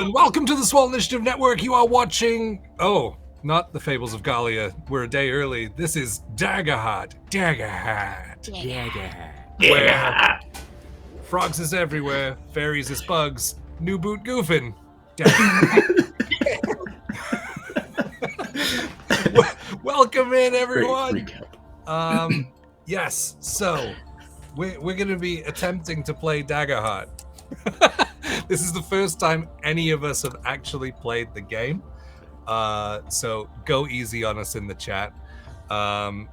everyone. Welcome to the Swole Initiative Network. You are watching... Oh, not the Fables of Gallia. We're a day early. This is Daggerheart. Where frogs is everywhere, fairies is bugs, new boot goofing. Welcome in, everyone. Yes, so we're going to be attempting to play Daggerheart. This is the first time any of us have actually played the game, so go easy on us in the chat. I'm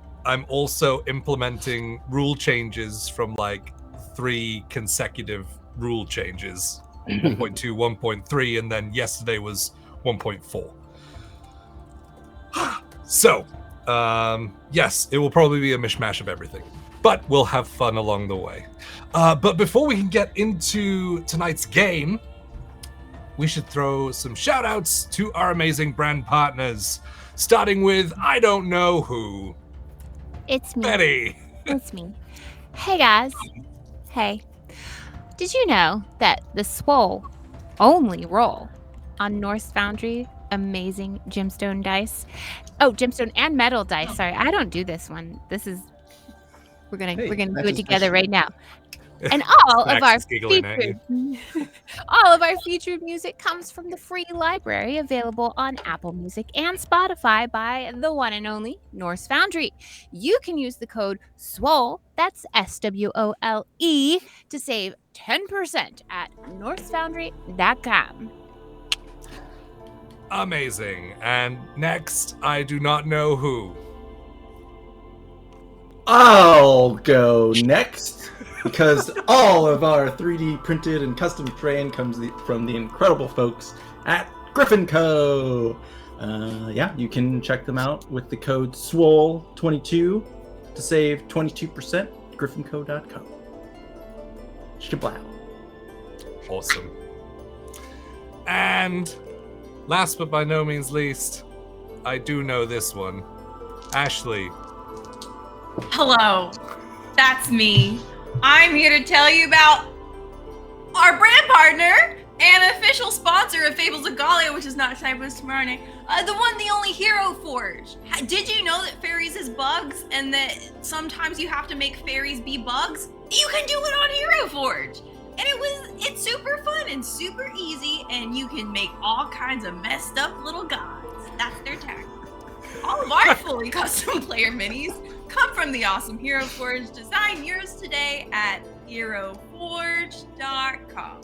also implementing rule changes from like 3 consecutive rule changes, 1.2, 1.3, and then yesterday was 1.4. So, yes, it will probably be a mishmash of everything, but we'll have fun along the way. But before we can get into tonight's game, we should throw some shout outs to our amazing brand partners, starting with I don't know who. It's me. Betty. It's me. Hey guys. Hey. Did you know that the Swole only roll on Norse Foundry amazing gemstone dice? Oh, gemstone and metal dice. Sorry, I don't do this one. This is we're gonna do it together right now. And all of our featured music comes from the free library available on Apple Music and Spotify by the one and only Norse Foundry. You can use the code SWOLE, that's SWOLE, to save 10% at norsefoundry.com. Amazing. And next, I do not know who. I'll go next, because all of our 3D printed and custom terrain comes from the incredible folks at Griffin Co. Yeah, you can check them out with the code SWOLE22 to save 22%. griffinco.com. Shablow. Awesome. And last but by no means least, I do know this one. Ashley. Hello, that's me. I'm here to tell you about our brand partner and official sponsor of Fables of Gallia, which is not tonight, but it's tomorrow night. The one, the only Hero Forge. Did you know that fairies is bugs and that sometimes you have to make fairies be bugs? You can do it on Hero Forge. And it's super fun and super easy, and you can make all kinds of messed up little gods. That's their tag. All of our fully custom player minis come from the awesome Hero Forge. Design yours today at heroforge.com.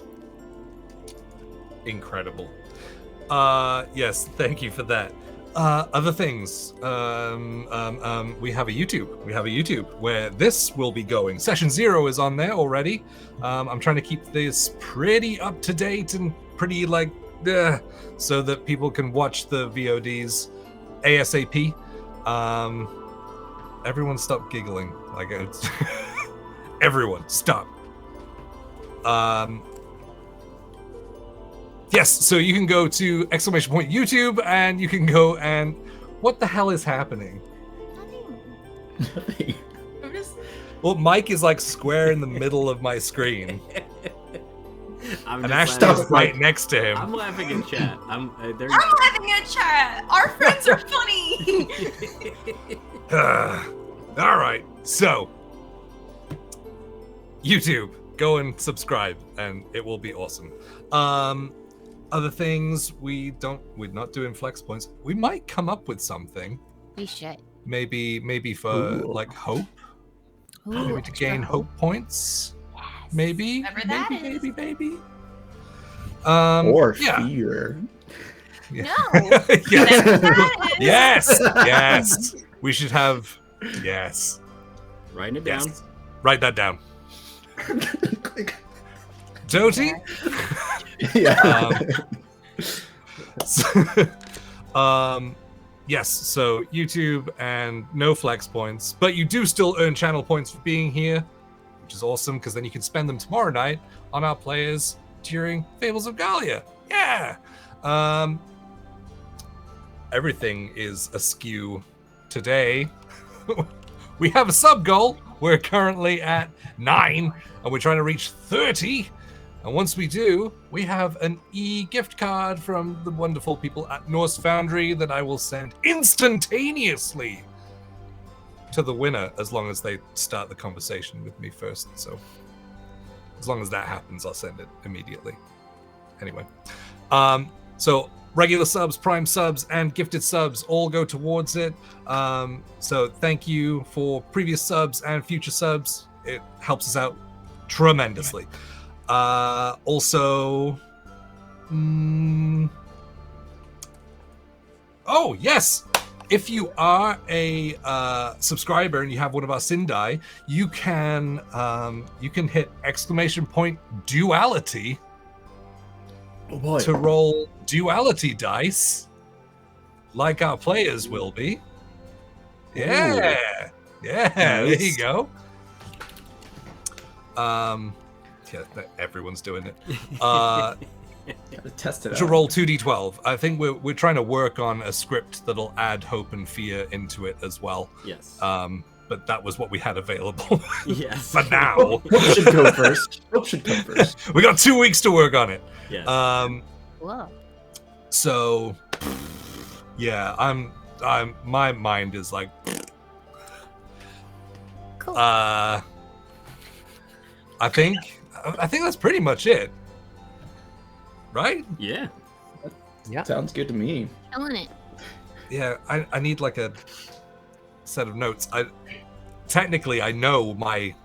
Incredible. Yes, thank you for that. Other things. We have a YouTube where this will be going. Session 0 is on there already. I'm trying to keep this pretty up to date and pretty so that people can watch the VODs ASAP. Everyone stop giggling. Like it's everyone stop. Yes, so you can go to !YouTube and you can go and what the hell is happening? Nothing. Well, Mike is like square in the middle of my screen. And Ashton's right next to him. I'm laughing in chat. I'm laughing in chat. Our friends are funny. All right, so YouTube, go and subscribe, and it will be awesome. Other things, we're not doing flex points. We might come up with something. We should. Maybe for like hope. Ooh, maybe to gain hope points. Yes. Maybe. Whatever that is. Maybe. Or yeah. fear. Yeah. No. Yes. We should have. Yes. writing it down. Yes. Write that down. Doty? Yeah. Yes, so YouTube and no flex points, but you do still earn channel points for being here, which is awesome because then you can spend them tomorrow night on our players during Fables of Gallia. Yeah. Everything is askew today. We have a sub goal. We're currently at 9 and we're trying to reach 30. And once we do, we have an e-gift card from the wonderful people at Norse Foundry that I will send instantaneously to the winner, as long as they start the conversation with me first. So as long as that happens, I'll send it immediately. Anyway, so regular subs, prime subs, and gifted subs all go towards it. So thank you for previous subs and future subs. It helps us out tremendously. Also, oh yes, if you are a subscriber and you have one of our Sindai, you can hit !duality to roll duality dice, like our players will be. Yeah, yeah, nice. There you go. Yeah, everyone's doing it. Gotta test it out. To roll 2d12. I think we're trying to work on a script that'll add hope and fear into it as well. Yes. But that was what we had available. Yes. For now. Hope should go first. Hope should come first. We got 2 weeks to work on it. Yes. Whoa. So, yeah, I'm. My mind is like. Cool. I think that's pretty much it. Right? Yeah. Yeah. Sounds good to me. Killing it. Yeah, I need like a set of notes. Technically I know my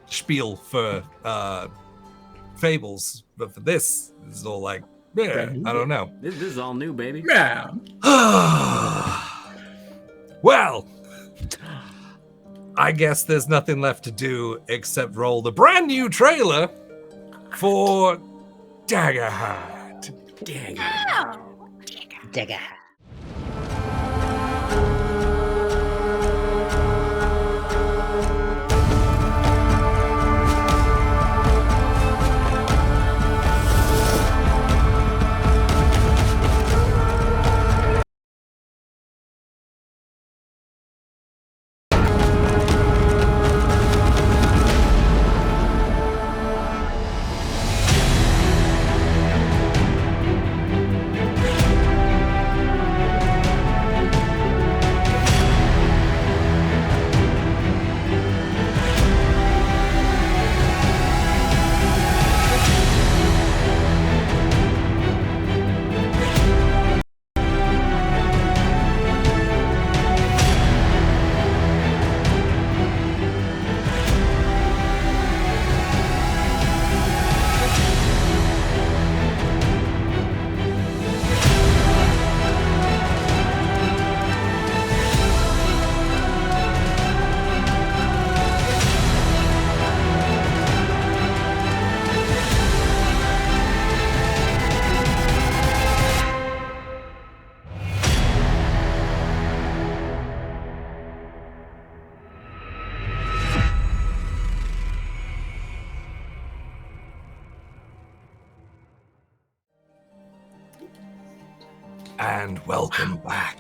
spiel for Fables, but for this is all like, yeah, I don't know. This is all new, baby. Yeah. Well, I guess there's nothing left to do except roll the brand new trailer for Daggerheart. Daggerheart. And welcome back.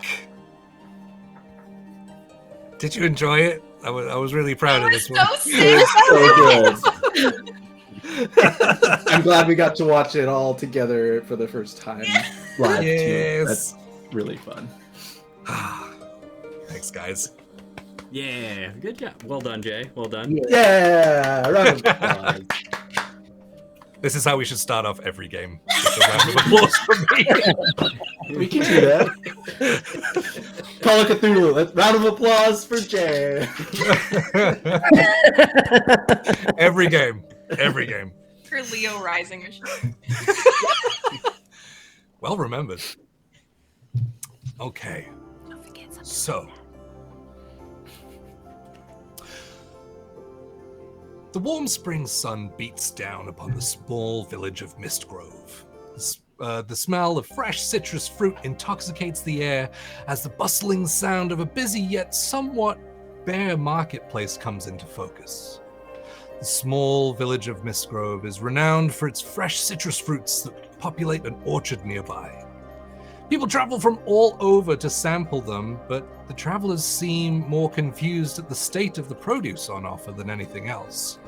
Did you enjoy it? I was really proud of this one. So good. I'm glad we got to watch it all together for the first time live. Yes. Too. That's really fun. Thanks, guys. Yeah, good job. Well done, Jay. Well done. Yeah, round of applause. This is how we should start off every game. Just a round of applause for me. We can do that. Call it Cthulhu. Round of applause for Jay. Every game. Every game. For Leo Rising or something. Well remembered. Okay. Don't forget something. So. The warm spring sun beats down upon the small village of Mistgrove. The smell of fresh citrus fruit intoxicates the air as the bustling sound of a busy yet somewhat bare marketplace comes into focus. The small village of Mistgrove is renowned for its fresh citrus fruits that populate an orchard nearby. People travel from all over to sample them, but the travelers seem more confused at the state of the produce on offer than anything else.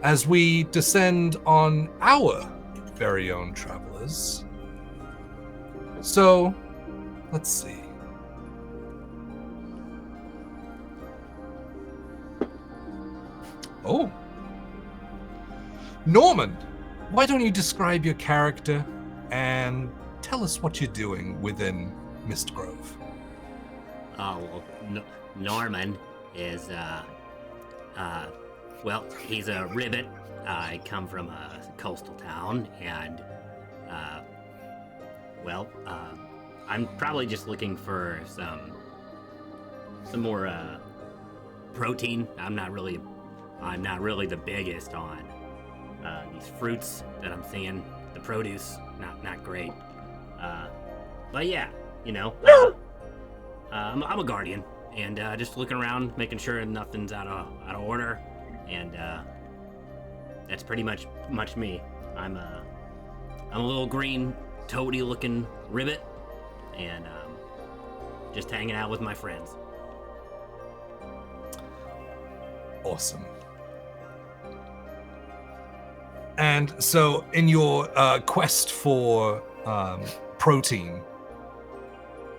as we descend on our very own travelers. So, let's see. Oh. Norman, why don't you describe your character and tell us what you're doing within Mistgrove? Oh, well, Norman is, well, he's a Ribbet. I come from a coastal town, and, I'm probably just looking for some more, protein. I'm not really the biggest on, these fruits that I'm seeing. The produce, not great. But yeah, you know, I'm a guardian, and just looking around, making sure nothing's out of order, and that's pretty much me. I'm a little green, toady-looking Ribbet, and just hanging out with my friends. Awesome. And so, in your quest for protein,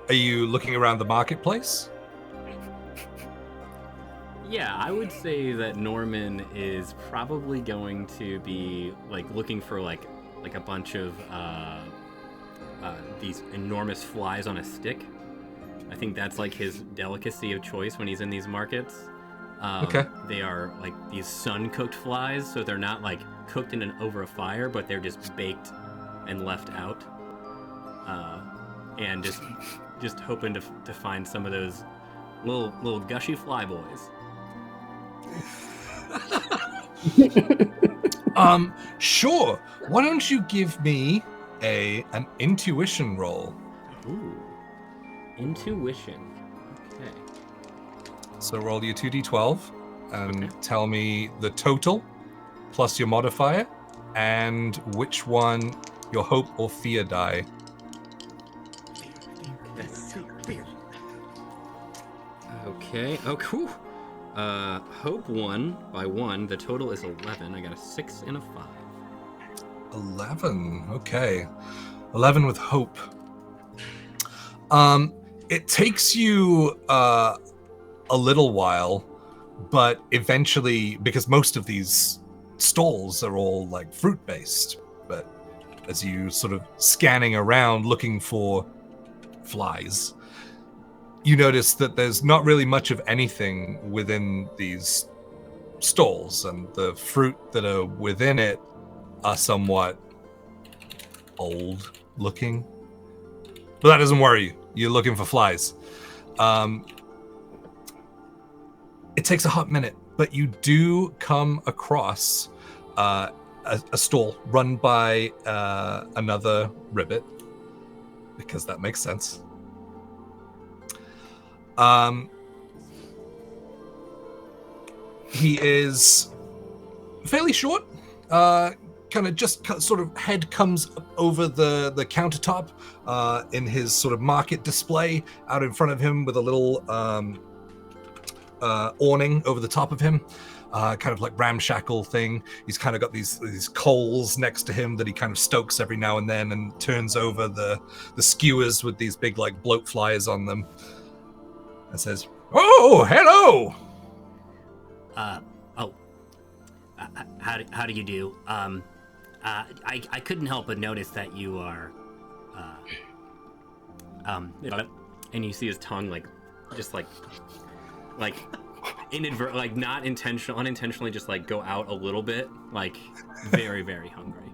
are you looking around the marketplace? Yeah, I would say that Norman is probably going to be like looking for like a bunch of these enormous flies on a stick. I think that's like his delicacy of choice when he's in these markets. Okay. They are like these sun-cooked flies, so they're not like cooked over a fire, but they're just baked and left out. And just hoping to find some of those little gushy fly boys. Sure. Why don't you give me an intuition roll? Ooh. Intuition. Okay. So roll your 2d12 and tell me the total plus your modifier and which one your hope or fear die. Okay. Oh, cool. Hope won by 1. The total is 11. I got a 6 and a 5. 11. Okay. 11 with hope. It takes you a little while, but eventually, because most of these stalls are all like fruit-based, but as you sort of scanning around looking for flies, you notice that there's not really much of anything within these stalls, and the fruit that are within it are somewhat old looking. But that doesn't worry you. You're looking for flies. It takes a hot minute, but you do come across a stall run by another Ribbet, because that makes sense. He is fairly short, kind of just sort of head comes over the countertop in his sort of market display out in front of him with a little awning over the top of him, kind of like ramshackle thing. He's kind of got these coals next to him that he kind of stokes every now and then, and turns over the skewers with these big like bloat flies on them, and says, "Oh, hello." How do you do? I couldn't help but notice that you are, and you see his tongue like not unintentionally just like go out a little bit, like very, very hungry.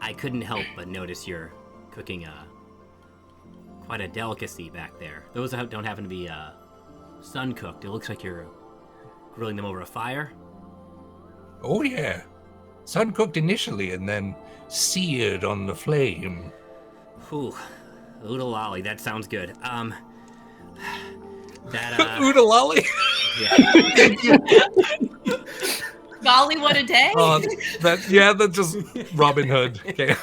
I couldn't help but notice you're cooking quite a delicacy back there. Those don't happen to be sun cooked. It looks like you're grilling them over a fire. Oh yeah, sun cooked initially and then seared on the flame. Ooh, oodalolly, that sounds good. Oodalolly? Yeah. Golly, what a day! That's just Robin Hood. Okay.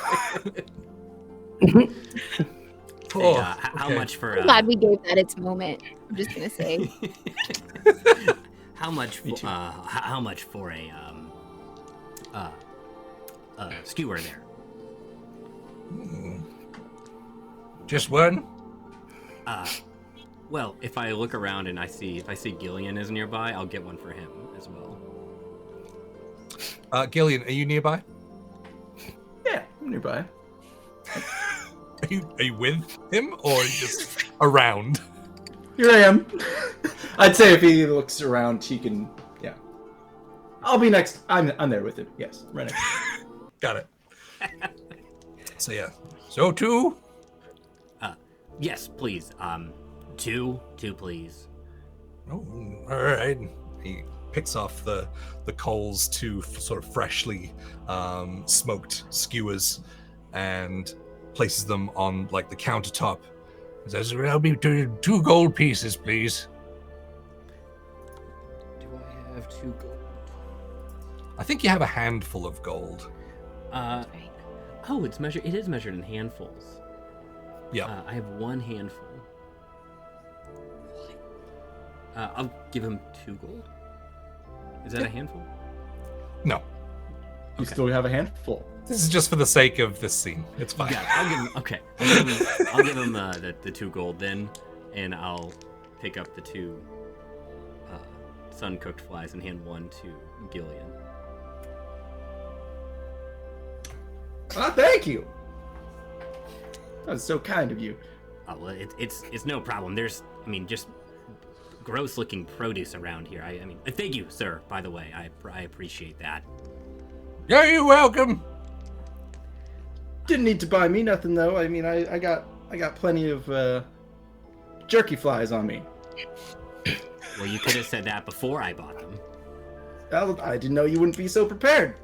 Hey, how much for? I'm glad we gave that its moment. I'm just gonna say. How much for a skewer there? Just one? Well, if I look around and if I see Gillian is nearby, I'll get one for him as well. Gillian, are you nearby? Yeah, I'm nearby. Are you with him or are you just around? Here I am. I'd say if he looks around, he can. Yeah. I'll be next. I'm there with him. Yes, right next. Got it. So yeah. So 2? Yes, please. Two, please. Oh, all right. He picks off the coals, 2 sort of freshly smoked skewers, and places them on like the countertop. He says, "I'll be 2 gold pieces, please." Do I have 2 gold? I think you have a handful of gold. Oh, it is measured in handfuls. Yeah. I have 1 handful. I'll give him 2 gold. Is that a handful? No. You still have a handful. This is just for the sake of this scene. It's fine. Yeah, I'll give him. Okay, I'll give him the 2 gold then, and I'll pick up the 2 sun-cooked flies and hand 1 to Gillian. Thank you. That was so kind of you. Oh, well, it's no problem. There's, just gross-looking produce around here. I mean, thank you, sir. By the way, I appreciate that. Yeah, you're welcome. Didn't need to buy me nothing though. I mean, I got plenty of jerky flies on me. Well, you could have said that before I bought them. Well, I didn't know you wouldn't be so prepared.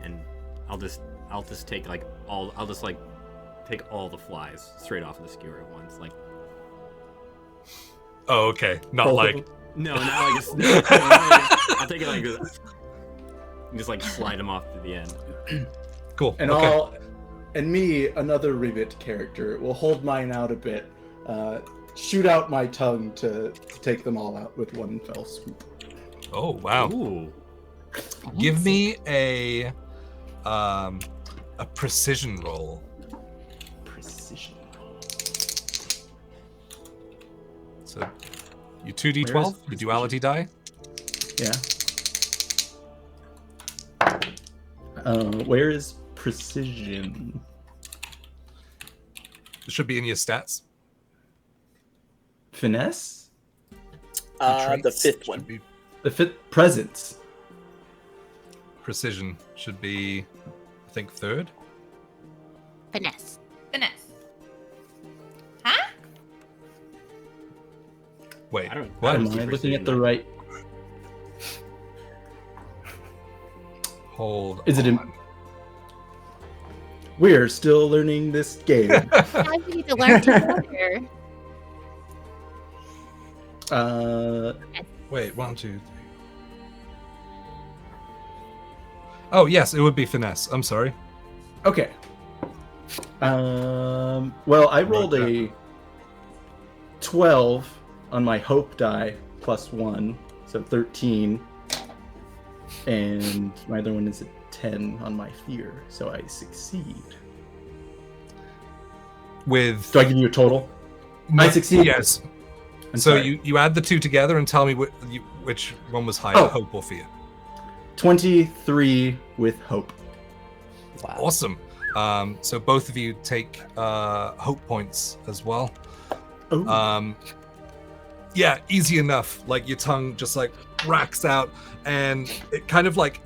And I'll just take take all the flies straight off of the skewer at once, like. Oh, okay. Not like. No, not like a. No, I'll take it like this. And just like slide them off to the end. Cool. And okay. me, another Ribbet character, will hold mine out a bit, shoot out my tongue to take them all out with one fell swoop. Oh wow. Ooh. Give me a precision roll. Precision. So you 2d12, your duality die. Yeah. Where is precision? It should be in your stats. Finesse? The Traits 5th should one. be- The 5th presence. Precision should be, I think, 3rd. Finesse. Finesse. Huh? Wait, I don't. what? Am I looking at the right? Hold Is it in- on. We're still learning this game. Now we need to learn together. Wait, 1, 2, 3. Oh, yes, it would be finesse. I'm sorry. Okay. Well, I rolled a 12 on my hope die plus 1, so 13. And my other one is a 10 on my fear, so I succeed. With Do I give you a total? I succeed. Yes. I'm So sorry. you add the 2 together and tell me which one was higher, Oh. hope or fear. 23 with hope. Wow. Awesome. So both of you take hope points as well. Oh. Yeah, easy enough. Like your tongue just like racks out and it kind of like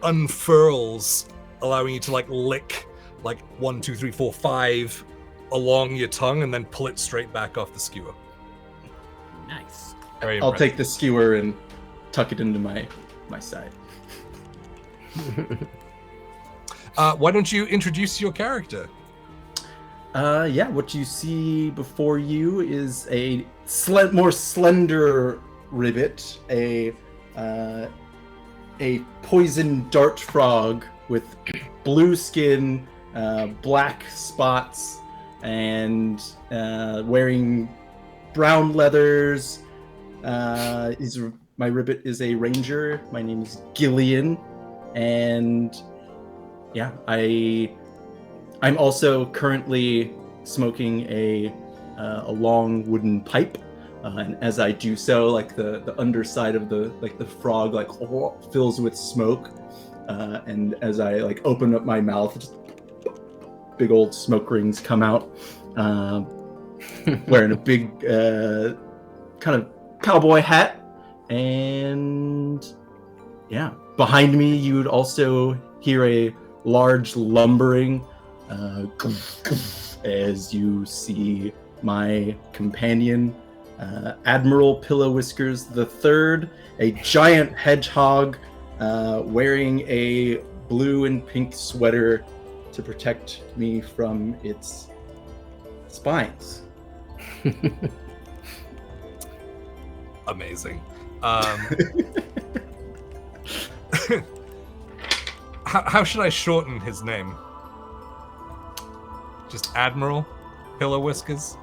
unfurls, allowing you to like lick like 1, 2, 3, 4, 5 along your tongue and then pull it straight back off the skewer. Nice. Very I'll impressive. take the skewer and tuck it into my side. Why don't you introduce your character? Yeah, what you see before you is a more slender Ribbet, a poison dart frog with blue skin black spots and wearing brown leathers. My Ribbet is a ranger. My name is Gillian, and yeah, I'm also currently smoking a long wooden pipe, and as I do so, like the underside of the frog fills with smoke, and as I open up my mouth, just big old smoke rings come out. Wearing a big kind of cowboy hat, and yeah, behind me you would also hear a large lumbering as you see my companion, Admiral Pillow Whiskers III, a giant hedgehog wearing a blue and pink sweater to protect me from its spines. Amazing. How should I shorten his name? Just Admiral Pillow Whiskers?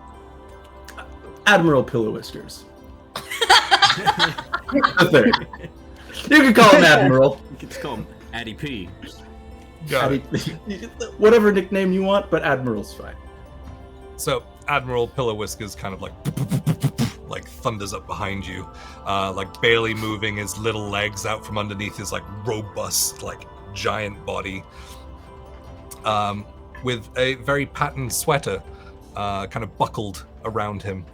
Admiral Pillow Whiskers. The third. You can call him Admiral. You can just call him Addy P. Got it. Whatever nickname you want, but Admiral's fine. So Admiral Pillow Whiskers kind of like thunders up behind you, barely moving his little legs out from underneath his robust giant body, with a very patterned sweater kind of buckled around him,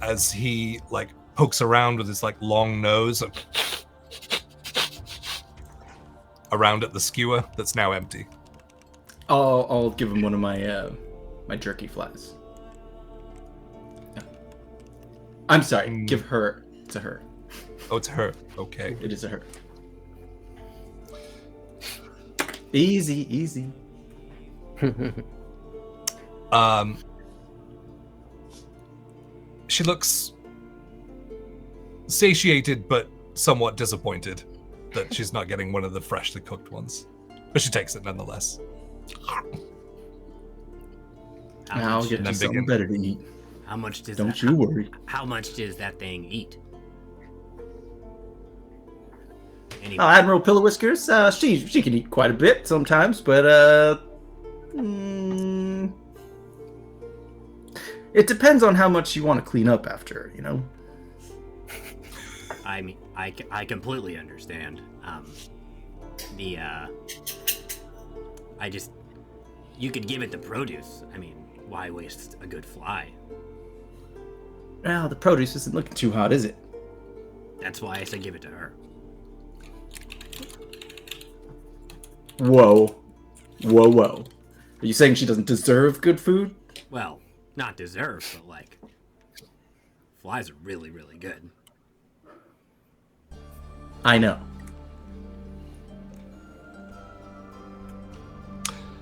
as he pokes around with his long nose around at the skewer that's now empty. I'll give him one of my my jerky flies. Yeah. I'm sorry, give her to her. Oh, it's her. Okay. It is a her. Easy. She looks satiated but somewhat disappointed that she's not getting one of the freshly cooked ones, but she takes it nonetheless. I'll get you something better to eat. How much does Don't you worry. How much does that thing eat? Anyway. Admiral Pillow Whiskers, she can eat quite a bit sometimes, but it depends on how much you want to clean up after, you know? I mean, I completely understand. You could give it the produce. I mean, why waste a good fly? Well, the produce isn't looking too hot, is it? That's why I said give it to her. Whoa. Are you saying she doesn't deserve good food? Well, not deserve, but flies are really, really good. I know.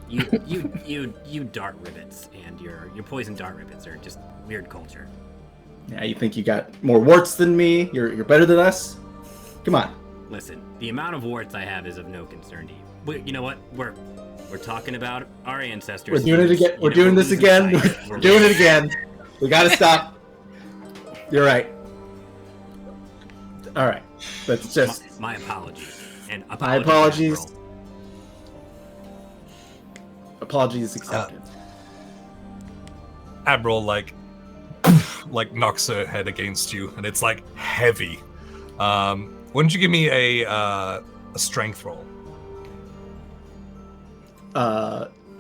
You dart ribbets and your poison dart ribbets are just weird culture. Yeah, you think you got more warts than me? You're better than us? Come on. Listen, the amount of warts I have is of no concern to you. You know what? We're talking about our ancestors. We're doing it again. We're doing this again. We're doing it again. We gotta stop. You're right. All right. Let's just. My apologies. And my apologies. Apologies accepted. Admiral knocks her head against you, and it's heavy. Why don't you give me a strength roll?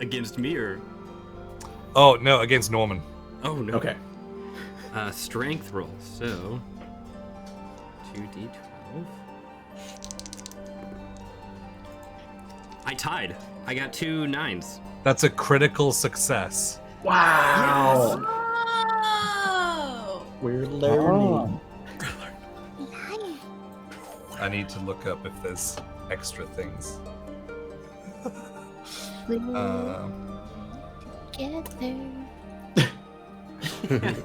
Against me or? Oh no, against Norman. Oh no. Okay. Strength roll. So 2d12. I tied. I got 2 9s. That's a critical success. Wow. Yes. Oh. We're learning. I need to look up if there's extra things. Together.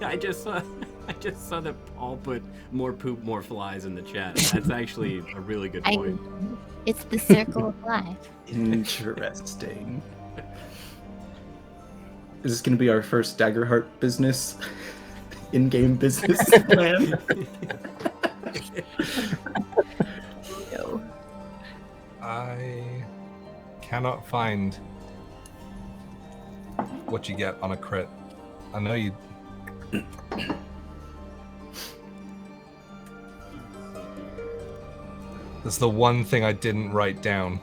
I just saw. I just saw that Paul put more poop, more flies in the chat. That's actually a really good point. It's the circle of life. Interesting. Is this going to be our first Daggerheart business? In-game business plan? No. I cannot find what you get on a crit. I know you... That's the one thing I didn't write down.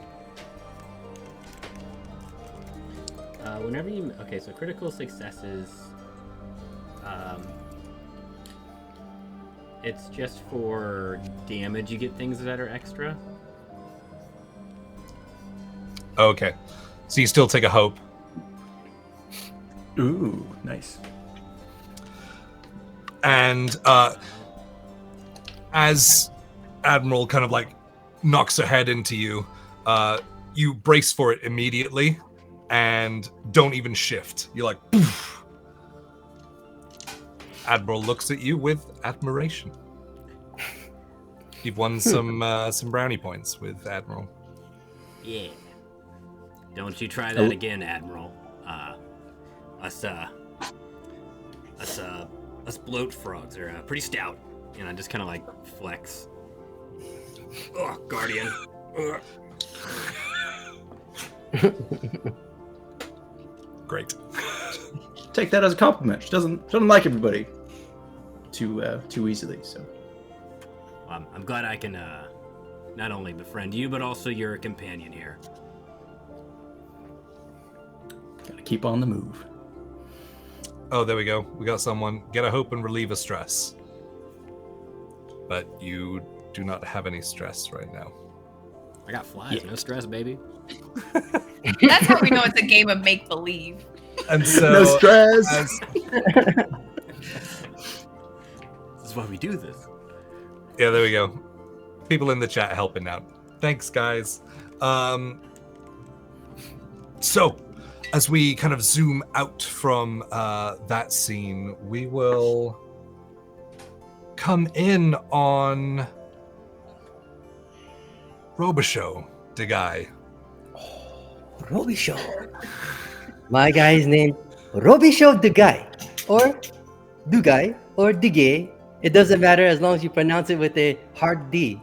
Whenever you... Okay, so critical successes... it's just for damage you get things that are extra. Okay. So you still take a hope. Ooh, nice. And as Admiral kind of like knocks her head into you, you brace for it immediately and don't even shift. You're like, poof. Admiral looks at you with admiration. You've won some brownie points with Admiral. Yeah. Don't you try that again, Admiral. Us bloat frogs are pretty stout. And I just kind of like flex. Ugh, Guardian. Ugh. Great. Take that as a compliment. She doesn't like everybody too easily. So I'm glad I can not only befriend you, but also you're a companion here. gotta keep on the move. Oh, there we go. We got someone. Get a hope and relieve a stress. But you do not have any stress right now. I got flies, no stress, baby. That's how we know it's a game of make believe. And so, no stress. This is why we do this. Yeah, there we go. People in the chat helping out. Thanks, guys. So, as we kind of zoom out from that scene, we will come in on Robichaux, the guy. Robichaux. My guy is named Robichaux the guy, or Dugay, or Digay. It doesn't matter as long as you pronounce it with a hard D.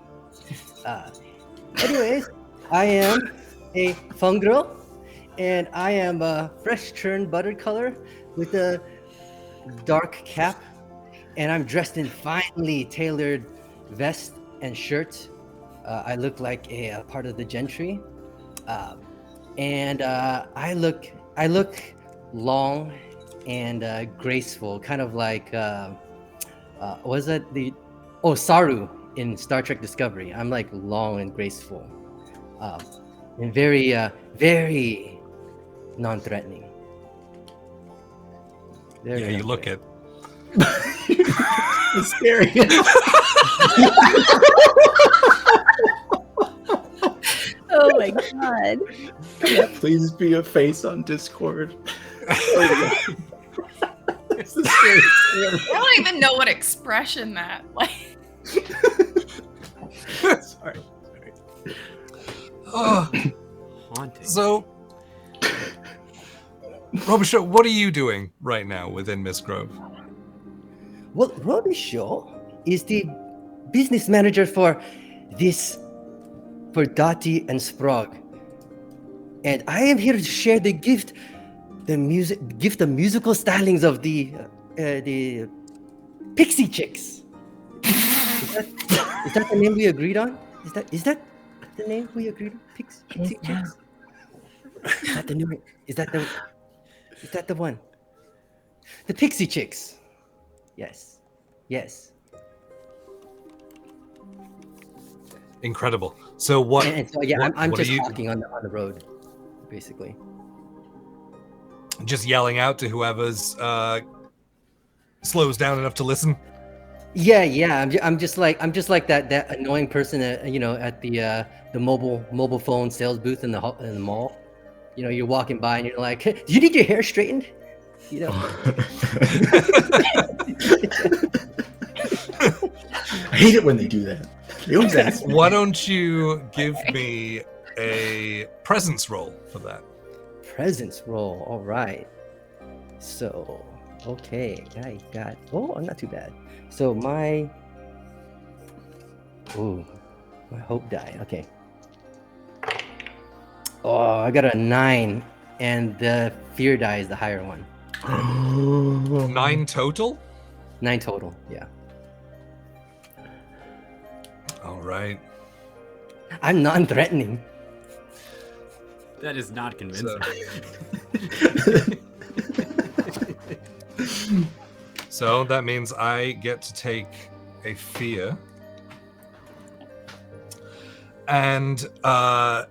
Anyways, I am a fungrel, and I am a fresh churned butter color with a dark cap, and I'm dressed in finely tailored vest and shirt. I look like a part of the gentry, and I look long and graceful, kind of like was that the Saru in Star Trek Discovery? I'm like long and graceful, and very very non-threatening. Yeah, you look it. It's scary. Oh my god. Please be a face on Discord. It's the scariest thing. I don't even know what expression that like. Sorry. Haunting. So, Robichaux, what are you doing right now within Miss Grove? Well, Robichaux is the business manager for Dottie and Sprague, and I am here to share the gift of musical stylings of the Pixie Chicks. Is that the name we agreed on? Is that the name we agreed on? Pixie Chicks. Is that the new? Is that the one? The Pixie Chicks. Yes. Incredible. So what? And so yeah, I'm what just are you, walking on the road, basically. just yelling out to whoever's slows down enough to listen. Yeah. I'm just like that annoying person at the mobile phone sales booth in the mall. You know, you're walking by and you're like, "Do you need your hair straightened?" You know. I hate it when they do that. They always ask me. Why don't you give me a presence roll for that? Presence roll. All right. So, okay, I got. Oh, I'm not too bad. So my hope die. Okay. Oh, I got a 9, and the fear die is the higher one. 9 total? 9 total. Yeah. All right. I'm non-threatening. That is not convincing. So that means I get to take a fear. And what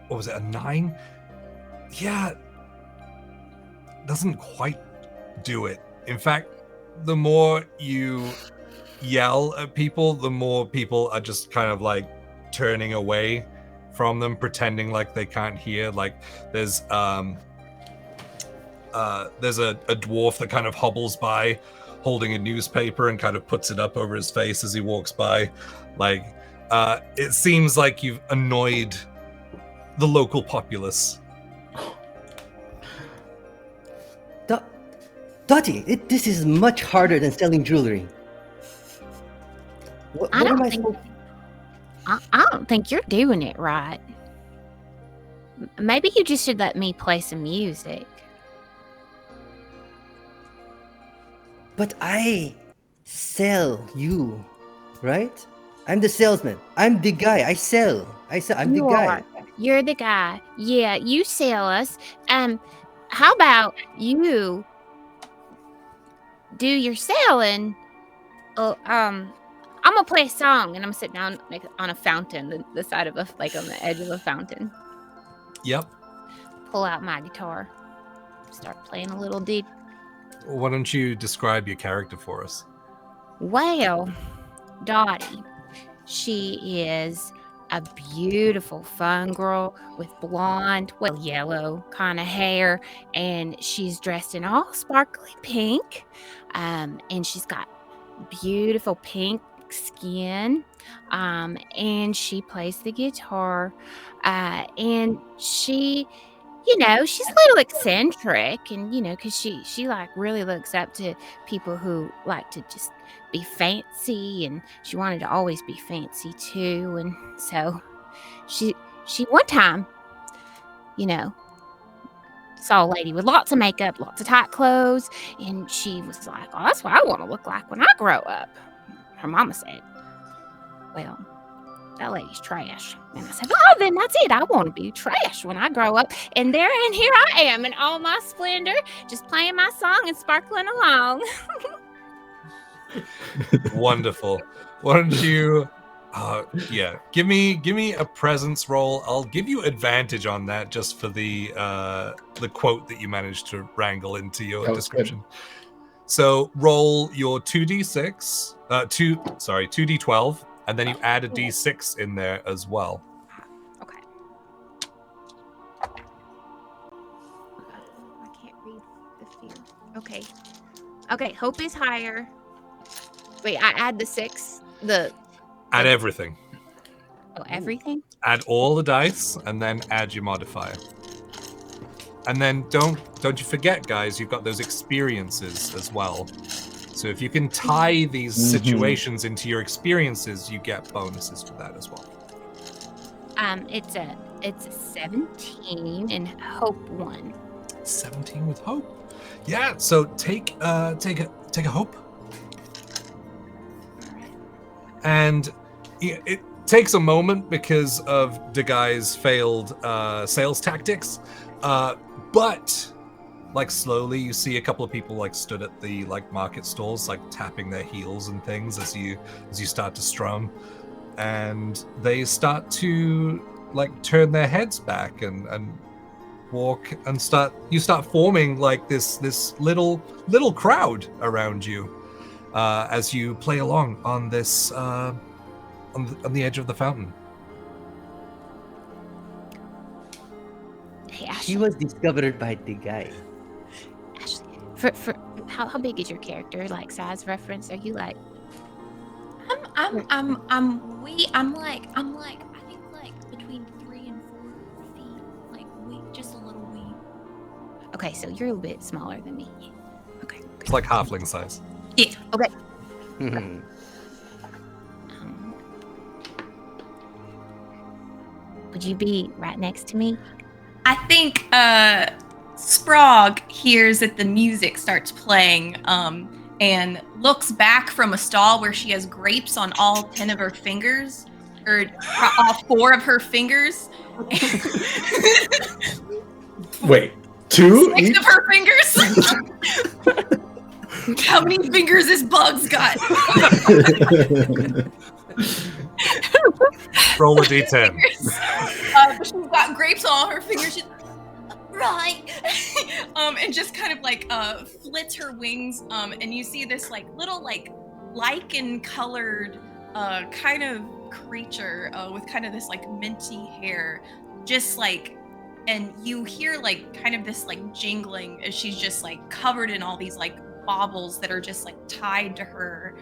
was it, a 9? Yeah, doesn't quite do it. In fact, the more you yell at people, the more people are just kind of like turning away from them, pretending like they can't hear. Like there's a dwarf that kind of hobbles by holding a newspaper and kind of puts it up over his face as he walks by. Like it seems like you've annoyed the local populace. Dottie, this is much harder than selling jewelry. What am I supposed? I don't think you're doing it right. Maybe you just should let me play some music. But I sell you, right? I'm the salesman. I'm the guy. I sell. I'm the guy. You're the guy. Yeah, you sell us. How about you do your selling? I'm gonna play a song, and I'm gonna sit down like on a fountain, the side of on the edge of a fountain. Yep. Pull out my guitar, start playing a little ditty. Why don't you describe your character for us? Well, Dottie, she is a beautiful fun girl with blonde, yellow kind of hair, and she's dressed in all sparkly pink, and she's got beautiful pink skin, and she plays the guitar, and she, she's a little eccentric, and because she like really looks up to people who like to just be fancy, and she wanted to always be fancy too, and so she one time saw a lady with lots of makeup, lots of tight clothes, and she was like, "Oh, that's what I want to look like when I grow up." Her mama said, "Well, that lady's trash." And I said, "Oh, then that's it. I want to be trash when I grow up." And here I am in all my splendor, just playing my song and sparkling along. Wonderful. Why don't you give me a presence roll. I'll give you advantage on that just for the quote that you managed to wrangle into your description. Good. So roll your 2d12, and then you add a d6 in there as well. Okay. I can't read the fear. Okay, hope is higher. Wait, I add the 6. Add everything. Oh, everything? Add all the dice, and then add your modifier. And then don't you forget, guys, you've got those experiences as well. So if you can tie these situations into your experiences, you get bonuses for that as well. It's a 17 and hope 1. 17 with hope. Yeah. So take a hope. And it takes a moment because of the guy's failed sales tactics, but like slowly you see a couple of people like stood at the like market stalls, like tapping their heels and things as you start to strum, and they start to like turn their heads back and walk and start forming like this little crowd around you. As you play along on this, on the edge of the fountain. Hey, Ashley. She was discovered by the guy. Ashley, for how big is your character? Like size reference? Are you like? I'm like I think like between 3 and 4 feet, like just a little wee. Okay, so you're a bit smaller than me. Okay. It's like halfling size. Yeah. Okay. Mhm. Would you be right next to me? I think Sprague hears that the music starts playing and looks back from a stall where she has grapes on all 10 of her fingers, or all 4 of her fingers. Wait, 2 6 each? of her fingers. How many fingers this bug's got? Roll a d10. But she's got grapes on all her fingers. She's right, and just kind of like flits her wings, and you see this like little like lichen colored kind of creature with kind of this like minty hair, just like, and you hear like kind of this like jingling as she's just like covered in all these like baubles that are just like tied to her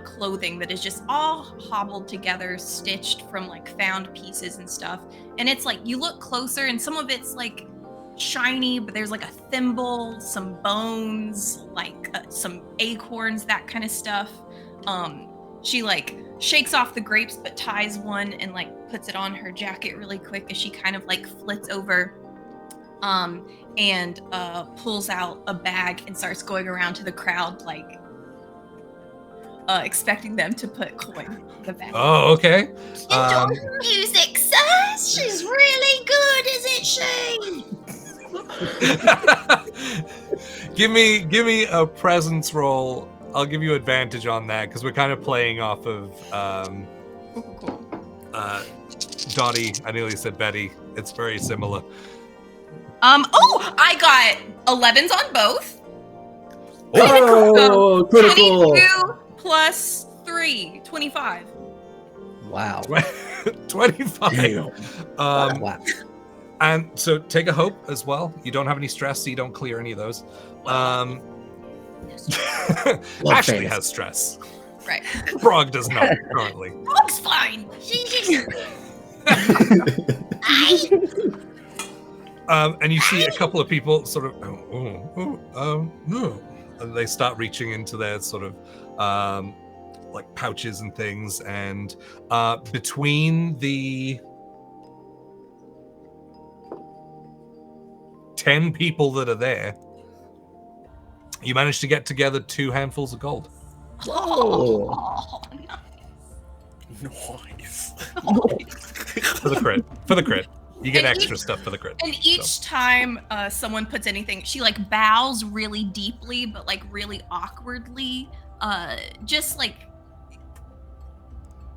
clothing that is just all hobbled together, stitched from like found pieces and stuff. And it's like you look closer and some of it's like shiny, but there's like a thimble, some bones, like some acorns, that kind of stuff. She like shakes off the grapes but ties one and like puts it on her jacket really quick as she kind of like flits over and pulls out a bag and starts going around to the crowd like expecting them to put coin in the bag. Oh, okay. Enjoy the music, sir. She's really good, isn't she? give me a presence roll. I'll give you advantage on that because we're kind of playing off of Dottie. I nearly said Betty. It's very similar. I got 11s on both. Oh, critical! 22 plus 3, 25. Wow. 25. Damn. Wow. And so take a hope as well. You don't have any stress, so you don't clear any of those. Ashley has stress. Right. Sprague does not currently. Frog's fine. She just... And you see a couple of people sort of, and they start reaching into their sort of like pouches and things, and between the 10 people that are there, you manage to get together 2 handfuls of gold. Oh. Nice. For the crit. You get And extra stuff for the crit. And each time someone puts anything, she like bows really deeply, but like really awkwardly, just like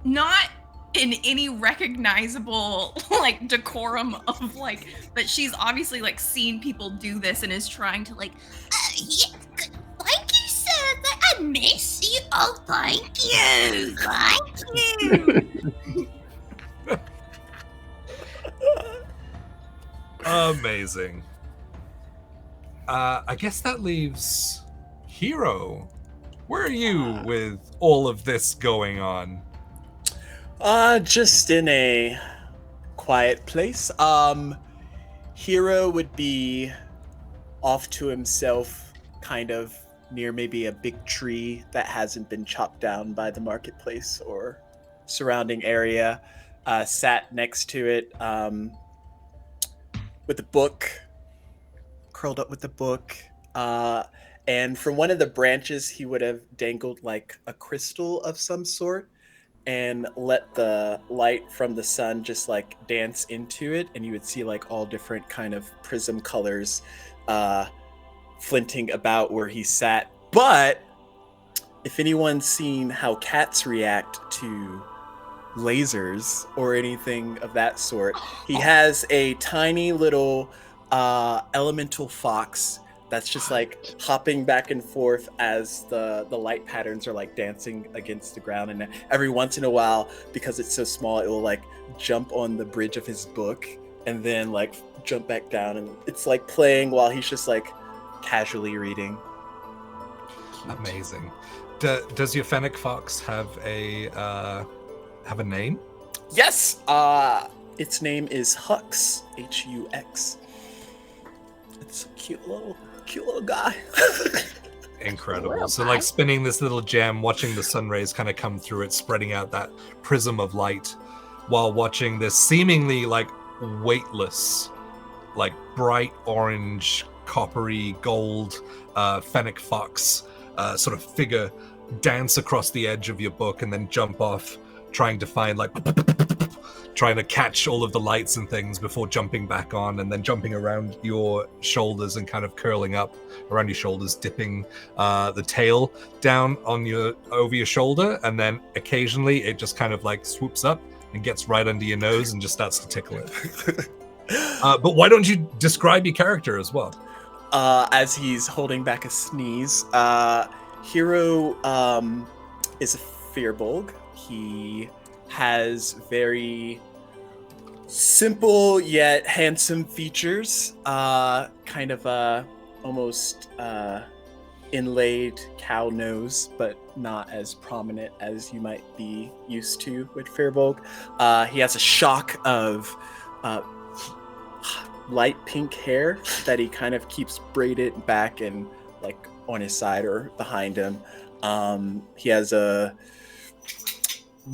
not in any recognizable like decorum of like, but she's obviously like seen people do this and is trying to like, yeah, thank you, sir. I miss you. Oh, thank you. Thank you. Amazing. I guess that leaves Hero. Where are you with all of this going on? Just in a quiet place. Hero would be off to himself, kind of near maybe a big tree that hasn't been chopped down by the marketplace or surrounding area. Sat next to it, with a book, curled up with the book. And from one of the branches, he would have dangled like a crystal of some sort and let the light from the sun just like dance into it. And you would see like all different kind of prism colors flinting about where he sat. But if anyone's seen how cats react to lasers or anything of that sort, he has a tiny little elemental fox that's just like hopping back and forth as the light patterns are like dancing against the ground, and every once in a while, because it's so small, it will like jump on the bridge of his book and then like jump back down, and it's like playing while he's just like casually reading. Amazing. Does your fennec fox have a name? Yes. Its name is Hux. Hux. It's a cute little guy. Incredible. So like spinning this little gem, watching the sun rays kind of come through it, spreading out that prism of light, while watching this seemingly like weightless, like bright orange, coppery gold fennec fox sort of figure dance across the edge of your book and then jump off, trying to find like trying to catch all of the lights and things before jumping back on, and then jumping around your shoulders and kind of curling up around your shoulders, dipping the tail down on over your shoulder, and then occasionally it just kind of like swoops up and gets right under your nose and just starts to tickle it. But why don't you describe your character as well? As he's holding back a sneeze, Hero is a Firbolg. He has very simple yet handsome features, kind of almost inlaid cow nose, but not as prominent as you might be used to with Firbolg. He has a shock of light pink hair that he kind of keeps braided back and like on his side or behind him. He has a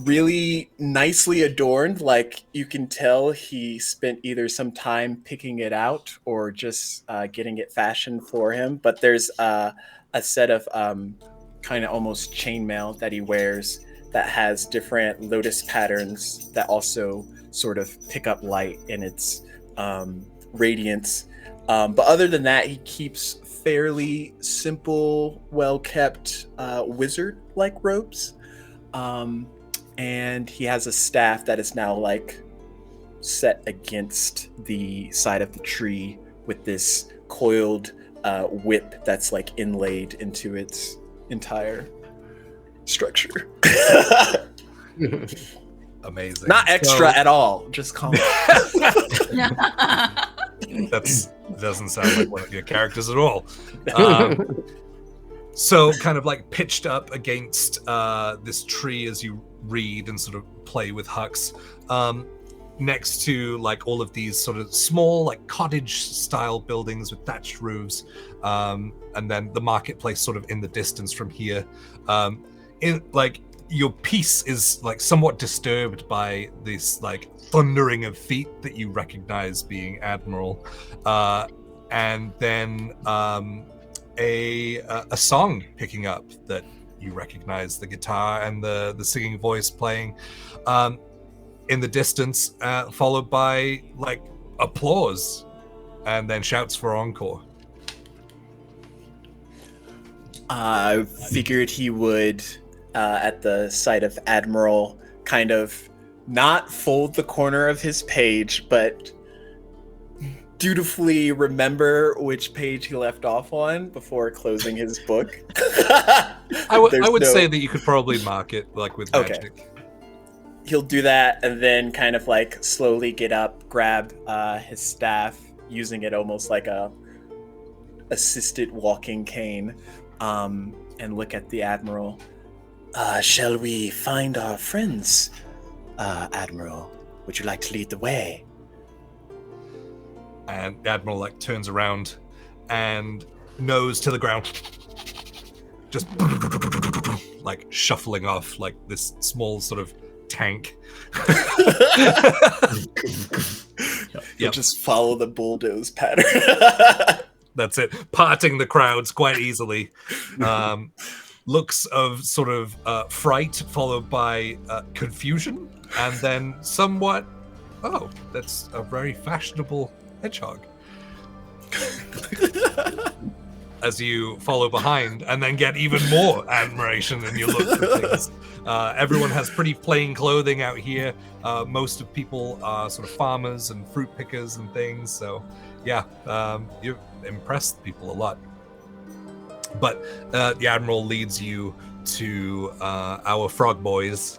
really nicely adorned, like you can tell he spent either some time picking it out or just getting it fashioned for him, but there's a set of kind of almost chainmail that he wears that has different lotus patterns that also sort of pick up light in its radiance, but other than that, he keeps fairly simple, well-kept wizard-like robes. And he has a staff that is now like set against the side of the tree with this coiled whip that's like inlaid into its entire structure. Amazing. Not extra at all, just common. That doesn't sound like one of your characters at all. So kind of like pitched up against this tree as you read and sort of play with Hux, next to like all of these sort of small like cottage style buildings with thatched roofs, and then the marketplace sort of in the distance from here. In like your piece is like somewhat disturbed by this like thundering of feet that you recognize being Admiral, and then a song picking up that you recognize, the guitar and the singing voice playing in the distance, followed by like applause and then shouts for encore. I figured he would, at the sight of Admiral, kind of not fold the corner of his page, but dutifully remember which page he left off on before closing his book. I would say that you could probably mark it like with magic. Okay. He'll do that and then kind of like slowly get up, grab his staff, using it almost like a assisted walking cane, and look at the Admiral. Shall we find our friends, Admiral? Would you like to lead the way? And the Admiral like turns around and nose to the ground, just like shuffling off like this small sort of tank. You'll just follow the bulldoze pattern. That's it. Parting the crowds quite easily. Looks of sort of fright followed by confusion, and then somewhat, oh, that's a very fashionable hedgehog. As you follow behind and then get even more admiration in your look at things. Everyone has pretty plain clothing out here. Most of people are sort of farmers and fruit pickers and things. So yeah, you've impressed people a lot. But the Admiral leads you to our frog boys.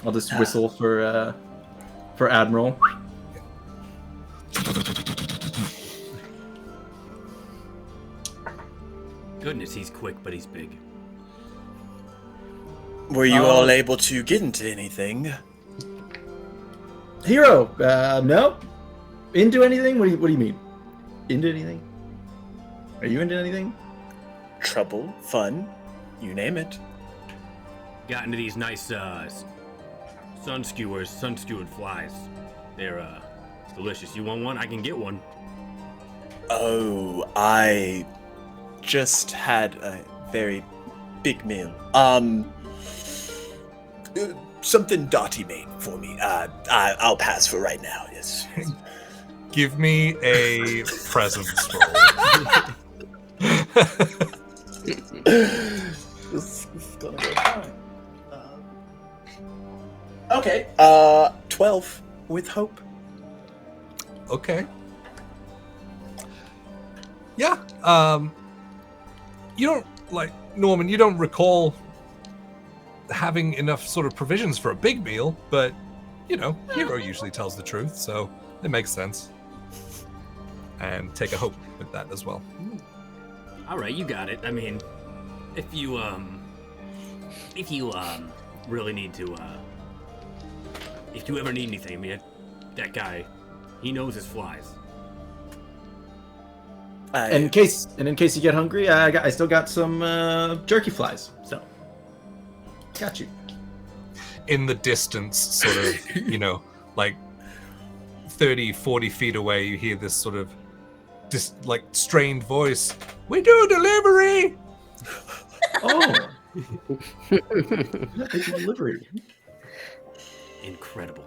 I'll just whistle for Admiral. Goodness, he's quick, but he's big. Were you all able to get into anything? Hero, no. Into anything? What do you mean? Into anything? Are you into anything? Trouble, fun, you name it. Got into these nice sun-skewered flies. They're delicious. You want one? I can get one. Oh, I just had a very big meal. Something Dottie made for me. I'll pass for right now. Yes. Give me a presence roll. This is gonna go fine. Okay. 12 with hope. Okay. Yeah. You don't Norman. You don't recall having enough sort of provisions for a big meal, but Hero usually tells the truth, so it makes sense. And take a hope with that as well. All right, you got it. I mean, if you really need to, if you ever need anything, I mean, that guy, he knows his flies. And in case you get hungry, I still got some jerky flies. So, got you. In the distance, sort of, 30, 40 feet away, you hear this sort of strained voice. We do delivery. Oh, delivery. Incredible.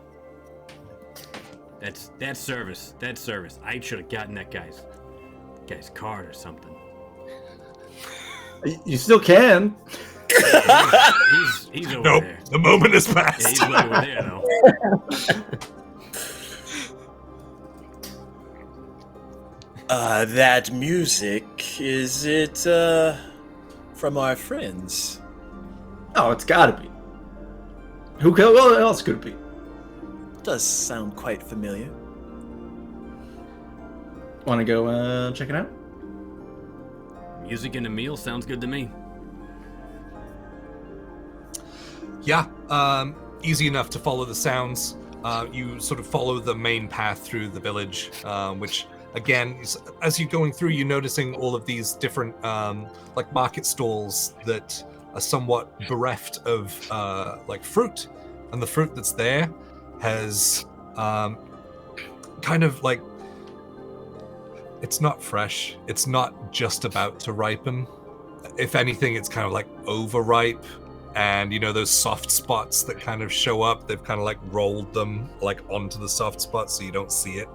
That's service. That's service. I should have gotten that guy's card or something. You still can. He's over nope, there. The moment has passed. Yeah, he's way over there though. That music, is it from our friends? Oh, it's gotta be. Who else could it be? Does sound quite familiar. Want to go check it out? Music and a meal sounds good to me. Yeah, easy enough to follow the sounds. You sort of follow the main path through the village, which, again, as you're going through, you're noticing all of these different, market stalls that are somewhat bereft of, fruit. And the fruit that's there has it's not fresh. It's not just about to ripen. If anything, it's kind of overripe. And those soft spots that kind of show up, they've kind of rolled them onto the soft spots so you don't see it.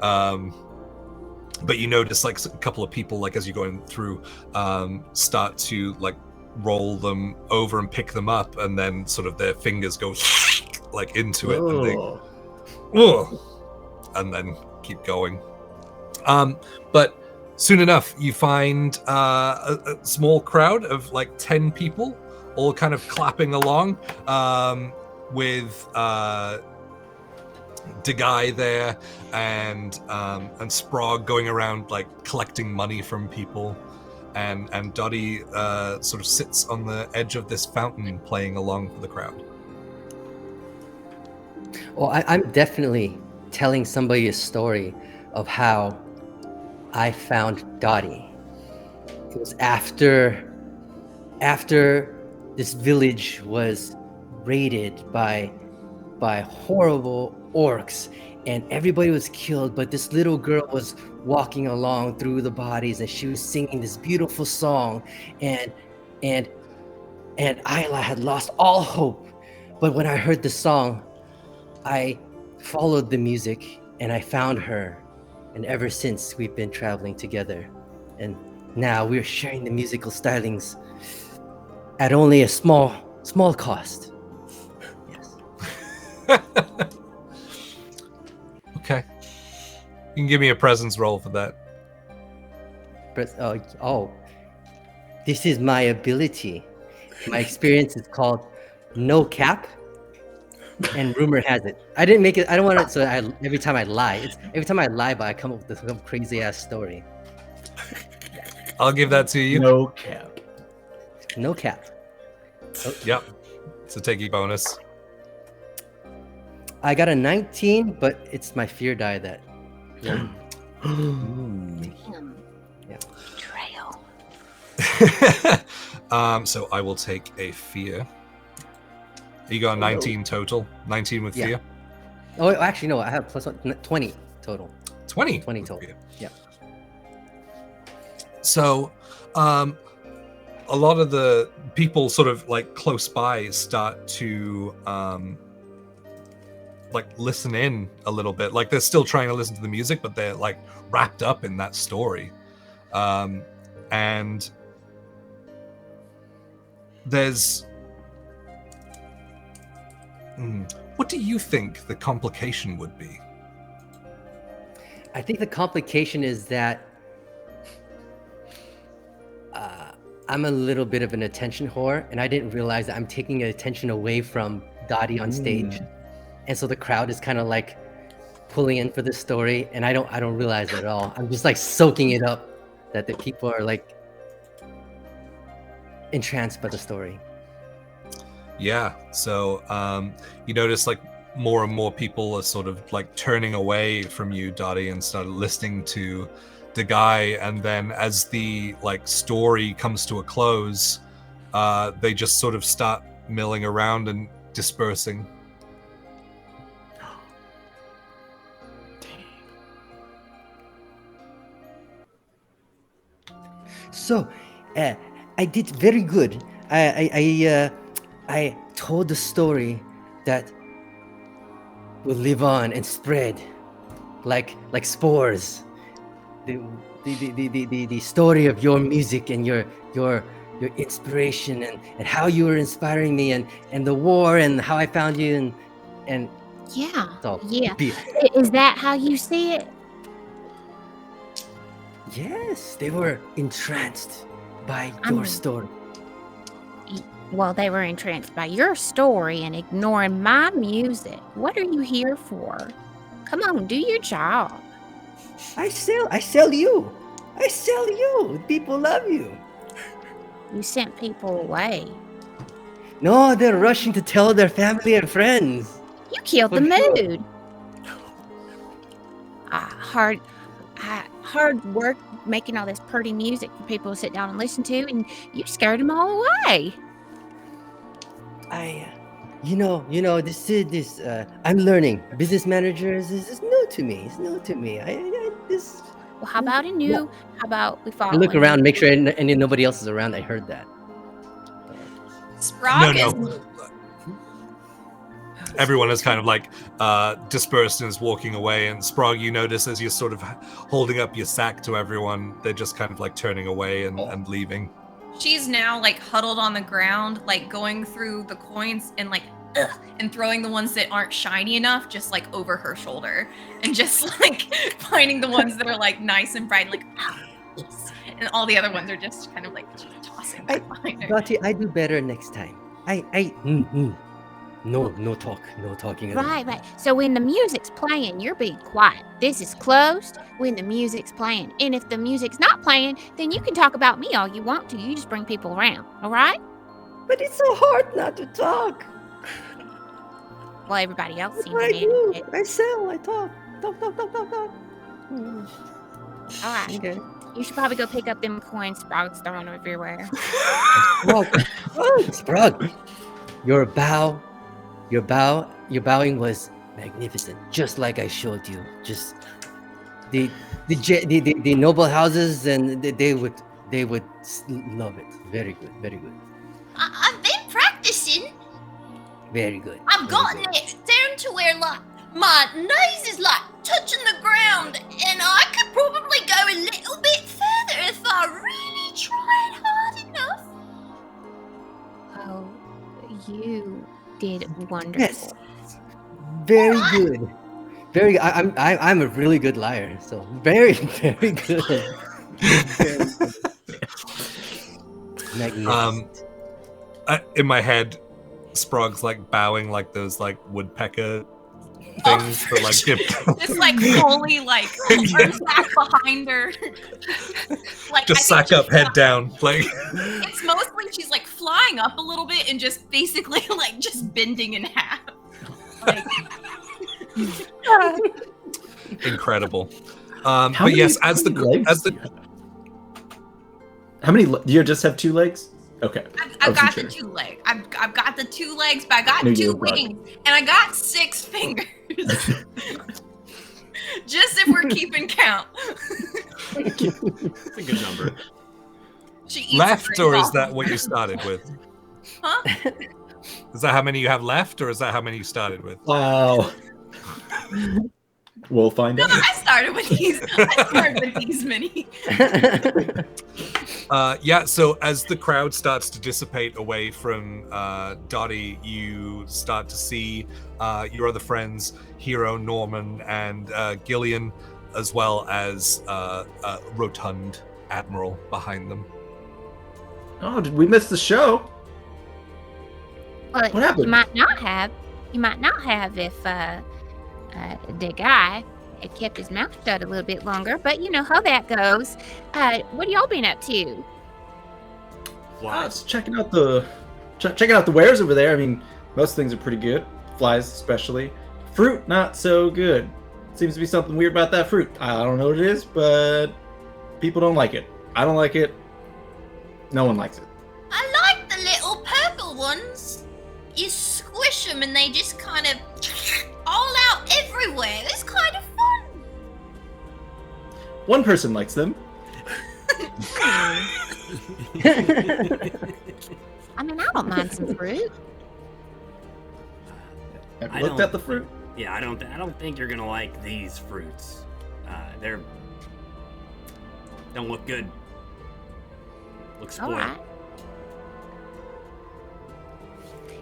But you notice a couple of people as you're going through start to roll them over and pick them up, and then sort of their fingers go into it, and they and then keep going. But soon enough, you find a small crowd of 10 people, all kind of clapping along, with Degai there, and Sprague going around collecting money from people, and Dottie sort of sits on the edge of this fountain playing along for the crowd. Well, I'm definitely telling somebody a story of how I found Dottie. It was after this village was raided by horrible orcs, and everybody was killed, but this little girl was walking along through the bodies, and she was singing this beautiful song, and Isla had lost all hope. But when I heard the song, I followed the music and I found her, and ever since we've been traveling together, and now we're sharing the musical stylings at only a small cost. Yes. Okay. You can give me a presence roll for that. This is my ability. My experience is called No Cap, And rumor has it, I didn't make it. I don't want it. So every time I lie, but I come up with some crazy ass story. I'll give that to you. No cap. No cap. Yep. So take your bonus. I got a 19, but it's my fear die that. Yeah. Betrayal. So I will take a fear. You got 19 total. 19 with fear. Oh, actually, no. I have plus 20 total. 20. 20 total. Yeah. So, a lot of the people sort of like close by start to like listen in a little bit. Like they're still trying to listen to the music, but they're like wrapped up in that story. And there's what do you think the complication would be? I think the complication is that I'm a little bit of an attention whore, and I didn't realize that I'm taking attention away from Dottie on stage, and so the crowd is kind of like pulling in for this story, and I don't realize it at all. I'm just like soaking it up that the people are like entranced by the story. Yeah. So you notice like more and more people are sort of like turning away from you, Dottie, and start listening to the guy. And then as the like story comes to a close, they just sort of start milling around and dispersing. So, I did very good. I told the story that will live on and spread like spores. The story of your music and your inspiration and how you were inspiring me and the war and how I found you and Yeah. so, Yeah. Is that how you see it? Yes, they were entranced by your story. Well, they were entranced by your story and ignoring my music. What are you here for? Come on, do your job. I sell you. I sell you. People love you. You sent people away. No, they're rushing to tell their family and friends. You killed the mood. Hard work making all this pretty music for people to sit down and listen to, and you scared them all away. This I'm learning. Business managers is new to me. It's new to me. Well, how about how about we follow? I look around, make sure nobody else is around. I heard that. Sprock No. Everyone is kind of like dispersed and is walking away. And Sprague, you notice as you're sort of holding up your sack to everyone, they're just kind of like turning away and leaving. She's now like huddled on the ground, like going through the coins and like and throwing the ones that aren't shiny enough just like over her shoulder and just like finding the ones that are like nice and bright and like yes. And all the other ones are just kind of like tossing behind her. Dottie, I do better next time. No talking. Right. So when the music's playing, you're being quiet. This is closed when the music's playing. And if the music's not playing, then you can talk about me all you want to. You just bring people around, all right? But it's so hard not to talk. Well, everybody else seems I to do. it. I sell. I talk. Talk. All right. Okay. You should probably go pick up them coins Sprague's throwing everywhere. Sprague, your bowing was magnificent, just like I showed you. Just the noble houses, and they would love it. Very good. I've been practicing. Very good. I've gotten it down to where like my nose is like touching the ground, and I could probably go a little bit further if I really tried hard enough. Oh, you did wonderful. Yes. Very good. Very good. I'm a really good liar, so very good. In my head, Sprog's like bowing like those like woodpecker things for like just like fully like arms back behind her. Like just sack up, head down. Like it's mostly she's like flying up a little bit and just basically like just bending in half. Like incredible. But yes, as the how many? Do you just have 2 legs? Okay. I've got the 2 legs. I've got the 2 legs, but I got 2 wings, and I got 6 fingers. Just if we're keeping count. It's a good number. She eats left, or is that what you started with? Huh? Is that how many you have left, or is that how many you started with? Wow. We'll find out. I started with these many. Yeah, so as the crowd starts to dissipate away from Dottie, you start to see your other friends, Hero, Norman, and Gillian, as well as Rotund Admiral behind them. Oh, did we miss the show? Well, What happened? You might not have if the guy had kept his mouth shut a little bit longer. But you know how that goes. What have y'all been up to? It's checking out the wares over there. I mean, most things are pretty good. Flies especially. Fruit not so good. Seems to be something weird about that fruit. I don't know what it is, but people don't like it. I don't like it. No one likes it. I like the little purple ones. You squish them and they just kind of all out everywhere. It's kind of fun. One person likes them. I mean, I don't mind some fruit. Have you looked at the fruit? Yeah, I don't think you're gonna like these fruits. They're don't look good. Look spoiled. All right.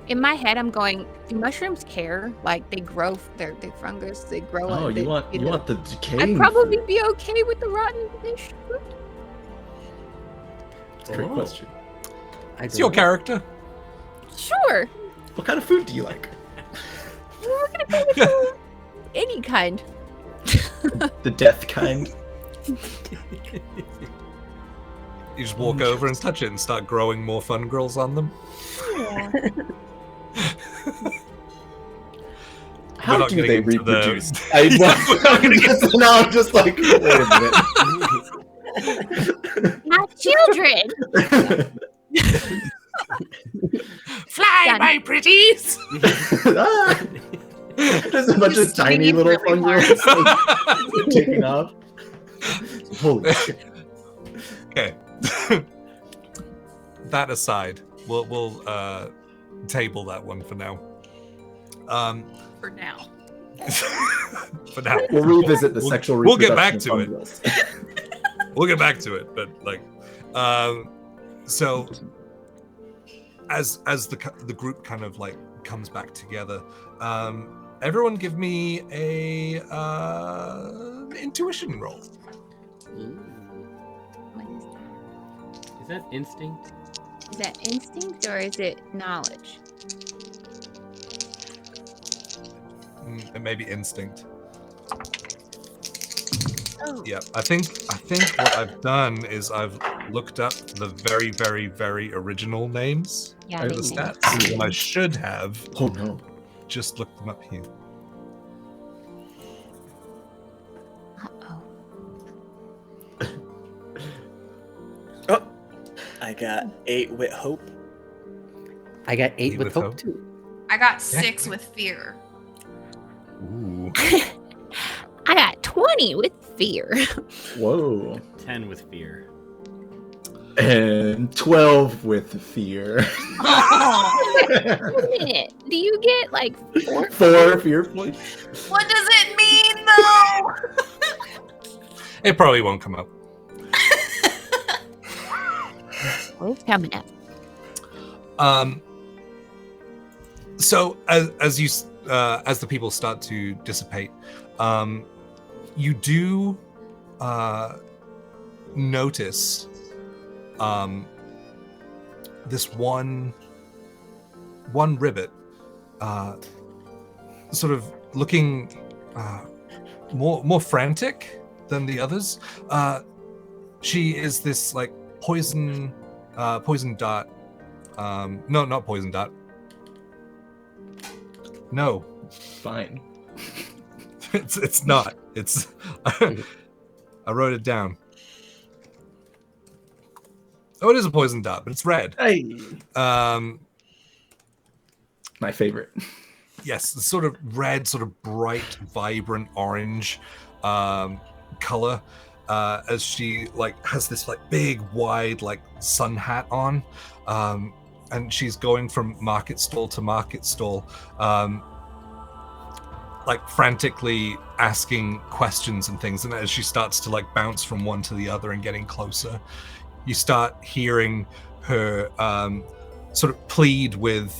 In my head, I'm going, do mushrooms care? Like, they grow, they're fungus, they grow. Oh, you want the decaying I'd probably fruit. be okay with the rotten fish fruit. That's a great question. It's your character. Sure. What kind of fruit do you like? We're gonna go with any kind. The death kind. You just walk over and touch it and start growing more fun girls on them. Yeah. How do they reproduce? Now I'm just like, wait a minute. My children. Fly, my pretties! There's a bunch of tiny little fun girls like, taking off. Holy shit. Okay. That aside, we'll table that one for now. For now. For now. We'll revisit the sexual We'll get reproduction back to of it. fun girls. We'll get back to it, but like, so as the group kind of like comes back together, everyone give me a intuition roll. Is that instinct? Is that instinct or is it knowledge? It may be instinct. Oh. Yeah, I think what I've done is I've looked up the very, very, very original names Yeah, of the stats, and I should have just looked them up here. Uh-oh. Oh, I got 8 with hope. I got 8 with with hope hope. too. I got 6 with fear. Ooh. I got 20 with fear. Whoa. 10 with fear. And 12 with fear. Wait a minute. Do you get like 4? 4 fear points. What does it mean, though? It probably won't come up. It's coming up. So as the people start to dissipate, you do notice this one one Ribbet, sort of looking more frantic than the others. She is this like poison dart. No, not poison dart. No, Fine. it's not. It's I wrote it down. Oh, it is a poison dart, but it's red. Hey. My favorite. Yes, the sort of red, sort of bright, vibrant orange color. As she like has this like big, wide like sun hat on, and she's going from market stall to market stall, like frantically asking questions and things. And as she starts to like bounce from one to the other and getting closer, you start hearing her sort of plead with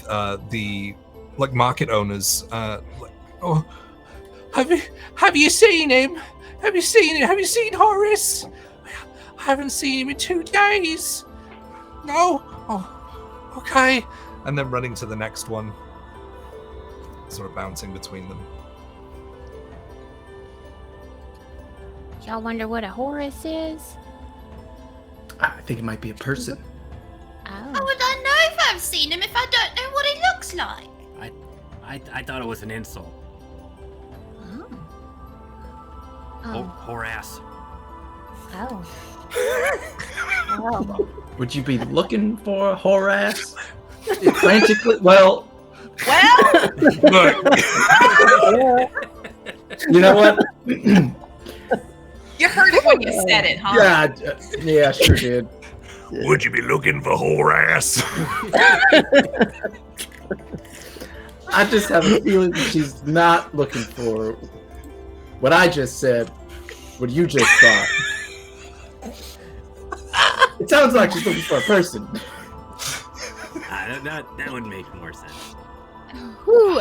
the like market owners, like, "Oh, have you seen him? Have you seen him? Have you seen Horace? I haven't seen him in 2 days. No? Oh, okay." And then running to the next one, sort of bouncing between them. Y'all wonder what a Horus is? I think it might be a person. How Oh. would I know if I've seen him if I don't know what he looks like? I thought it was an insult. Oh. Horace. Oh. Oh. Would you be looking for Horace? Frantically? Well, Well, Look, you know what? you heard it when you said it, huh? Yeah, sure did. would you be looking for Horace? I just have a feeling that she's not looking for what I just said, what you just thought. It sounds like she's looking for a person. That would make more sense. Whew.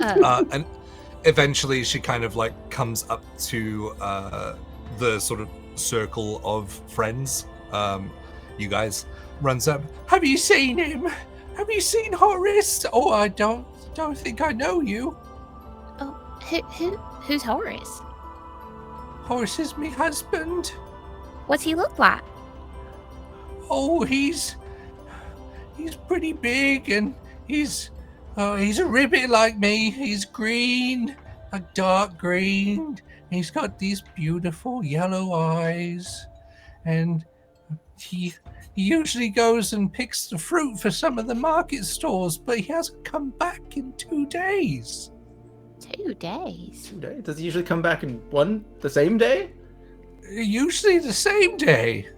And eventually she kind of like comes up to the sort of circle of friends. You guys, runs up. Have you seen him? Have you seen Horace? Oh, I don't think I know you. Oh, who's Horace? Horace is my husband. What's he look like? Oh, he's pretty big, and he's a ribbit like me. He's green, a dark green. He's got these beautiful yellow eyes, and he usually goes and picks the fruit for some of the market stalls, but he hasn't come back in 2 days. 2 days. Does he usually come back in the same day? Usually the same day.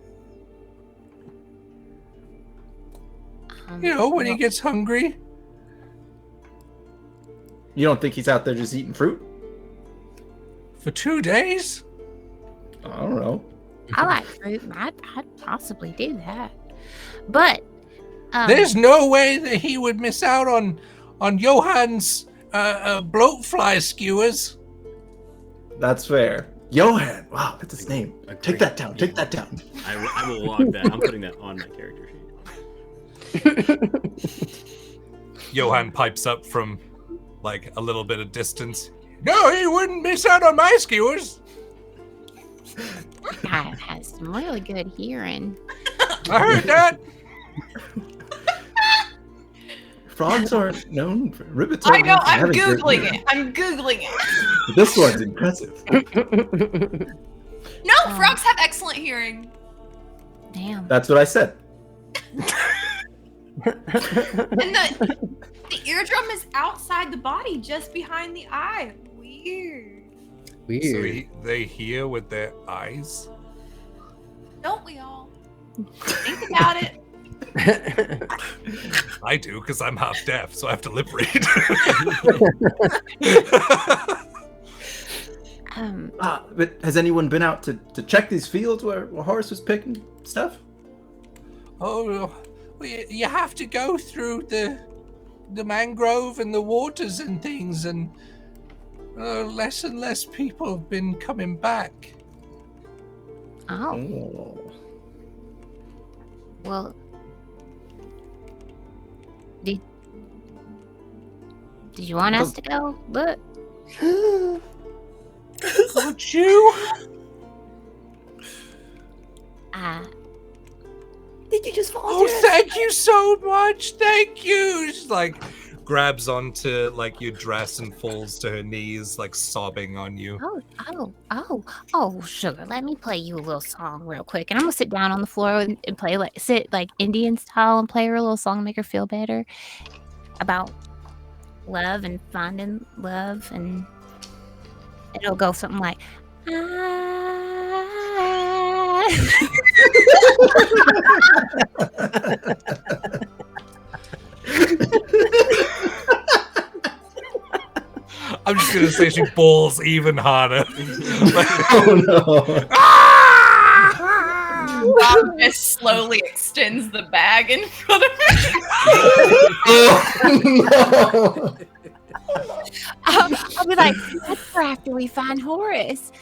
You know, when he gets hungry. You don't think he's out there just eating fruit? For 2 days? I don't know. I like fruit. I'd possibly do that. But There's no way that he would miss out on Johann's bloatfly skewers. That's fair. Johan. Wow, that's his name. Take that down. Take that down. I will log that. I'm putting that on my character sheet. Johann pipes up from like a little bit of distance. No, he wouldn't miss out on my skewers. guy has some really good hearing. I heard that. Frogs aren't known for ribbits. I know, aren't known for I'm having great Googling hearing. it. I'm Googling it. This one's impressive. No, frogs have excellent hearing. Damn. That's what I said. And the eardrum is outside the body, just behind the eye. Weird. Weird. So they hear with their eyes? Don't we all? Think about it. I do, because I'm half deaf, so I have to lip read. But has anyone been out to check these fields where Horace was picking stuff? Oh, well, you have to go through the mangrove and the waters and things, and less and less people have been coming back. Oh. Well, Did you want us to go look? Would you? Did you just volunteer? Oh, thank you so much. Thank you. She's like grabs onto like your dress and falls to her knees, like sobbing on you. Oh, sugar. Let me play you a little song real quick, and I'm gonna sit down on the floor and play sit like Indian style and play her a little song, make her feel better about love and finding love, and it'll go something like. I'm just gonna say she bawls even harder. Oh no! Rob just slowly extends the bag in front of her. Oh no! I'll be like, that's for after we find Horace.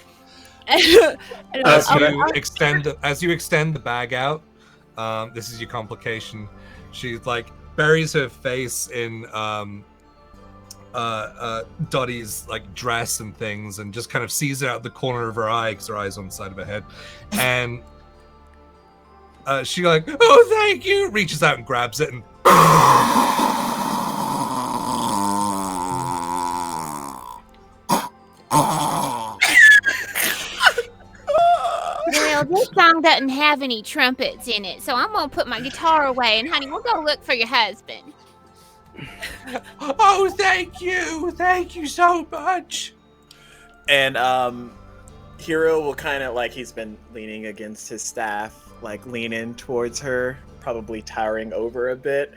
As you extend the bag out, this is your complication. She like buries her face in Dottie's like dress and things, and just kind of sees it out the corner of her eye because her eye's on the side of her head, and she like, oh thank you, reaches out and grabs it and. Well, this song doesn't have any trumpets in it, so I'm gonna put my guitar away, and honey, we'll go look for your husband. Oh, thank you so much. And Hero will kind of like, he's been leaning against his staff, like lean in towards her, probably towering over a bit.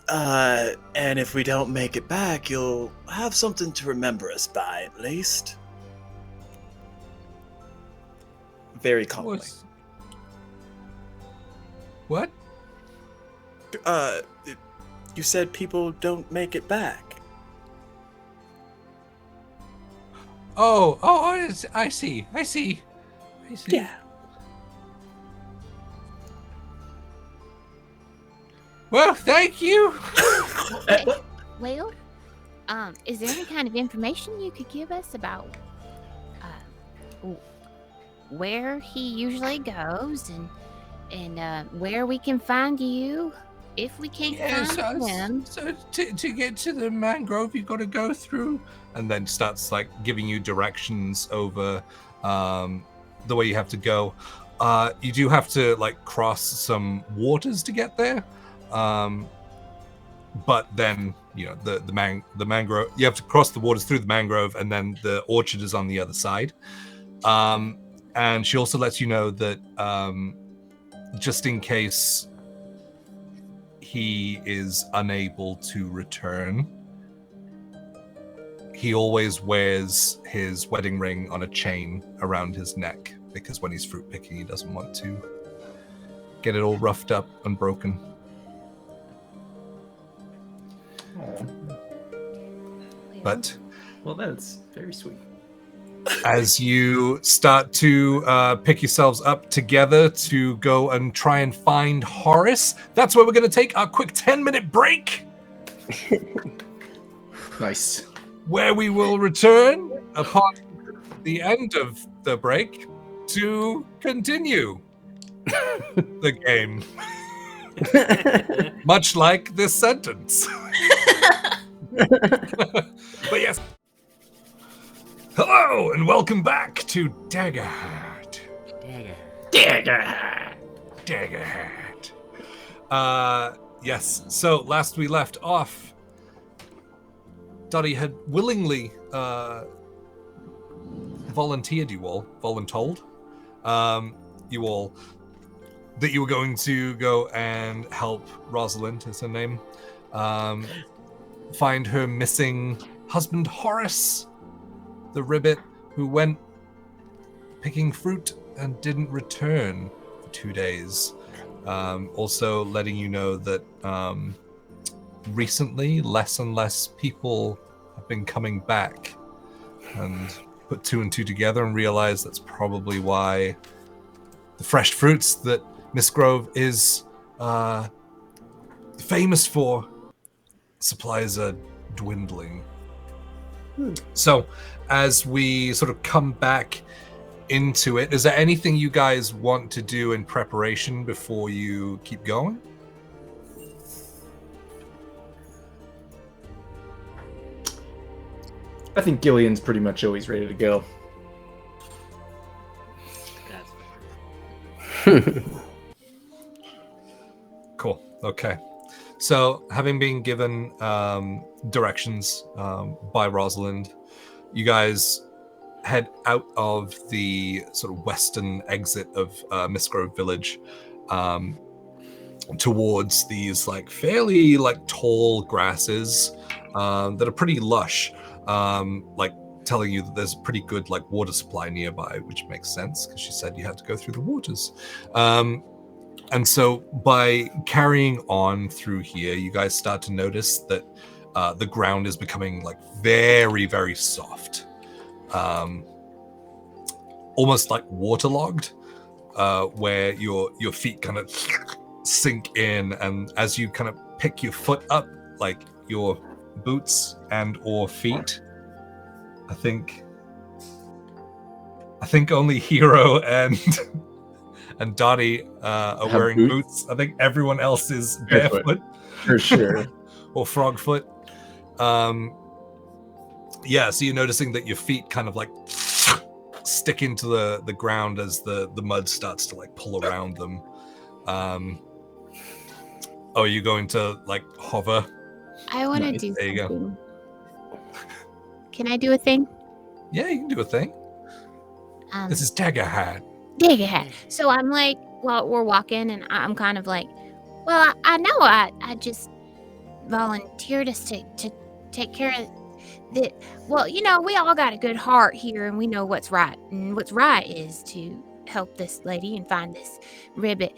And if we don't make it back, you'll have something to remember us by, at least. Very calmly. What? You said people don't make it back. Oh, I see. Yeah. Well, thank you. Well, is there any kind of information you could give us about where he usually goes and where we can find you if we can't find him? So to get to the mangrove, you got to go through, and then starts like giving you directions over the way you have to go. You do have to like cross some waters to get there, but then you know the mangrove. You have to cross the waters through the mangrove, and then the orchard is on the other side. And she also lets you know that just in case he is unable to return, he always wears his wedding ring on a chain around his neck, because when he's fruit picking, he doesn't want to get it all roughed up and broken. But well, that's very sweet. As you start to pick yourselves up together to go and try and find Horace, that's where we're going to take our quick 10-minute break. Nice. Where we will return upon the end of the break to continue the game. Much like this sentence. But yes. Hello, and welcome back to Daggerheart. Daggerheart. Yes, so last we left off, Dottie had willingly volunteered you all, voluntold you all, that you were going to go and help Rosalind, is her name, find her missing husband Horace, the Ribbet, who went picking fruit and didn't return for 2 days. Also letting you know that recently less and less people have been coming back, and put 2 and 2 together and realize that's probably why the fresh fruits that Miss Grove is famous for supplies are dwindling. So, as we sort of come back into it, is there anything you guys want to do in preparation before you keep going? I think Gillian's pretty much always ready to go. Cool. Okay. So, having been given directions by Rosalind, you guys head out of the sort of western exit of Misgrove Village towards these like fairly like tall grasses that are pretty lush, like telling you that there's a pretty good like water supply nearby, which makes sense because she said you had to go through the waters. And so by carrying on through here, you guys start to notice that the ground is becoming like very, very soft. Almost like waterlogged, where your feet kind of sink in, and as you kind of pick your foot up, like your boots and or feet, I think only Hero and Dottie are wearing boots. I think everyone else is barefoot. For sure. Or frogfoot. Yeah, so you're noticing that your feet kind of like stick into the ground as the mud starts to like pull around them. Are you going to like hover? I want to do There you something. Can I do a thing? Yeah, you can do a thing. This is Daggerheart. Daggerheart. So I'm like, well, we're walking, and I'm kind of like, well, I know I just volunteered us to take care of the. Well, you know, we all got a good heart here, and we know what's right. And what's right is to help this lady and find this ribbit.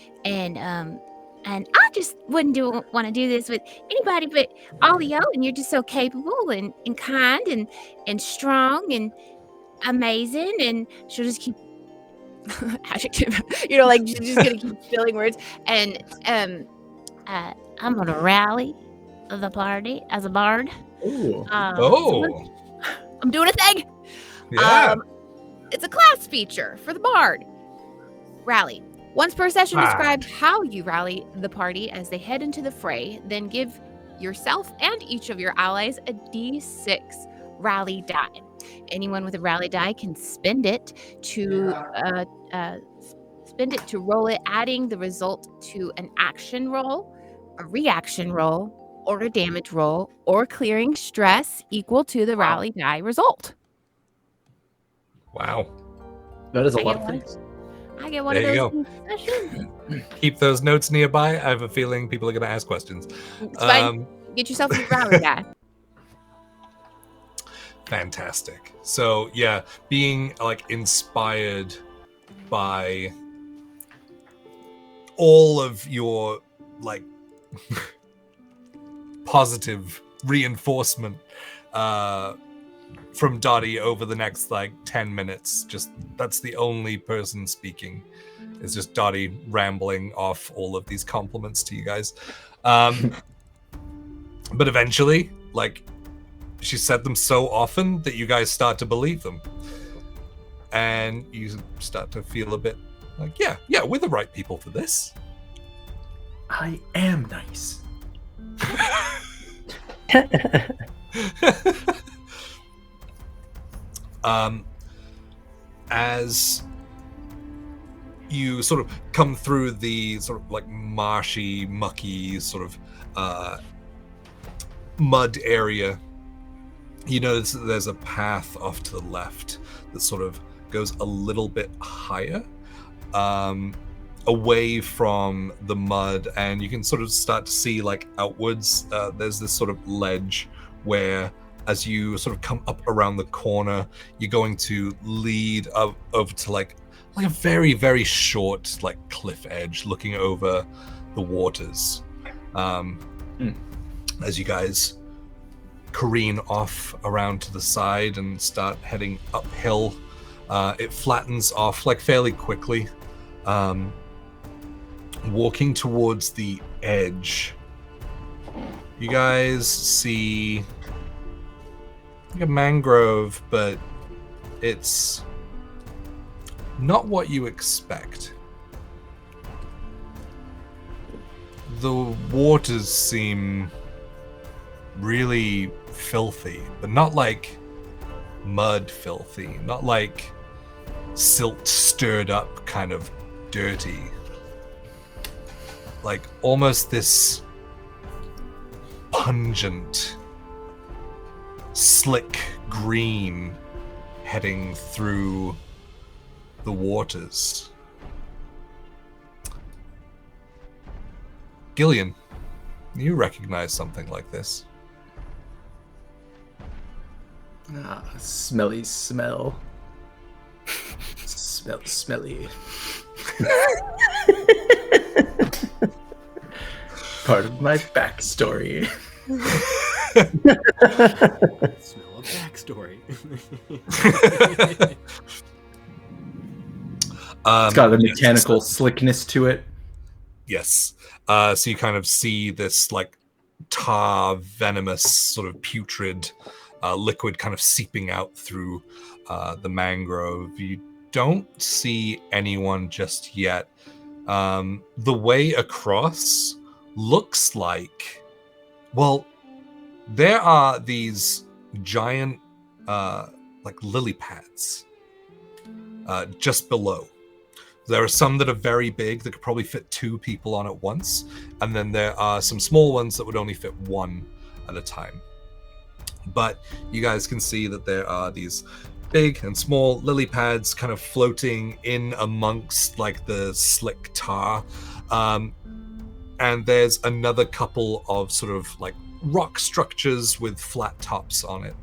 And I just wouldn't want to do this with anybody but all of y'all. And you're just so capable and kind and strong and amazing. And she'll just keep adjective, you know, like just gonna keep filling words. And I'm gonna rally the party as a bard. Ooh. Oh. I'm doing a thing. Yeah. It's a class feature for the bard. Rally. Once per session, describe how you rally the party as they head into the fray. Then give yourself and each of your allies a D6 rally die. Anyone with a rally die can spend it to roll it, adding the result to an action roll, a reaction roll, or a damage roll, or clearing stress equal to the rally die result. Wow. That is a lot of things. I get one There of you those. Keep those notes nearby. I have a feeling people are going to ask questions. It's fine. Get yourself a rally die. Fantastic. So yeah, being like inspired by all of your like positive reinforcement from Dottie over the next like 10 minutes. Just that's the only person speaking. It's just Dottie rambling off all of these compliments to you guys. But eventually, like, she said them so often that you guys start to believe them. And you start to feel a bit like, yeah, we're the right people for this. I am nice. As you sort of come through the sort of like marshy, mucky sort of mud area, you notice that there's a path off to the left that sort of goes a little bit higher, away from the mud, and you can sort of start to see like outwards. There's this sort of ledge where, as you sort of come up around the corner, you're going to lead up over to like a very, very short like cliff edge looking over the waters. As you guys careen off around to the side and start heading uphill, it flattens off like fairly quickly. Walking towards the edge, You guys see like a mangrove, but it's not what you expect. The waters seem really filthy, but not like mud filthy, not like silt stirred up kind of dirty. Like almost this pungent, slick green heading through the waters. Gillian, you recognize something like this. Smelly smell. Smelly. Part of my backstory. Smell a backstory. It's got a mechanical slickness to it. Yes. So you kind of see this like tar, venomous, sort of putrid liquid kind of seeping out through the mangrove. You don't see anyone just yet. The way across looks like, well, there are these giant like lily pads just below. There are some that are very big that could probably fit 2 people on at once, and then there are some small ones that would only fit 1 at a time. But you guys can see that there are these big and small lily pads kind of floating in amongst like the slick tar. And there's another couple of sort of like rock structures with flat tops on it.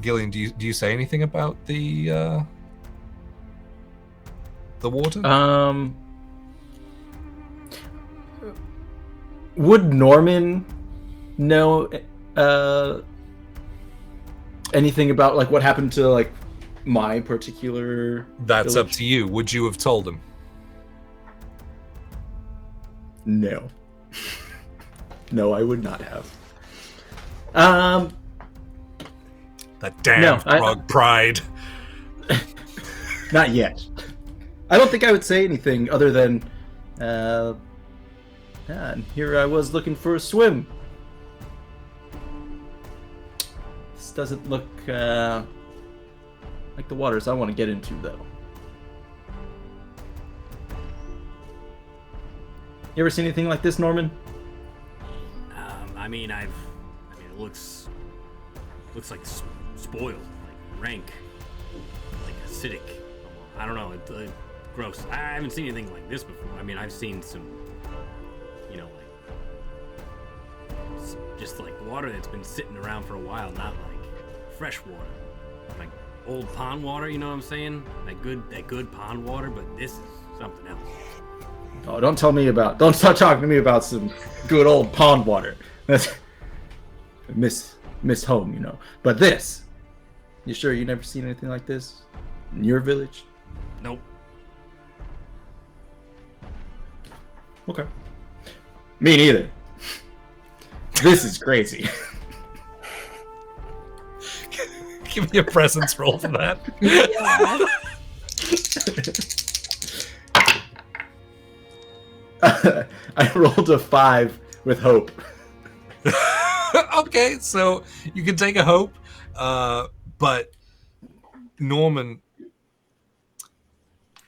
Gillian, do you say anything about the water? Would Norman know anything about like what happened to like my particular That's village? up to you. Would you have told him? No. No, I would not have. That damn frog pride. Not yet. I don't think I would say anything other than, and here I was looking for a swim. This doesn't look like the waters I want to get into, though. You ever seen anything like this, Norman? I mean, it looks like spoiled, like rank, like acidic. I don't know, it's gross. I haven't seen anything like this before. I mean, I've seen some, just like water that's been sitting around for a while, not like fresh water, like old pond water. You know what I'm saying? That good pond water. But this is something else. Oh, don't start talking to me about some good old pond water. That's miss home, But this, you sure you never seen anything like this in your village? Nope. Okay. Me neither. This is crazy. Give me a presence roll for that. I rolled a 5 with hope. Okay, so you can take a hope, but Norman,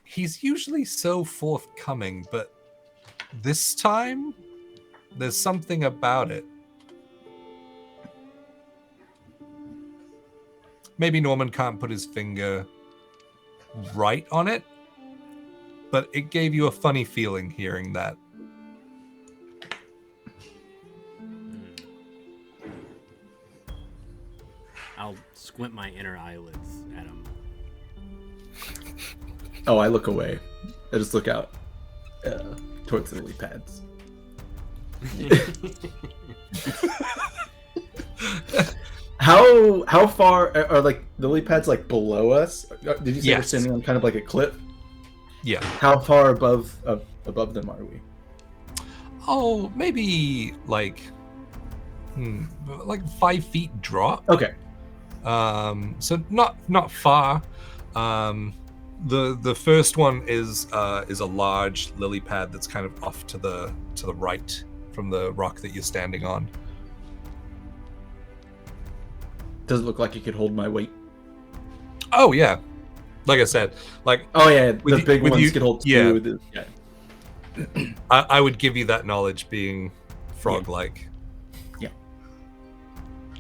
he's usually so forthcoming, but this time there's something about it. Maybe Norman can't put his finger right on it, but it gave you a funny feeling hearing that. I'll squint my inner eyelids at him. Oh, I look away. I just look out towards the lily pads. How far are like the lily pads like below us? Did you say we're standing on kind of like a cliff? Yeah. How far above above them are we? Oh, maybe like 5 feet drop. Okay. So not far. The first one is a large lily pad that's kind of off to the right from the rock that you're standing on. Does it look like it could hold my weight? Oh yeah, like I said, like the big ones could hold two. Yeah. I would give you that knowledge, being frog-like. Yeah.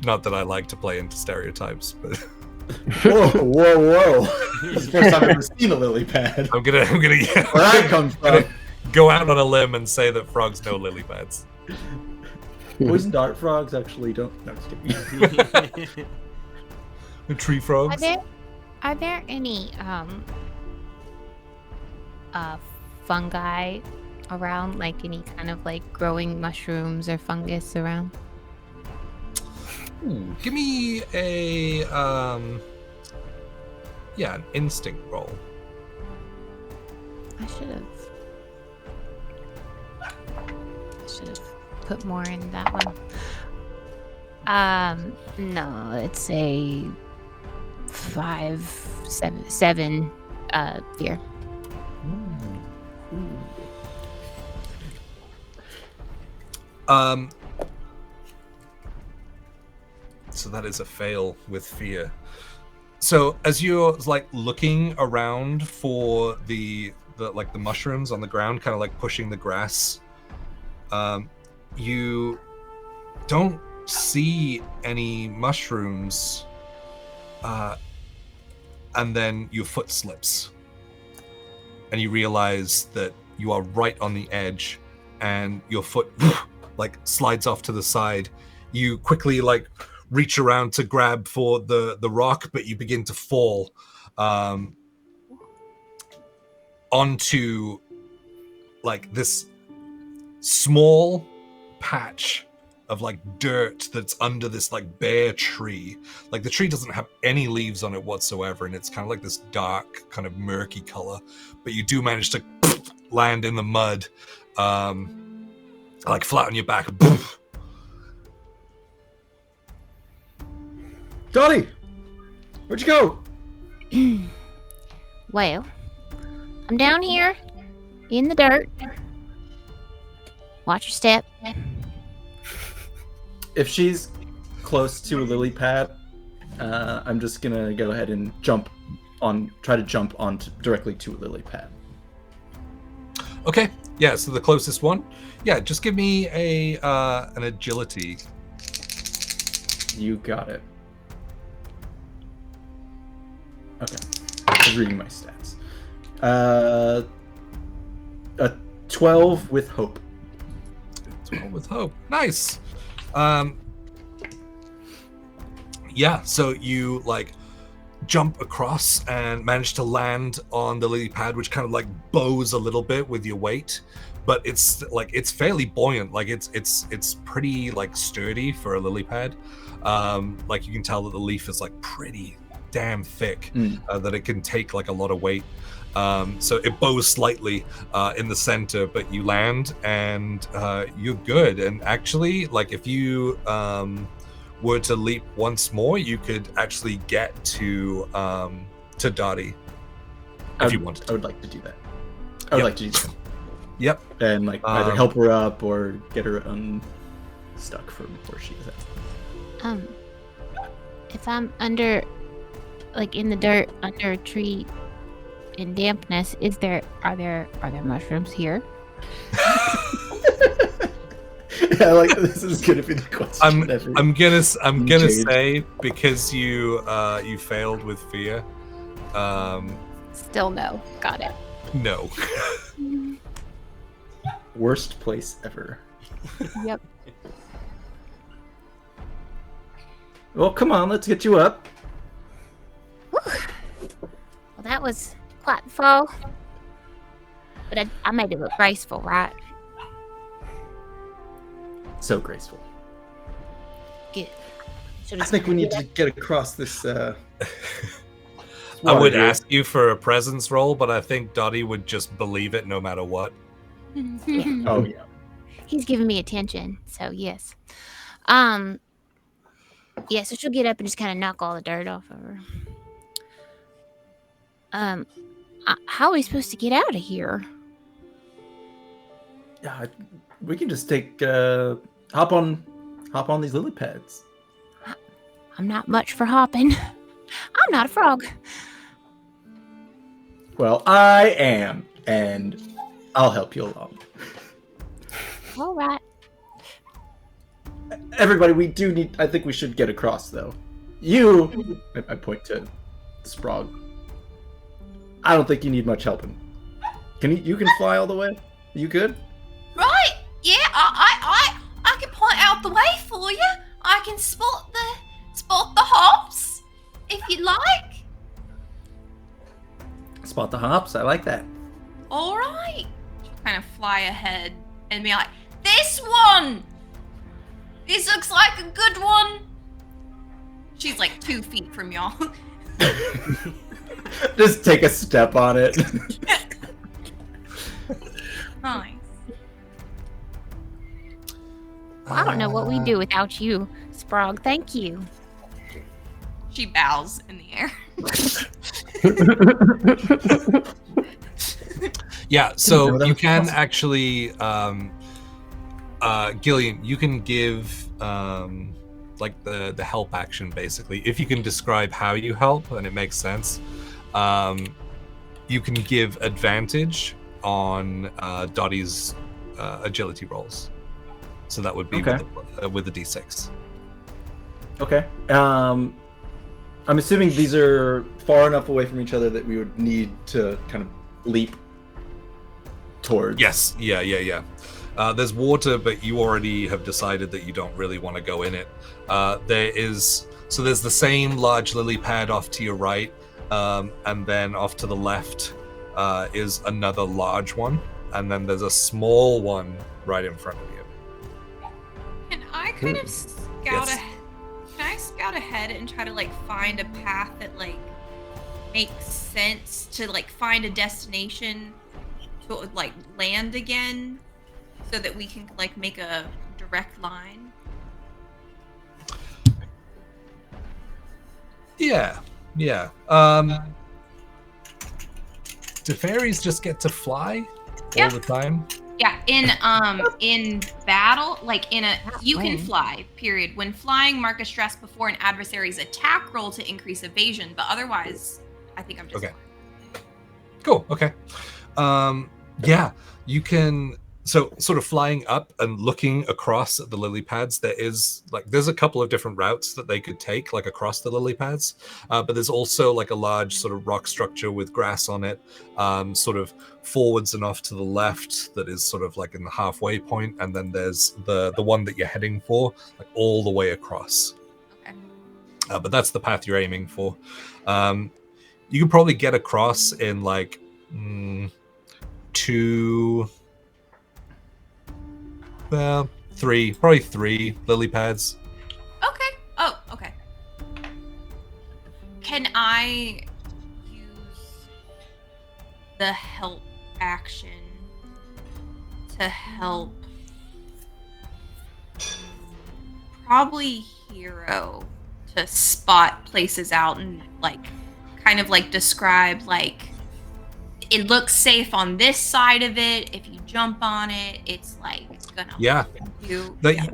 Not that I like to play into stereotypes, but. Whoa! This is the first time I've ever seen a lily pad. I'm gonna where I come from. Go out on a limb and say that frogs know lily pads. Poison dart frogs actually don't. No, just kidding. The tree frogs. Are there any fungi around, like any kind of like growing mushrooms or fungus around? Ooh, give me a an instinct roll. I should have put more in that one. No, it's a 7 fear. So that is a fail with fear. So as you're like looking around for the mushrooms on the ground, kind of like pushing the grass, you don't see any mushrooms, and then your foot slips and you realize that you are right on the edge and your foot like slides off to the side. You quickly like reach around to grab for the rock, but you begin to fall onto like this small patch of like dirt that's under this like bare tree. Like the tree doesn't have any leaves on it whatsoever, and it's kind of like this dark kind of murky color, but you do manage to land in the mud, like flat on your back. Dottie, where'd you go? Well, I'm down here in the dirt. Watch your step. If she's close to a lily pad, I'm just gonna go ahead and try to jump on directly to a lily pad. Okay, yeah, so the closest one. Yeah, just give me an agility. You got it. Okay, I was reading my stats. A 12 with hope. 12 with hope. Nice. Yeah, so you like jump across and manage to land on the lily pad, which kind of like bows a little bit with your weight, but it's fairly buoyant. Like it's pretty like sturdy for a lily pad. Like you can tell that the leaf is like pretty damn thick, that it can take like a lot of weight. So it bows slightly in the center, but you land and you're good. And actually, like if you were to leap once more, you could actually get to Dottie if you wanted to. I would like to do that. I would like to do that. Yep. And like either help her up or get her unstuck from where she is at. If I'm under, like in the dirt under a tree in dampness, are there mushrooms here? Yeah, like this is gonna be the question. I'm gonna say, because you failed with fear. Still no. Got it. No. Worst place ever. Yep. Well, come on, let's get you up. Well, that was quite the fall. But I made it look graceful, right? So graceful. Good. I think we need to get across this. I would ask you for a presence roll, but I think Dottie would just believe it no matter what. Oh yeah. He's giving me attention, so yes. Yeah, so she'll get up and just kind of knock all the dirt off of her. How are we supposed to get out of here? Yeah, we can just take hop on these lily pads. I'm not much for hopping. I'm not a frog. Well, I am, and I'll help you along. All right. Everybody, we do need. I think we should get across, though. You, I point to Sprague. I don't think you need much helping. You can fly all the way? You good? Right? Yeah, I can point out the way for you. I can spot the hops, if you like. Spot the hops. I like that. All right. She'll kind of fly ahead and be like, this one! This looks like a good one. She's like 2 feet from y'all. Just take a step on it. Nice. Well, I don't know what we'd do without you, Sprague. Thank you. She bows in the air. Yeah, so you can actually, Gillian, you can give like the help action basically. If you can describe how you help and it makes sense, you can give advantage on Dottie's agility rolls. So that would be with the D6. Okay. I'm assuming these are far enough away from each other that we would need to kind of leap towards. Yes. Yeah. There's water, but you already have decided that you don't really want to go in it. There's the same large lily pad off to your right, and then off to the left is another large one, and then there's a small one right in front of you. Can I kind of scout ahead? Can I scout ahead and try to like find a path that like makes sense to like find a destination to like land again, so that we can like make a direct line? Yeah. Do fairies just get to fly all the time? Yeah, in battle, like you can fly, period. When flying, mark a stress before an adversary's attack roll to increase evasion, but otherwise, I think I'm just okay. Cool. Okay. Yeah, you can. So, sort of flying up and looking across at the lily pads, there's a couple of different routes that they could take, like across the lily pads. But there's also like a large sort of rock structure with grass on it, sort of forwards and off to the left that is sort of like in the halfway point, and then there's the one that you're heading for, like all the way across. Okay. But that's the path you're aiming for. You could probably get across in like 3 lily pads. Okay. Oh, okay. Can I use the help action to help probably Hero to spot places out and like kind of like describe like it looks safe on this side of it. If you jump on it, it's like gonna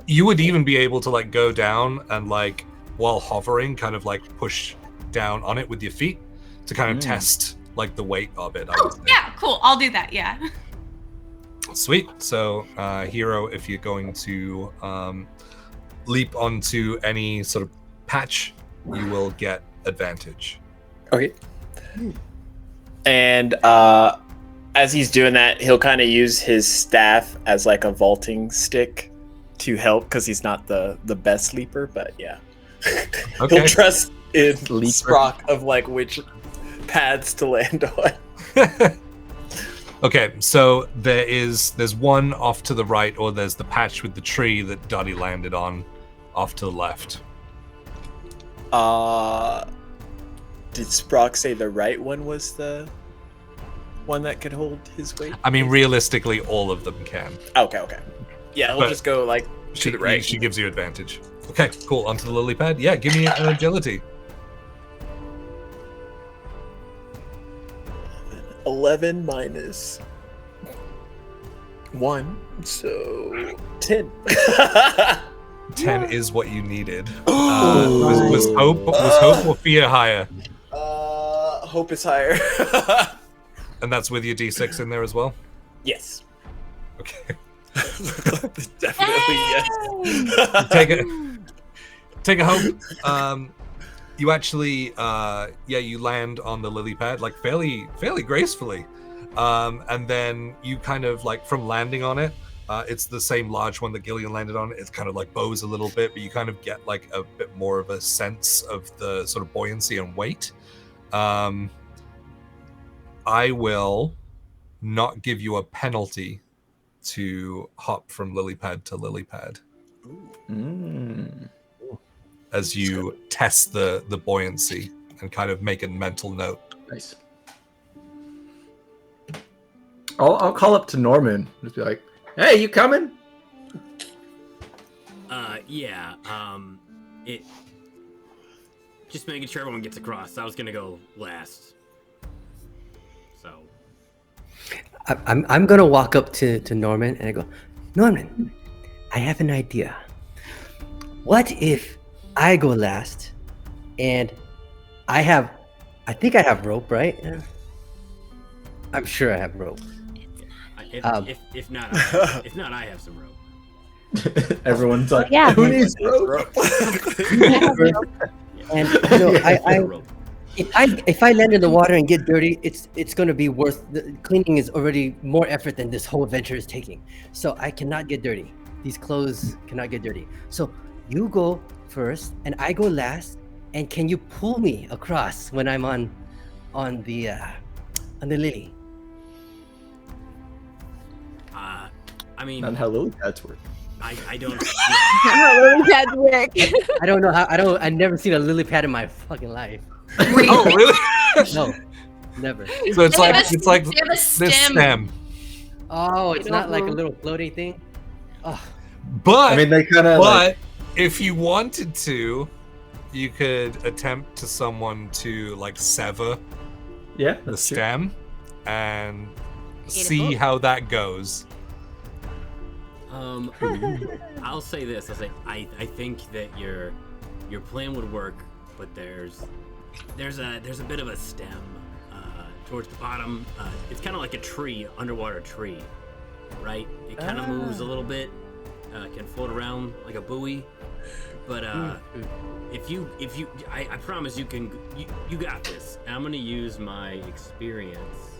you would even be able to like go down and like while hovering kind of like push down on it with your feet to kind of test like the weight of it. Yeah, cool. I'll do that. Yeah. Sweet. So Hero, if you're going to leap onto any sort of patch, you will get advantage. Okay. And as he's doing that, he'll kind of use his staff as like a vaulting stick to help because he's not the best leaper, but yeah. Okay. He'll trust in Sprock of like which paths to land on. Okay, so there's one off to the right, or there's the patch with the tree that Dottie landed on off to the left. Did Sprock say the right one was the one that could hold his weight? I mean, realistically, all of them can. Okay. Yeah, we'll But just go like to the right. She gives you advantage. Okay, cool. Onto the lily pad. Yeah, give me an agility. 11 minus 1, so 10. 10 is what you needed. Was hope or fear higher? Hope is higher. And that's with your d6 in there as well? Yes. Okay. Definitely yes. Take a hope. You actually, you land on the lily pad like fairly gracefully, and then you kind of like from landing on it. It's the same large one that Gillian landed on. It kind of like bows a little bit, but you kind of get like a bit more of a sense of the sort of buoyancy and weight. I will not give you a penalty to hop from lily pad to lily pad. As you test the buoyancy and kind of make a mental note. Nice. I'll call up to Norman. Just be like, "Hey, you coming?" Yeah. It. Just making sure everyone gets across. I was gonna go last. So. I'm gonna walk up to Norman and I go, Norman, I have an idea. What if I go last and I think I have rope, right? Yeah. I'm sure I have rope. If not, I have some rope. Everyone's like, Yeah. "Who needs rope?" And if I land in the water and get dirty, it's going to be worth. The cleaning is already more effort than this whole adventure is taking. So I cannot get dirty. These clothes cannot get dirty. So you go first, and I go last. And can you pull me across when I'm on the lily? I mean, Not how lily pads work. I don't. That's work. I don't know how. I've never seen a lily pad in my fucking life. Oh, really? No, never. So it's like They have a this stem. stem. Oh, it's not like a little floating thing. Oh, But I mean, they kind of. But if you wanted to, you could attempt to someone to like sever Yeah, the that's true. stem and Eat a see book. how that goes. I'll say this. I'll say I think that your plan would work, but there's a bit of a stem towards the bottom. It's kind of like a tree, underwater tree, right? It kind of moves a little bit, can float around like a buoy. But if you, I promise you got this. And I'm gonna use my experience.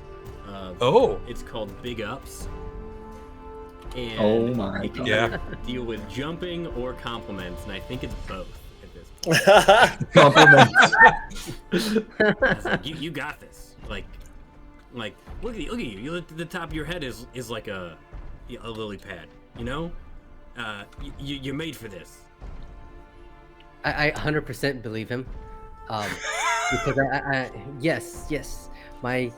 It's called Big Ups. And Oh my you can God. deal with jumping or compliments, and I think it's both at this point. Compliment. I was like, you got this. Like, look at you. The top of your head is like a lily pad. You know, you're made for this. I 100% believe him. Because yes, my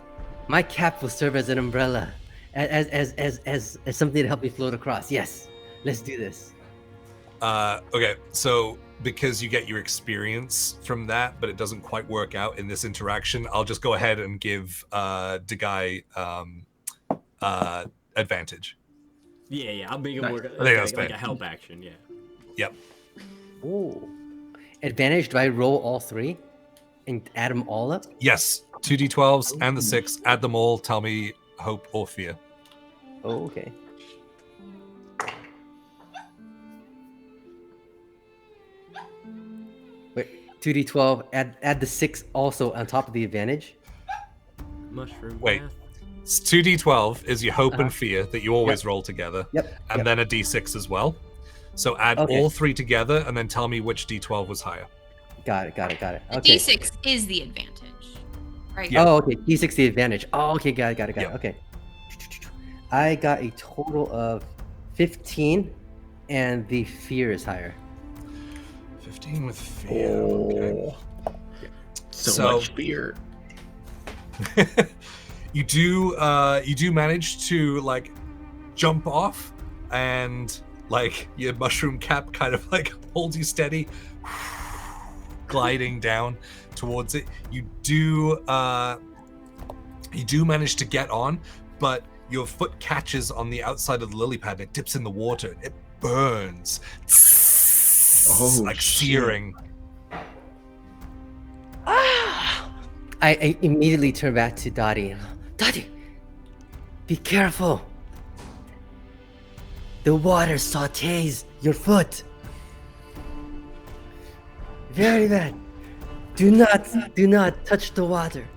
cap will serve as an umbrella, as something to help me float across. Yes, let's do this. Okay, so because you get your experience from that, but it doesn't quite work out in this interaction, I'll just go ahead and give Dagai advantage. Yeah, I'll make it work. I think that's like fair. a help action. Yeah. Yep. Ooh. Advantage, do I roll all three and add them all up? Yes, 2d12s and the 6. Add them all. Tell me hope or fear. Oh, okay. Wait, 2d12, add the 6 also on top of the advantage? Mushroom. Wait. math. It's 2d12 is your hope and fear that you always roll together. Yep. And then a d6 as well. So add Okay. all 3 together and then tell me which d12 was higher. Got it. The Okay. D6 is the advantage. Right. Yeah. Oh, okay. D6 the advantage. Oh, okay. Got it. Yeah. Okay. I got a total of 15, and the fear is higher. 15 with fear. Okay. So So- much fear. You do manage to like jump off, and like your mushroom cap kind of like holds you steady, gliding down towards it. You do manage to get on, but your foot catches on the outside of the lily pad and it dips in the water. It burns. Like searing. I immediately turn back to Dottie. Dottie, be careful. The water sautés your foot. Very bad. Do not touch the water.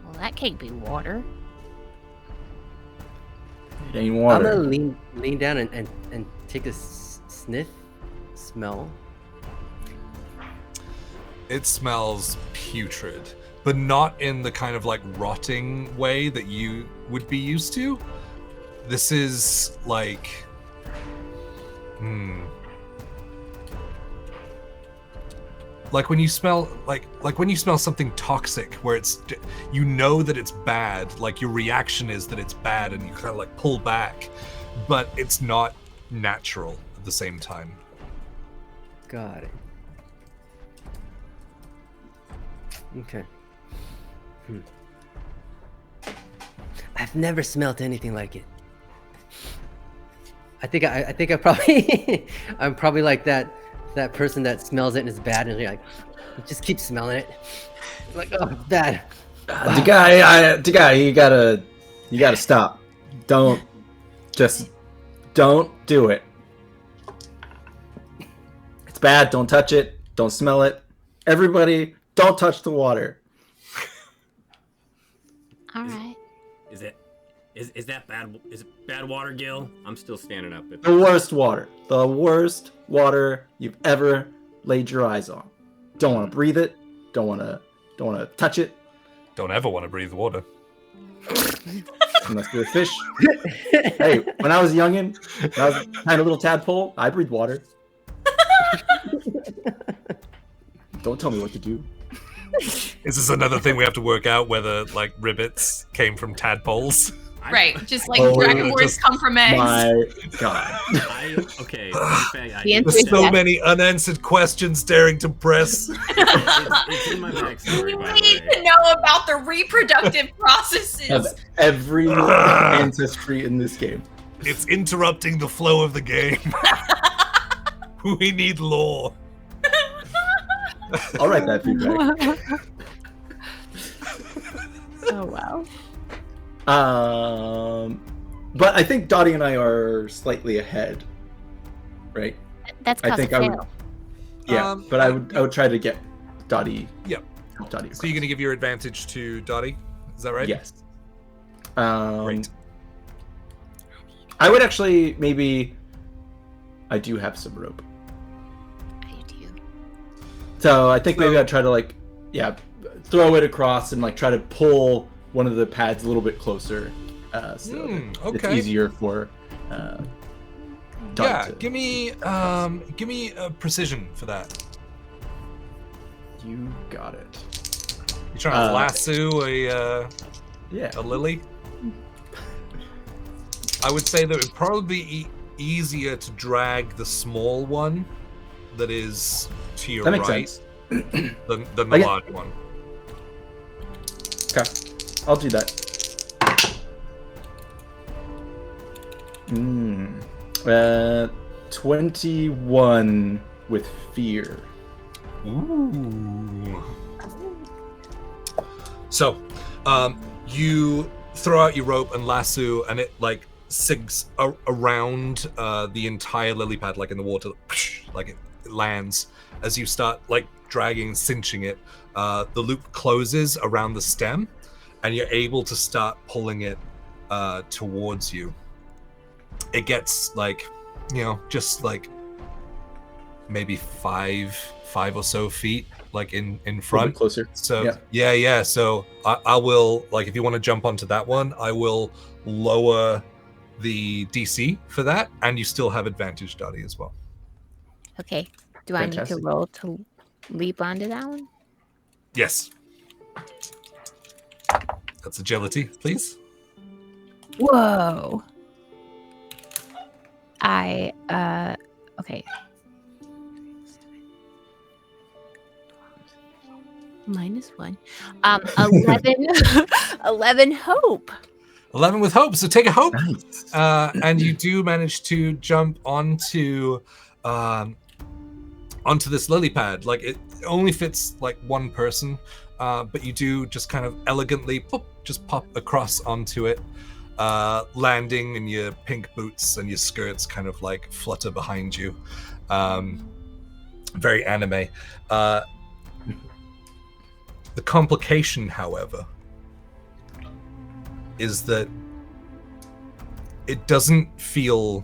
Well, that can't be water. It ain't water. I'm gonna lean down and take a sniff, smell. It smells putrid, but not in the kind of like rotting way that you would be used to. This is like, like when you smell like when you smell something toxic, where it's, you know that it's bad. Like your reaction is that it's bad, and you kind of like pull back, but it's not natural at the same time. Got it. Okay. I've never smelled anything like it. I think I probably I'm probably like that person that smells it and it's bad, and you're like, just keep smelling it. Like, oh, it's bad. The guy, you gotta stop. Don't do it. It's bad. Don't touch it. Don't smell it. Everybody, don't touch the water. All right. Is that bad? Is it bad water, Gil? I'm still standing up. The worst water. The worst water you've ever laid your eyes on. Don't want to breathe it. Don't want to touch it. Don't ever want to breathe water. Unless you're a fish. Hey, when I was a youngin', when I was a tiny little tadpole, I breathed water. Don't tell me what to do. Is this another thing we have to work out, whether like ribbets came from tadpoles? Right, just like dragonborns come from eggs. My God. Okay. There's so many unanswered questions Darrington press. It's in my backstory, You by the need way. to know about the reproductive processes. Of every ancestry in this game. It's interrupting the flow of the game. We need lore. I'll write that feedback. Oh wow. But I think Dottie and I are slightly ahead, right? That's I cause think of I would. fail. Yeah, but I would try to get Dottie. Yep. Help Dottie. So you're going to give your advantage to Dottie? Is that right? Yes. Great. I would actually maybe. I do have some rope. I do. So I think maybe I'd try to throw it across and like try to pull one of the pads a little bit closer, so that it's easier for. Yeah, give me a precision for that. You got it. You trying to lasso a lily? I would say that it would probably be easier to drag the small one that is to your right than the large one. Okay, I'll do that. 21 with fear. Ooh. So, you throw out your rope and lasso, and it like sinks around the entire lily pad, like in the water, like it lands. As you start like dragging, cinching it, the loop closes around the stem, and you're able to start pulling it towards you. It gets like, just like maybe five or so feet, like in front. A bit closer. So yeah. So I will, like, if you want to jump onto that one, I will lower the DC for that, and you still have advantage, Dottie, as well. Okay. Do I need to roll to leap onto that one? Yes. That's agility, please. Whoa. Okay. -1. 11. 11 hope. 11 with hope. So take a hope. Nice. And you do manage to jump onto this lily pad. Like it only fits like one person, but you do just kind of elegantly just pop across onto it, landing in your pink boots and your skirts kind of like flutter behind you. Very anime. The complication, however, is that it doesn't feel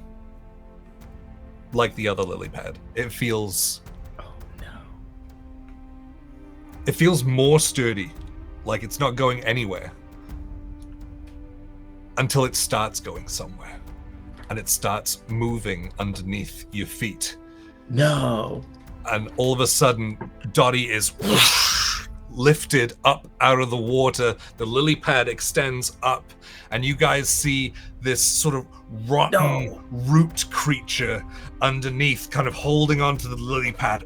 like the other lily pad. It feels... Oh, no. It feels more sturdy. Like it's not going anywhere. Until it starts going somewhere. And it starts moving underneath your feet. No. And all of a sudden, Dottie is lifted up out of the water. The lily pad extends up, and you guys see this sort of rotten root creature underneath, kind of holding onto the lily pad.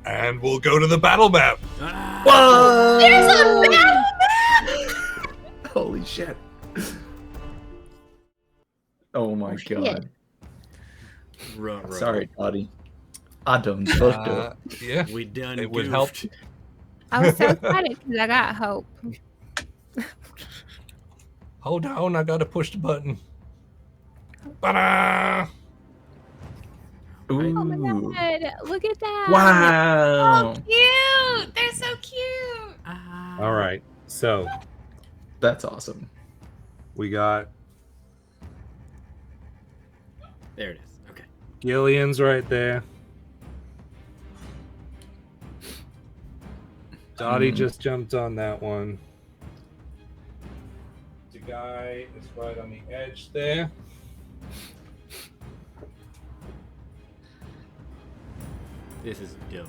And we'll go to the battle map. Whoa! There's a battle map! Holy shit. Oh my god. Sorry, Dottie. I don't know. Yeah, We done. it would goofed. help. I was so excited because I got hope. Hold on, I gotta push the button. Ta-da! Ooh. Oh my god, look at that. Wow. Cute! They're so cute! All right, so That's awesome. we got There it is. Okay. Gillian's right there. Dottie just jumped on that one. The guy is right on the edge there. This is dope.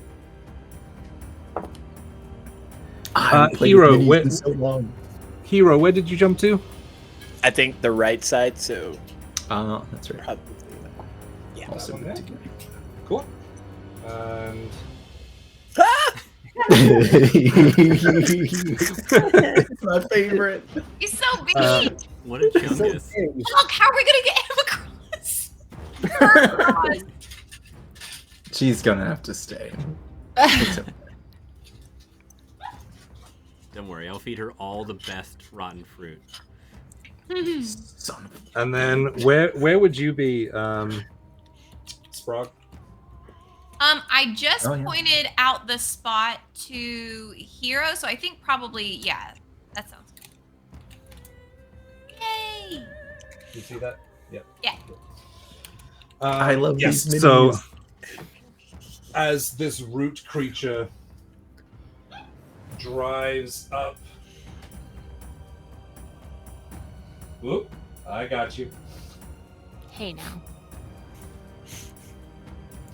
Hero, where so long. Hero, where did you jump to? I think the right side, so That's right. probably. Yeah. Also That one good there. to go. Cool. And It's my favorite. He's so big! What a chungus. Look, how are we gonna get him across? She's gonna have to stay. It's okay. Don't worry, I'll feed her all the best rotten fruit. Son of and then where would you be, Sprog? I just Oh, yeah. pointed out the spot to Hero, so I think probably, yeah, that sounds good. Yay! You see that? Yeah. Yeah. I love yes, these so minis. as this root creature drives up. Whoop, I got you. Hey now.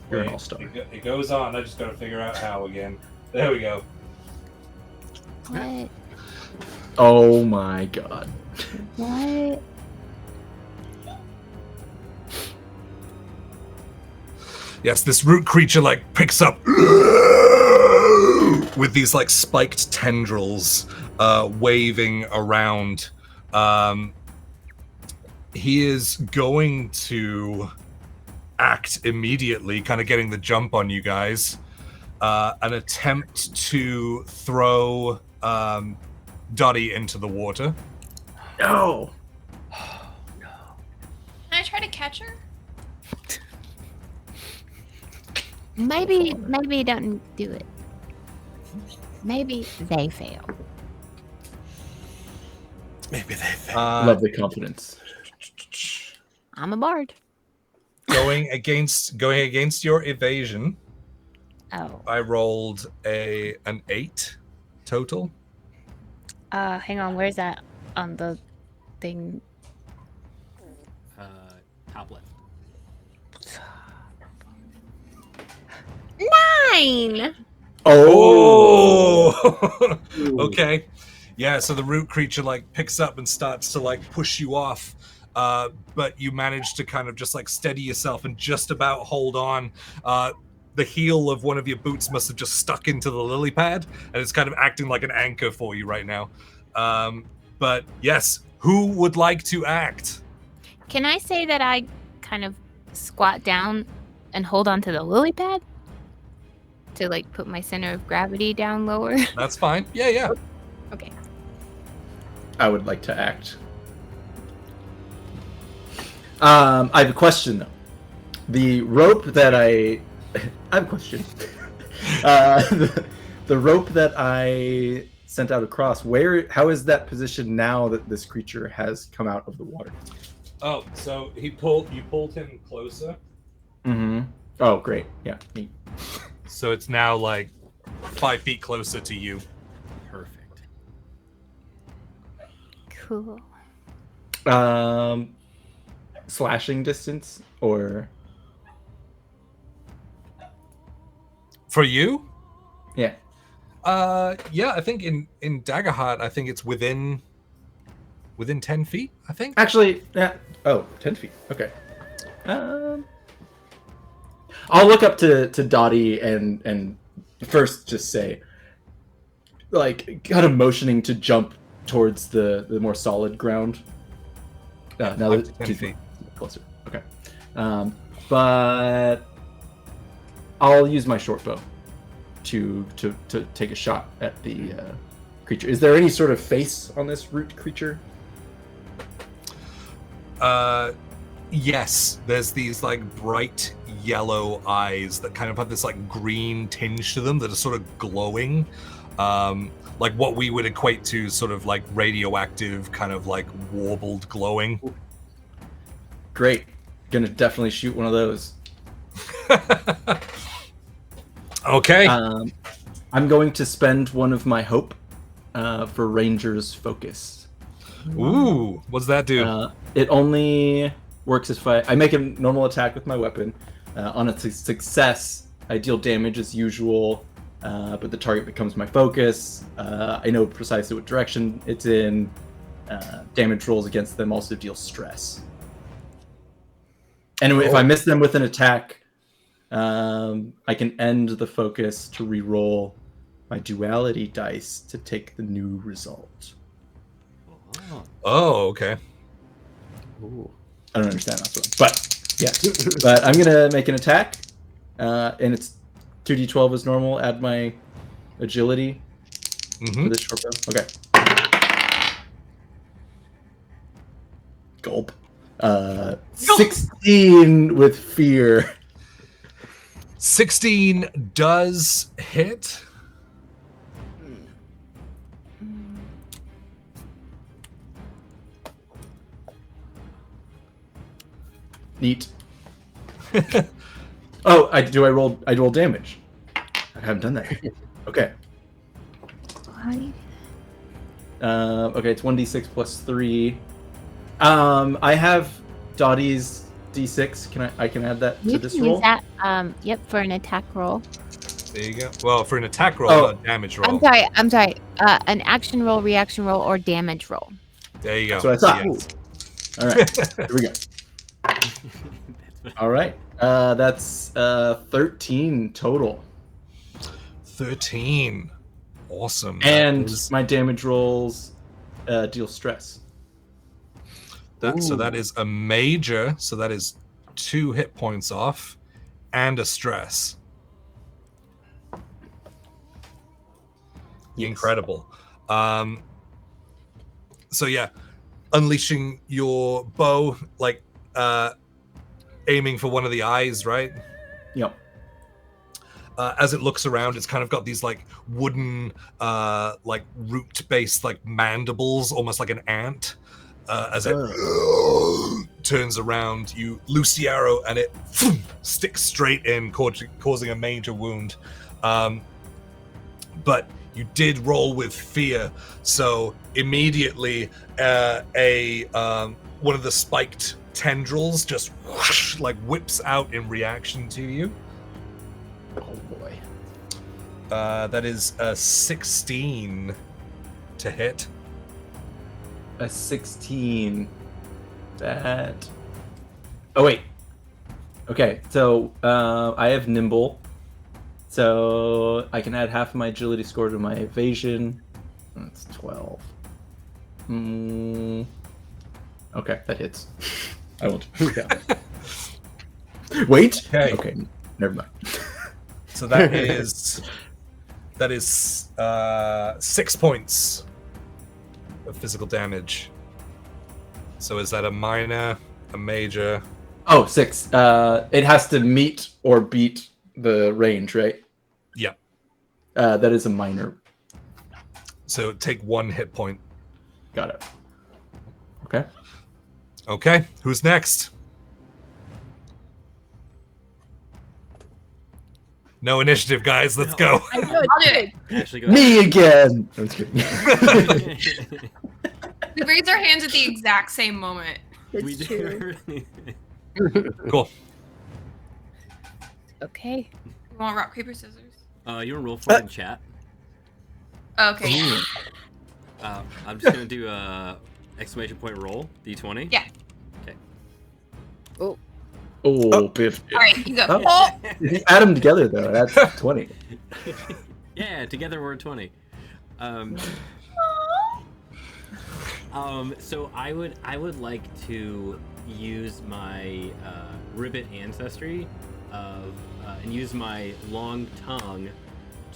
You're an Wait, all-star. It goes on, I just gotta figure out how again. There we go. What? Oh my god. What? Yes, this root creature like picks up with these like spiked tendrils waving around. He is going to act immediately, kind of getting the jump on you guys. An attempt to throw Dottie into the water. No. Can I try to catch her? Maybe don't do it. Maybe they fail. Maybe they think. Love the confidence. I'm a bard. Going against your evasion, Oh. I rolled an 8 total. Hang on, where's that on the thing? Top left. 9! Oh. Okay. Yeah, so the root creature like picks up and starts to like push you off. But you manage to kind of just like steady yourself and just about hold on. The heel of one of your boots must have just stuck into the lily pad, and it's kind of acting like an anchor for you right now. But yes, who would like to act? Can I say that I kind of squat down and hold onto the lily pad to like put my center of gravity down lower? That's fine. Yeah. Okay. I would like to act. I have a question though. The rope that I have a question. The rope that I sent out across, how is that positioned now that this creature has come out of the water? Oh, so you pulled him closer. Mm-hmm. Oh, great. Yeah. Neat. So it's now like 5 feet closer to you. Perfect. Cool. Slashing distance or for you? Yeah. Yeah, I think in Daggerheart, I think it's within 10 feet, I think. Actually, yeah. Oh, 10 feet. Okay. I'll look up to Dottie and first just say, like, kind of motioning to jump towards the more solid ground. Now that 10 feet closer. Okay. But I'll use my short bow to take a shot at the creature. Is there any sort of face on this root creature? Yes. There's these like bright yellow eyes that kind of have this like green tinge to them that are sort of glowing. Like what we would equate to sort of like radioactive, kind of like warbled glowing. Great. Gonna definitely shoot one of those. Okay. I'm going to spend one of my hope for Ranger's Focus. Ooh, what's that do? It only works if I make a normal attack with my weapon. On a success, I deal damage as usual, but the target becomes my focus. I know precisely what direction it's in. Damage rolls against them also deal stress. And if I miss them with an attack, I can end the focus to re-roll my duality dice to take the new result. Oh, okay. Ooh. I don't understand that one, but yeah. But I'm gonna make an attack, and it's 2d12 as normal. Add my agility for this short bow. Okay. Gulp. 16 with fear. 16 does hit. Neat. Oh, I roll damage. I haven't done that yet. Okay. Okay, it's 1d6 plus 3. I have Dottie's d6. I can add that to this roll? Use that, yep, for an attack roll. There you go. Well, for an attack roll, not a damage roll. I'm sorry. An action roll, reaction roll, or damage roll. There you go. That's what I thought. All right, here we go. All right, that's 13 total. 13. Awesome. And my damage rolls deal stress. So that is a major. So that is 2 hit points off, and a stress. Yes. Incredible. So yeah, unleashing your bow, like aiming for one of the eyes, right? Yep. As it looks around, it's kind of got these like wooden, like root-based like mandibles, almost like an ant. As it turns around, you loose the arrow and it sticks straight in, causing a major wound. But you did roll with fear, so immediately one of the spiked tendrils just whoosh, like whips out in reaction to you. Oh boy. That is a 16 to hit. A 16. That. Oh wait. Okay, so I have nimble, so I can add half of my agility score to my evasion. That's 12. Okay, that hits. I won't. Yeah. Wait. Okay. Never mind. So that is 6 points of physical damage. So is that a minor, a major? Oh, 6. It has to meet or beat the range, right? Yep. That is a minor. So take 1 hit point. Got it. Okay. Okay, who's next? No initiative, guys. Let's go. I'll do it. Actually, go Me again. I'm just kidding. We raise our hands at the exact same moment. We do. Cool. Okay. You want rock, paper, scissors? You want to roll for it in chat? Okay. I'm just gonna do exclamation point roll d20. Yeah. Okay. Oh, biff. All right, you go. Oh. If you add them together, though, that's 20. Yeah, together we're 20. So I would like to use my Ribbet ancestry and use my long tongue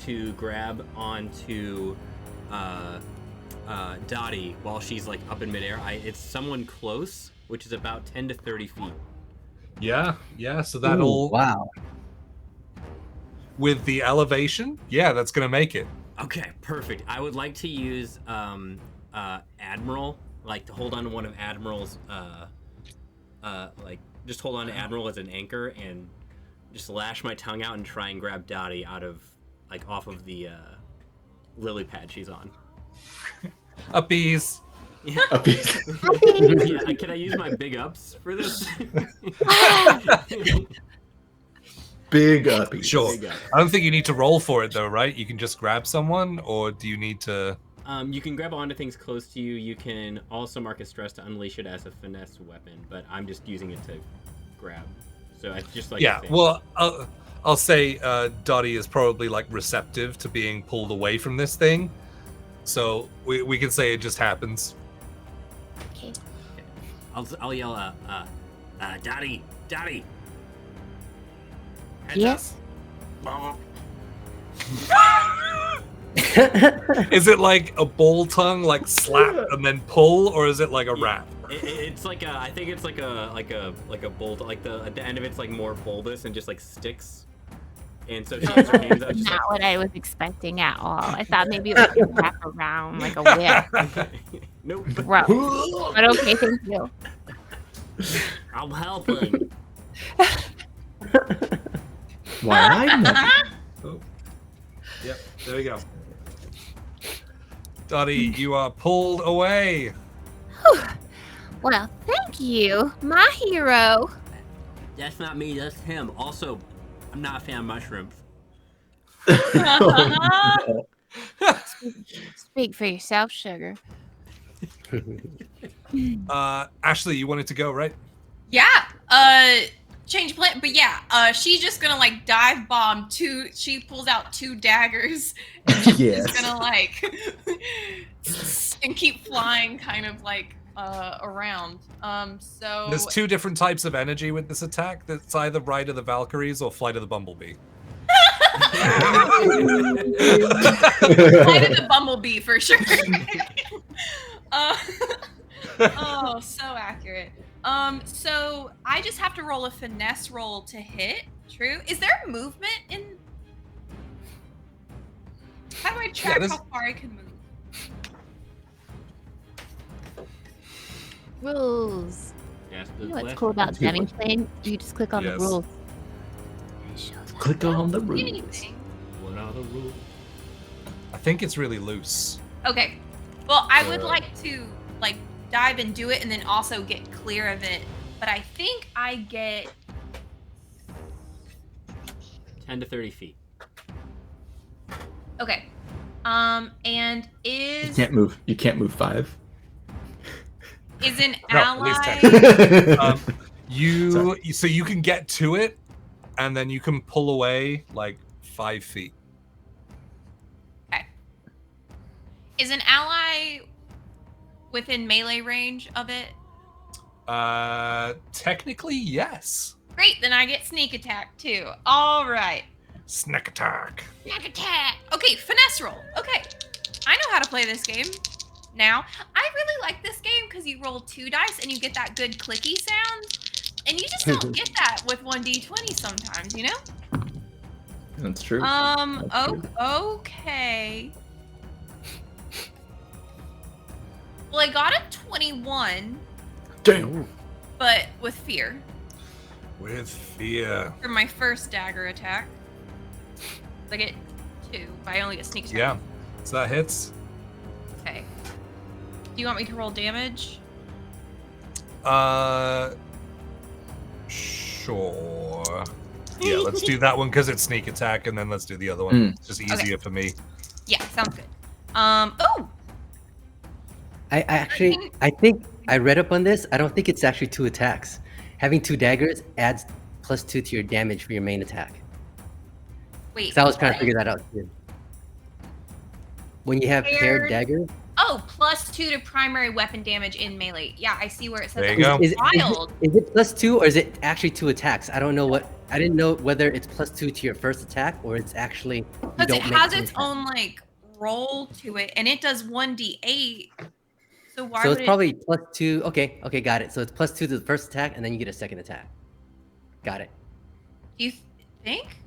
to grab onto Dottie while she's like up in midair. It's someone close, which is about 10 to 30 feet. Yeah. So that'll. Ooh, wow. With the elevation, yeah, that's gonna make it. Okay, perfect. I would like to use Admiral, like to hold on to one of Admiral's, like just hold on to Admiral as an anchor and just lash my tongue out and try and grab Dottie out of, like, off of the lily pad she's on. Uppies. Yeah. Uppies. Yeah, can I use my big ups for this? Big uppies. Sure. Big ups. I don't think you need to roll for it though, right? You can just grab someone, or do you need to? You can grab onto things close to you. You can also mark a stress to unleash it as a finesse weapon, but I'm just using it to grab. So I just like. Yeah. Well, I'll say Dottie is probably like receptive to being pulled away from this thing, so we can say it just happens. Okay. I'll yell, Dottie. Heads Yes. up. Is it like a ball tongue, like slap and then pull, or is it like a rap? It's like I think it's like a bolt. Like at the end of it's like more bulbous and just like sticks. And so she has her hands out. Just Not what I was expecting at all. I thought maybe it would wrap around like a whip. Nope. Gross. But okay, thank you. I'm helping. Why I'm not. Oh. Yep. There we go. Dottie, you are pulled away. Well, thank you, my hero. That's not me, that's him. Also, I'm not a fan of mushrooms. Oh, no. Speak for yourself, sugar. Ashley, you wanted to go, right? Yeah. Change plan, but yeah. She's just gonna like dive bomb two. She pulls out 2 daggers. And she's Yes. just gonna like and keep flying, kind of like around. So There's 2 different types of energy with this attack. That's either Ride of the Valkyries or Flight of the Bumblebee. Flight of the Bumblebee for sure. Oh, so accurate. So I just have to roll a finesse roll to hit. True. Is there movement in? How do I track there's- how far I can move? Rules. Yes, You know what's cool about jamming playing? You just click on Yes. the rules. Click on the rules. Anything. What are the rules? I think it's really loose. Okay. Well, I would like to like dive and do it, and then also get clear of it. But I think I get 10 to 30 feet. Okay. And You can't move. You can't move 5. is an No, at least ally? 10. So you can get to it, and then you can pull away like 5 feet. Okay. Is an ally within melee range of it? Technically, yes. Great, then I get sneak attack too. All right. Sneak attack. Sneak attack. Okay, finesse roll. Okay. I know how to play this game now. I really like this game because you roll 2 dice and you get that good clicky sound. And you just don't get that with 1d20 sometimes, you know? That's true. That's true. Okay. Well, I got a 21. Damn. But with fear. With fear. For my first dagger attack. I get 2, but I only get sneak attack. Yeah. So that hits. Okay. Do you want me to roll damage? Sure. Yeah, let's do that one because it's sneak attack, and then let's do the other one. It's just easier for me. Yeah, sounds good. Oh! I think I read up on this. I don't think it's actually 2 attacks. Having 2 daggers adds +2 to your damage for your main attack. Wait. So I was trying to figure that out too. When you have paired daggers. Oh, +2 to primary weapon damage in melee. Yeah, I see where it says there you go. Is wild. it +2 or is it actually 2 attacks? I don't know what. I didn't know whether it's +2 to your first attack or it's actually. Because it has its own like roll to it, and it does 1d8. So why So would it's probably +2. Okay, got it. So it's +2 to the first attack, and then you get a second attack. Got it. Do you think?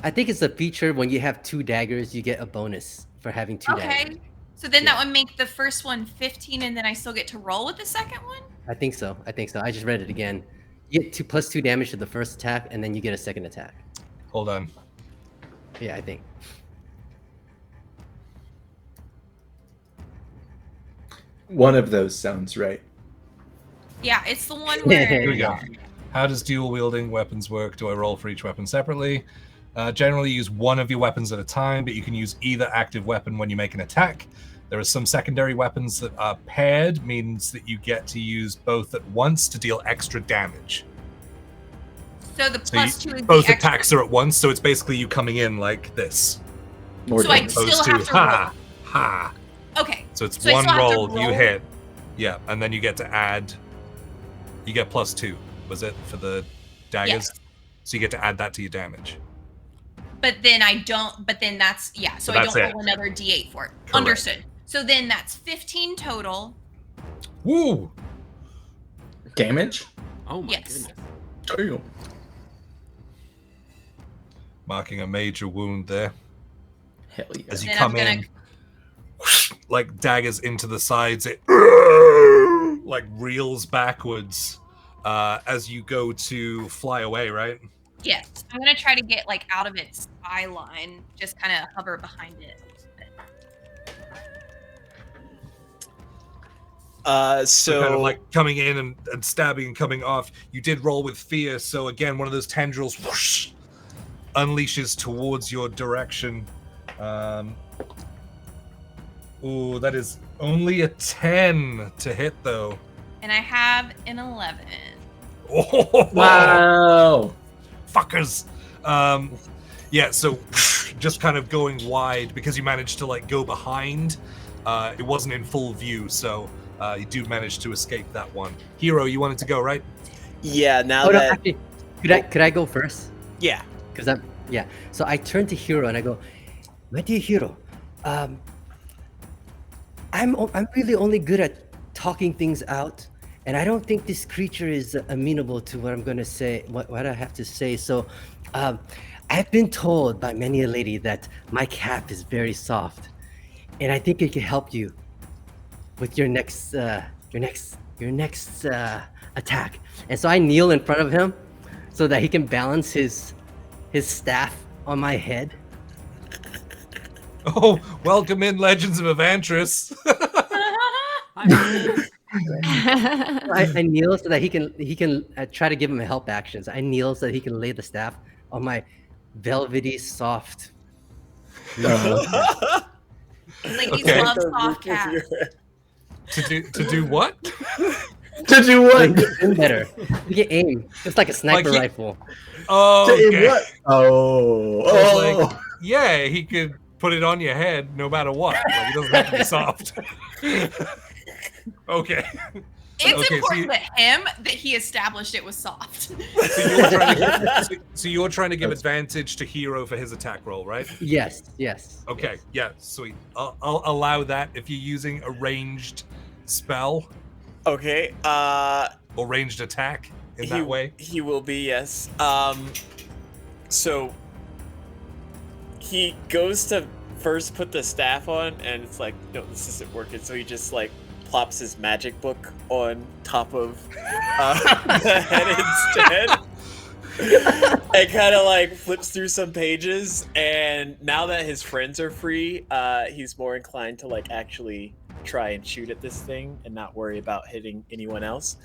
I think it's a feature when you have 2 daggers, you get a bonus for having 2 daggers. Okay. So then that would make the first one 15, and then I still get to roll with the second one? I think so. I just read it again. You get +2 damage to the first attack, and then you get a second attack. Hold on. Yeah, I think. One of those sounds right. Yeah, it's the one where... Here we go. How does dual wielding weapons work? Do I roll for each weapon separately? Generally use one of your weapons at a time, but you can use either active weapon when you make an attack. There are some secondary weapons that are paired, means that you get to use both at once to deal extra damage. So the +2 is both the attacks are at once, so it's basically you coming in like this. So I still have to roll. Ha! Okay. So it's So I one still have to roll, you roll? hit. Yeah, and then you get to add. You get +2, was it, for the daggers? Yes. So you get to add that to your damage. But then I don't, but then that's, yeah, so I that's don't it. roll another d8 for it. Correct. Understood. So then that's 15 total. Woo! Damage? Oh my Yes. goodness. Damn. Marking a major wound there. Hell yeah. As you Then come I'm gonna- in, like daggers into the sides, it like reels backwards as you go to fly away, right? Yes. I'm going to try to get like out of its eye line, just kind of hover behind it. So kind of like coming in and stabbing and coming off. You did roll with fear, so again, one of those tendrils whoosh, unleashes towards your direction. Ooh, that is only a 10 to hit, though. And I have an 11. Oh, Wow. fuckers. Yeah, so just kind of going wide because you managed to like go behind. It wasn't in full view, so you do manage to escape that one. Hero, you wanted to go, right? yeah, now Oh no, that actually, could I go first? yeah, Because So I turn to Hero and I go, my dear Hero, I'm really only good at talking things out, and I don't think this creature is amenable to what I'm gonna say, what I have to say. So, I've been told by many a lady that my cap is very soft, and I think it can help you with your next attack. And so I kneel in front of him so that he can balance his staff on my head. Oh, welcome in, Legends of Evantris. I kneel so that he can try to give him help actions. I kneel so that he can lay the staff on my velvety, soft Ladies Okay. love soft cats. To do what? To do Like, what? aim better. You get aim. It's like a sniper Like rifle. Oh, To aim okay. what? Oh. I was Oh. like, yeah, he could put it on your head no matter what. Like, it doesn't have to be soft. Okay. It's Okay, so important you- to him that he established it was soft. So you're trying to give advantage to Hero for his attack roll, right? Yes. Okay, yeah, sweet. I'll allow that if you're using a ranged spell Okay. or ranged attack in that way. He will be, yes. So he goes to first put the staff on, and it's like, no, this isn't working. So he just like plops his magic book on top of the head instead, and kind of like flips through some pages. And now that his friends are free, he's more inclined to like actually try and shoot at this thing and not worry about hitting anyone else.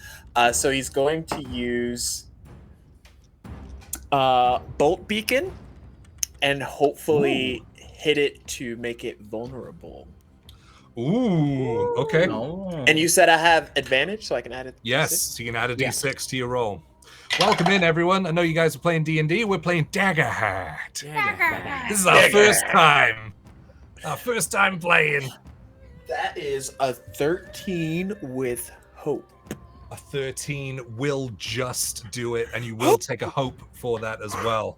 So he's going to use bolt beacon and hopefully hit it to make it vulnerable. Ooh, okay. Oh. And you said I have advantage, so I can add it. Yes, so you can add a d6 to your roll. Welcome in, everyone. I know you guys are playing D&D. We're playing Daggerheart. This is our first time. Our first time playing. That is a 13 with hope. A 13 will just do it, and you will take a hope for that as well.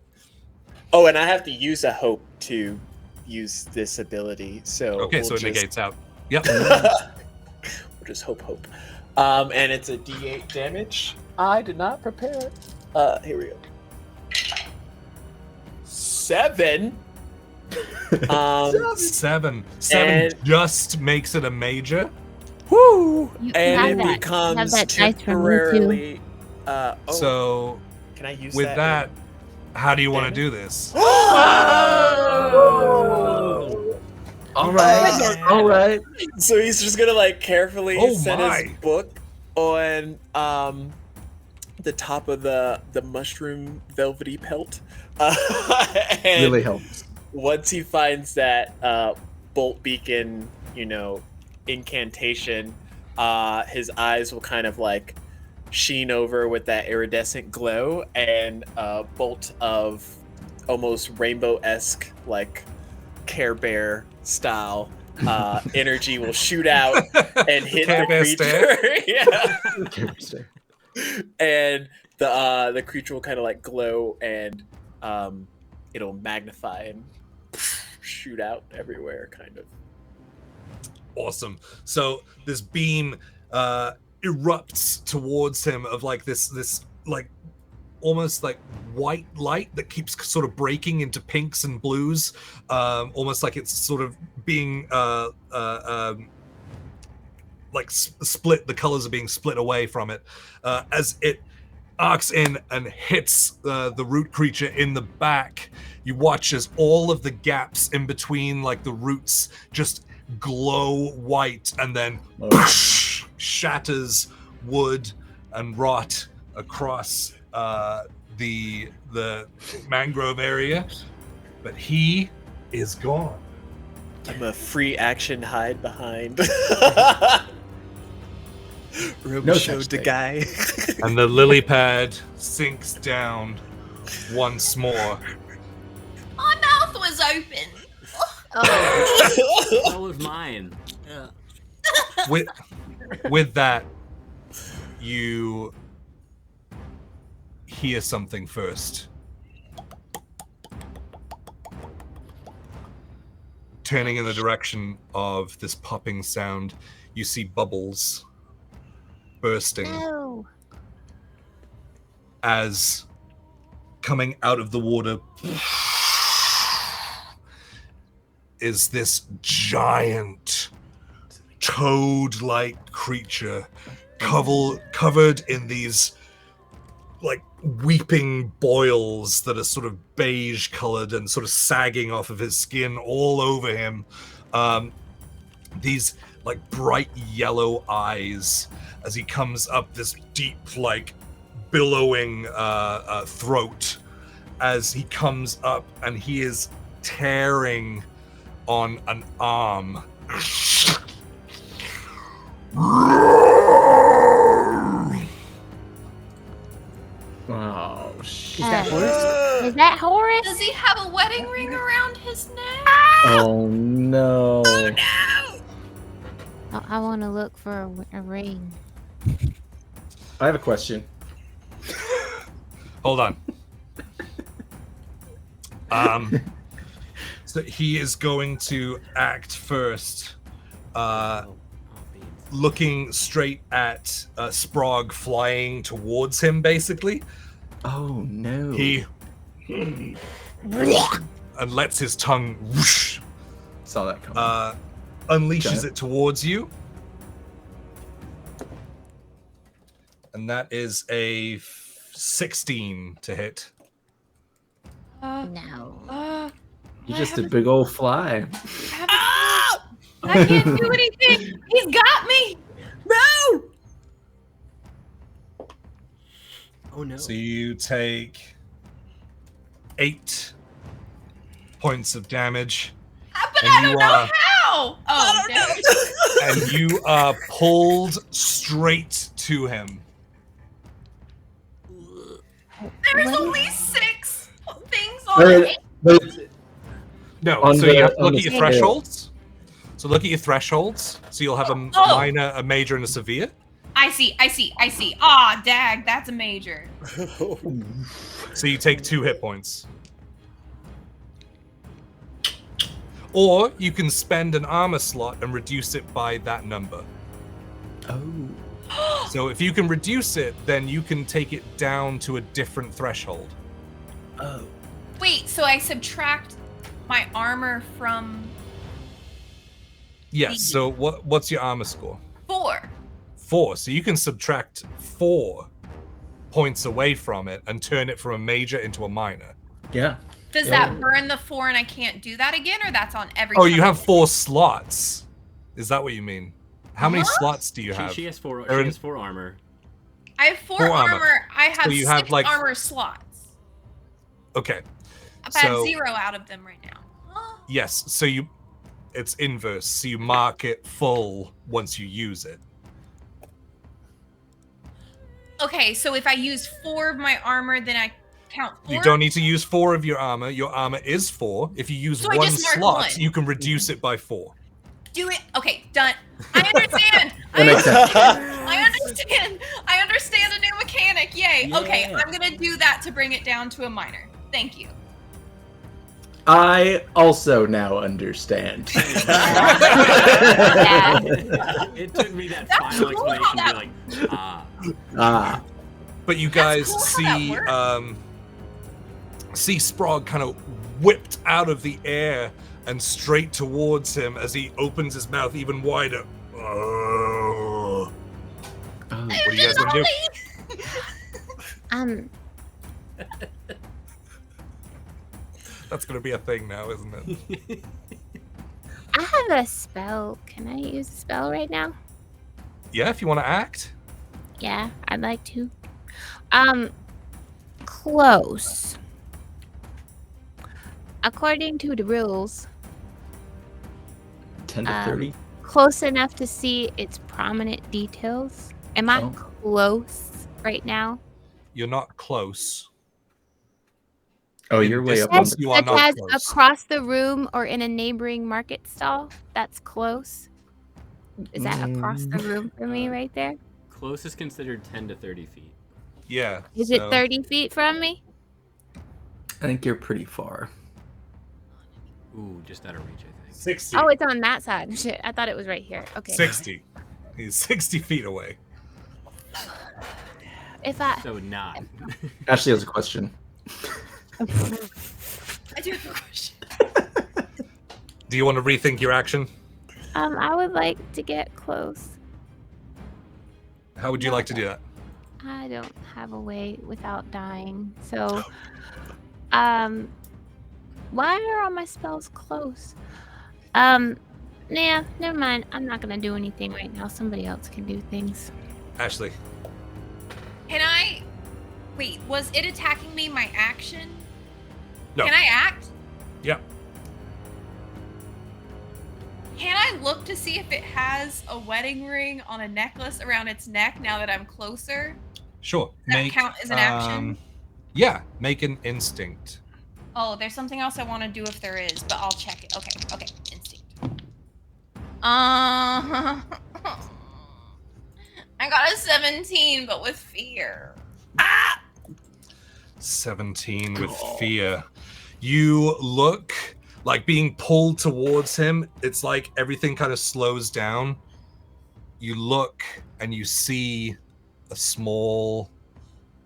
Oh, and I have to use a hope to use this ability. So Okay, we'll so it just, negates out. Yep. we'll just hope. And it's a D8 damage. I did not prepare. Here we go. 7. Seven and- just makes it a major. Woo! You And have it that. You have becomes that dice from me, too. temporarily. So can I use with that, how do you want to damage? do this? All right. So he's just gonna like carefully Oh set my. his book on the top of the mushroom velvety pelt. And Really helps. once he finds that bolt beacon, incantation, his eyes will kind of like sheen over with that iridescent glow, and a bolt of almost rainbow-esque, like Care Bear style energy will shoot out and hit Care the Bear creature. Yeah. And the creature will kind of like glow, and it'll magnify and shoot out everywhere, kind of. Awesome. So this beam erupts towards him of like this like almost like white light that keeps sort of breaking into pinks and blues, almost like it's sort of being like split. The colors are being split away from it as it arcs in and hits the root creature in the back. You watch as all of the gaps in between like the roots just glow white, and then shatters wood and rot across the mangrove area, but he is gone. I'm a free action hide behind. No showed such the thing. guy. And the lily pad sinks down once more. My mouth was open. That was mine. Yeah. With that, you hear something first. Turning in the direction of this popping sound, you see bubbles bursting No. as coming out of the water is this giant toad-like creature covered in these like weeping boils that are sort of beige colored and sort of sagging off of his skin all over him. These like bright yellow eyes as he comes up this deep like billowing throat as he comes up, and he is tearing on an arm. Oh, shit. Is that Horace? Is that Horace? Does he have a wedding ring around his neck? Oh, no. I want to look for a ring. I have a question. Hold on. So he is going to act first, looking straight at Sprague flying towards him, basically. Oh, no. He and lets his tongue whoosh, Saw that coming. unleashes it towards you. And that is a 16 to hit. No. You're just a big old fly. I can't do anything. He's got me. No. Oh no. So you take 8 points of damage. But And I don't you know are- how. Oh, no. And you are pulled straight to him. There's What? only 6 things on it. No, On so the- you have to on look the at your scale. thresholds. So look at your thresholds. So you'll have a minor, a major, and a severe. I see. Ah, dag, that's a major. So you take 2 hit points. Or you can spend an armor slot and reduce it by that number. Oh. So if you can reduce it, then you can take it down to a different threshold. Oh. Wait, so I subtract my armor from Yes. So what's your armor score? 4. 4. So you can subtract 4 points away from it and turn it from a major into a minor. Yeah. Does that burn the 4 and I can't do that again, or that's on every Oh, time? you have 4 slots. Is that what you mean? How many slots do you have? She has 4. Or She has 4 armor. I have 4 4 armor. armor. I have So you 6 have, like- armor slots. Okay. I've had So- 0 out of them right now. Yes. So it's inverse. So you mark it full once you use it. Okay, so if I use 4 of my armor, then I count 4? You don't need to use 4 of your armor. Your armor is 4. If you use So I one just mark slot, 1. you can reduce it by 4. Do it. Okay, done. I understand. That makes sense. I understand. I understand a new mechanic. Yay. Okay, Yeah. I'm gonna do that to bring it down to a minor. Thank you. I also now understand. Yeah. It took me that That's final cool how explanation to be like, Ah. But you guys cool how that see Sprague kind of whipped out of the air and straight towards him as he opens his mouth even wider. Oh. What are you guys gonna do? That's gonna be a thing now, isn't it? I have a spell. Can I use a spell right now? Yeah, if you want to act. Yeah, I'd like to. Close. According to the rules, 10 to 30. close enough to see its prominent details. Am I Oh. close right now? You're not close. Oh, in you're way up on distance, the. you are Such not as close. across the room or in a neighboring market stall? That's close. Is that across the room for me right there? close is considered 10 to 30 feet. Yeah. Is so- it 30 feet from me? I think you're pretty far. Ooh, just out of reach, I think. 60. Oh, it's on that side. Shit, I thought it was right here. Okay. 60. He's 60 feet away. If I So not. Ashley has a question. I do have a question. Do you want to rethink your action? I would like to get close. How would you like to do that? I don't have a way without dying. So why are all my spells close? Nah, never mind. I'm not gonna do anything right now. Somebody else can do things. Ashley. Can I? Wait, was it attacking me my action? No. Can I act? Yeah. Can I look to see if it has a wedding ring on a necklace around its neck now that I'm closer? Sure. Does that count as an action? Yeah, make an instinct. Oh, there's something else I want to do if there is, but I'll check it. Okay, instinct. I got a 17, but with fear. 17 with fear. You look like being pulled towards him. It's like everything kind of slows down. You look and you see a small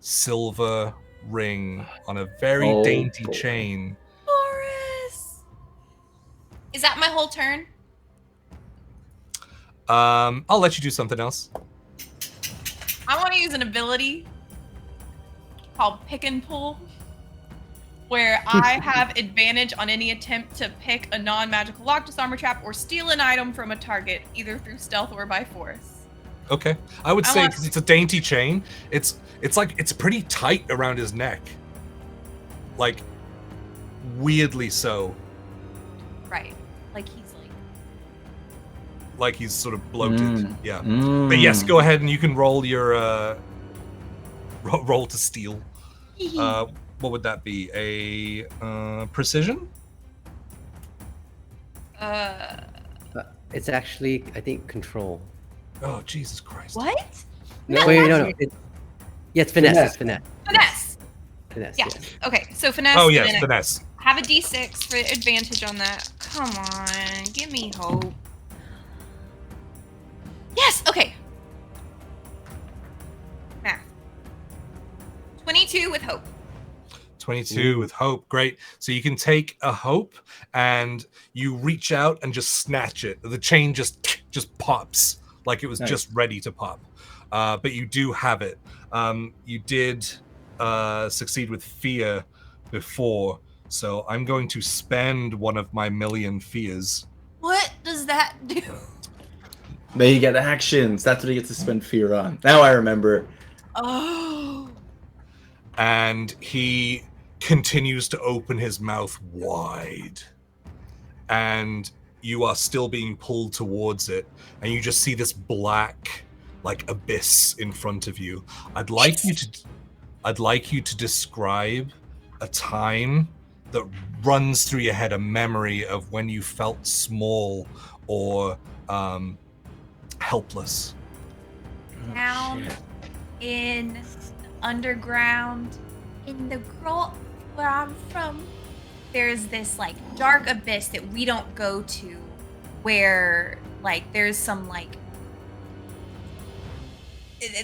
silver ring on a very dainty chain. Boris! Is that my whole turn? I'll let you do something else. I want to use an ability called Pick and Pull, where I have advantage on any attempt to pick a non-magical lock, disarm, or trap, or steal an item from a target, either through stealth or by force. Okay. I would say because it's a dainty chain, it's like it's pretty tight around his neck. Like weirdly so. Right. Like he's sort of bloated. Yeah. But yes, go ahead and you can roll your roll to steal. What would that be? A precision? It's actually, I think, control. Oh, Jesus Christ. What? No, wait, no. It's finesse. It's finesse. Finesse. Finesse. Yeah. Yes. Okay, so finesse. Oh, yes, finesse. Have a d6 for advantage on that. Come on, give me hope. Yes, okay. Math. 22 with hope. 22 with hope. Great. So you can take a hope and you reach out and just snatch it. The chain just pops like it was just ready to pop. But you do have it. You did succeed with fear before. So I'm going to spend one of my million fears. What does that do? Now you get actions. That's what he gets to spend fear on. Now I remember. Oh. And he continues to open his mouth wide. And you are still being pulled towards it. And you just see this black, like, abyss in front of you. I'd like you to describe a time that runs through your head, a memory of when you felt small or helpless. Down in underground, in the grot where I'm from, there's this like dark abyss that we don't go to, where like there's some like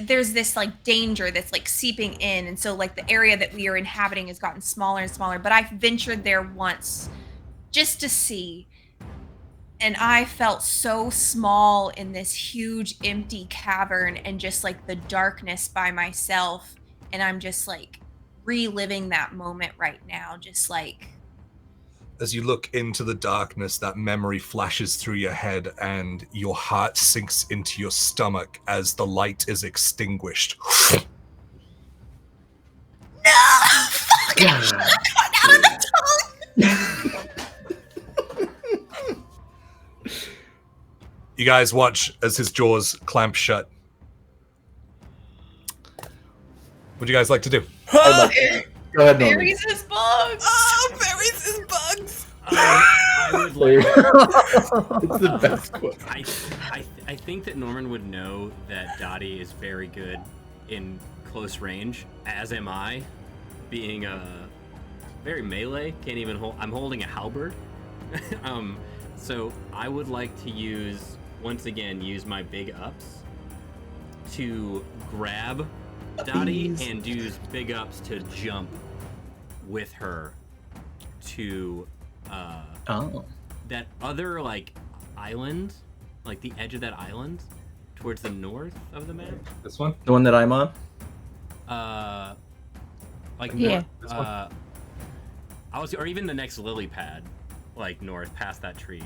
there's this like danger that's like seeping in, and so like the area that we are inhabiting has gotten smaller and smaller. But I ventured there once just to see. And I felt so small in this huge empty cavern and just like the darkness by myself. And I'm just like reliving that moment right now. Just like. As you look into the darkness, that memory flashes through your head and your heart sinks into your stomach as the light is extinguished. No! Fuck! Out of the tongue! You guys watch as his jaws clamp shut. What do you guys like to do? Go ahead, Norman. Berries is bugs! Oh, berries is bugs! I would like. It's the best quote. I think that Norman would know that Dottie is very good in close range, as am I, being a very melee. Can't even hold. I'm holding a halberd. So I would like to use my big ups to grab Dottie and use big ups to jump with her to that other like island, like the edge of that island towards the north of the map. This one? The one that I'm on? Like Yeah. north, or even the next lily pad, like north past that tree.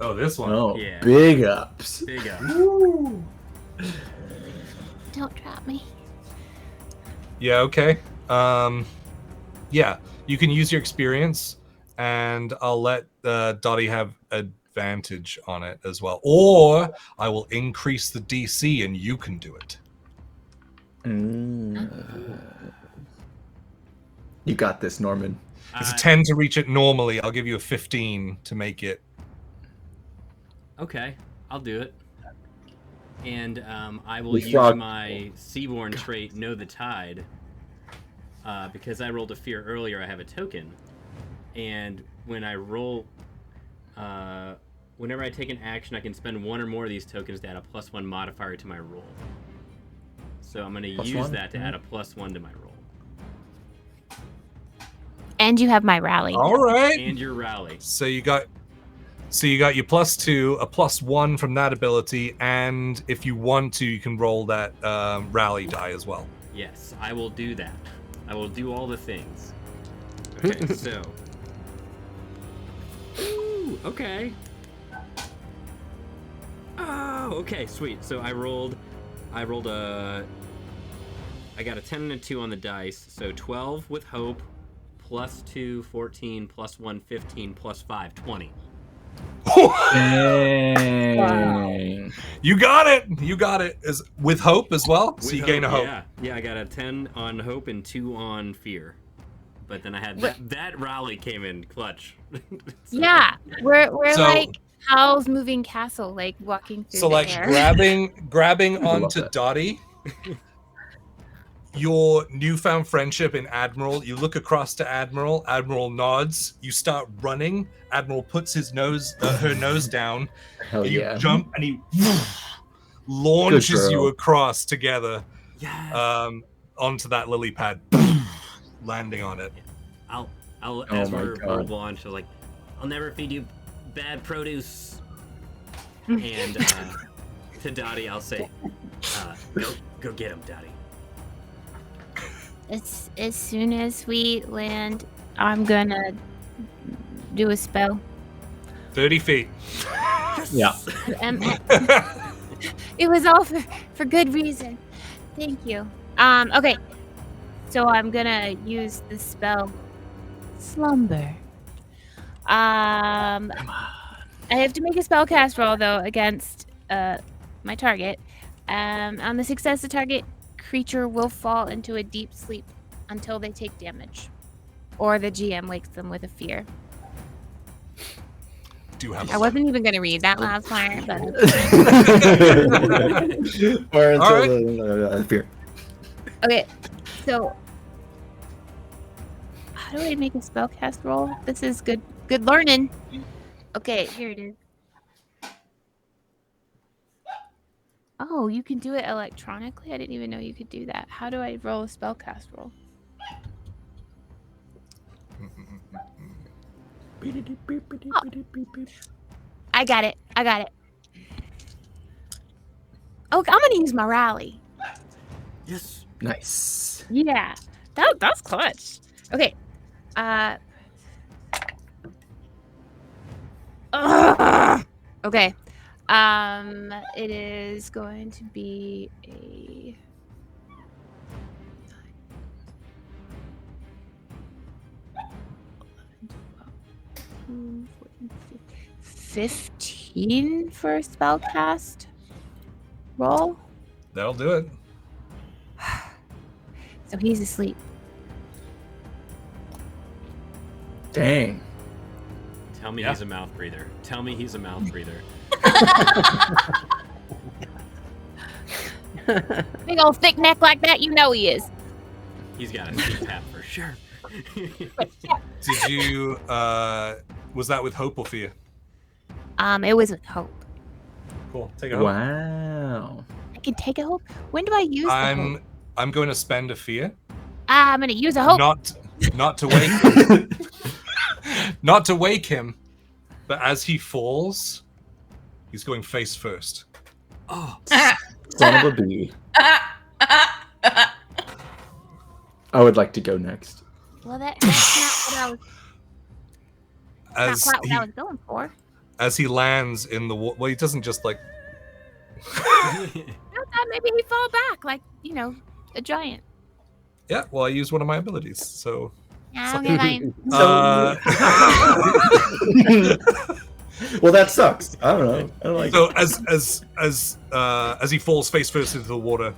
Oh, this one. Oh, Yeah. big ups. Big up. Don't drop me. Yeah, okay. Yeah, you can use your experience, and I'll let Dottie have advantage on it as well. Or I will increase the DC and you can do it. You got this, Norman. It's a 10 to reach it normally. I'll give you a 15 to make it. Okay, I'll do it. And I will use my Seaborn trait, Know the Tide. Because I rolled a fear earlier, I have a token. And when I roll... whenever I take an action, I can spend one or more of these tokens to add a +1 modifier to my roll. So I'm going to use that to add a +1 to my roll. And you have my rally. All right. And your rally. So you got your +2, a +1 from that ability, and if you want to, you can roll that rally die as well. Yes, I will do that. I will do all the things. Okay, so. Ooh, okay. Oh, okay, sweet. So I got a 10 and a 2 on the dice. So 12 with hope, +2, 14, +1, 15, +5, 20. Dang. You got it. Is with hope as well. So you gain a hope. Yeah, I got a 10 on hope and 2 on fear. But then I had that rally came in clutch. So. Yeah, we're like Howl's Moving Castle, like walking through the air. grabbing onto Dottie. Your newfound friendship in Admiral, you look across to Admiral. Admiral nods. You start running. Admiral puts her nose down. Hell yeah! You jump and he launches you across together. Yeah. Onto that lily pad, landing on it. I'll as we're launched, like, I'll never feed you bad produce. And to Dottie, I'll say, go get him, Dottie. As soon as we land, I'm gonna do a spell. 30 feet. Yeah. It was all for good reason. Thank you. Okay. So I'm gonna use the spell Slumber. I have to make a spellcast roll though against my target. On the success, the target creature will fall into a deep sleep until they take damage, or the GM wakes them with a fear. I wasn't even going to read that last part, but or until fear. Okay, so how do I make a spellcast roll? This is good learning. Okay, here it is. Oh, you can do it electronically? I didn't even know you could do that. How do I roll a spellcast roll? Oh. I got it. Oh, I'm gonna use my rally. Yes. Nice. Yeah, that's clutch. Okay. Okay. It is going to be a 15 for a spellcast roll. That'll do it. So he's asleep. Dang. Tell me he's a mouth breather. Big old thick neck like that, you know he is. He's got a CPAP for sure. Did you, was that with hope or fear? It was with hope. Cool. Take a hope. Wow. I can take a hope? When do I use the hope? I'm going to spend a fear. I'm going to use a hope. Not to wake him. Not to wake him, but as he falls, he's going face first. Oh. Son of a bee. I would like to go next. Well, that's not what I was... I was going for. As he lands in the water, well, he doesn't just like... I thought maybe he'd fall back, like, a giant. Yeah, well, I used one of my abilities, so... Yeah, okay, fine. Well, that sucks. I don't know. I don't like So it. as he falls face first into the water,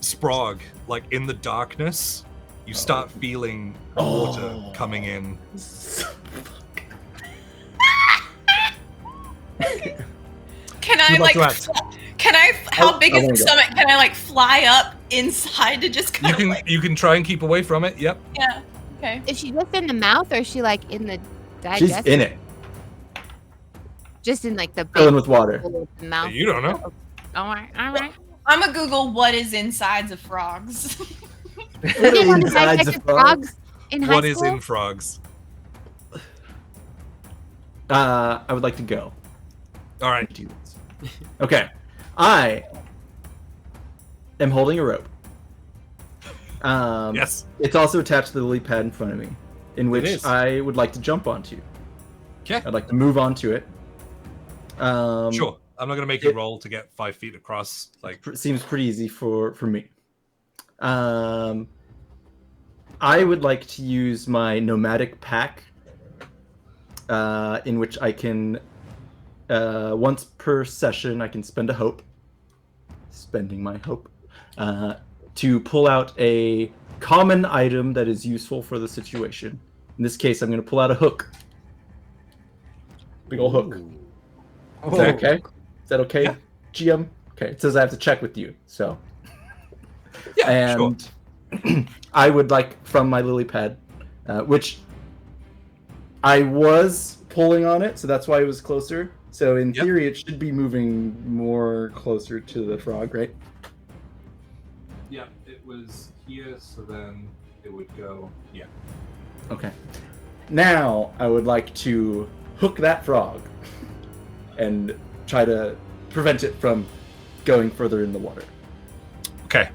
Sprague, like in the darkness, you start feeling water coming in. Can I Who'd like like? to act? Can I? How big I is the wanna go. stomach? Can I like fly up inside to just kind of like? You can try and keep away from it. Yep. Yeah. Okay. Is she just in the mouth, or is she like in the She's digestive? in it, Just in like the filling big with water. hole of the mouth. You don't know. All right, all right. I'm gonna Google what is insides of frogs. You didn't have Insides of dissected frogs? in high What is school? in frogs? I would like to go. All right. Do this. Okay, I am holding a rope. Yes. It's also attached to the lily pad in front of me, in which is. I would like to jump onto. Okay. I'd like to move onto it. Sure. I'm not gonna make you roll to get 5 feet across. Like, Seems pretty easy for me. I would like to use my nomadic pack, in which I can, once per session, I can spend a hope. Spending my hope. To pull out a common item that is useful for the situation. In this case, I'm going to pull out a hook. Big ol' hook. Is that okay? Is that okay, Yeah. GM? Okay, it says I have to check with you, so. yeah, sure. And I would like, from my lily pad, which I was pulling on it, so that's why it was closer. So in Yep. theory, it should be moving more closer to the frog, right? Yeah, it was here, so then it would go. Yeah. Okay. Now I would like to hook that frog and try to prevent it from going further in the water. Okay.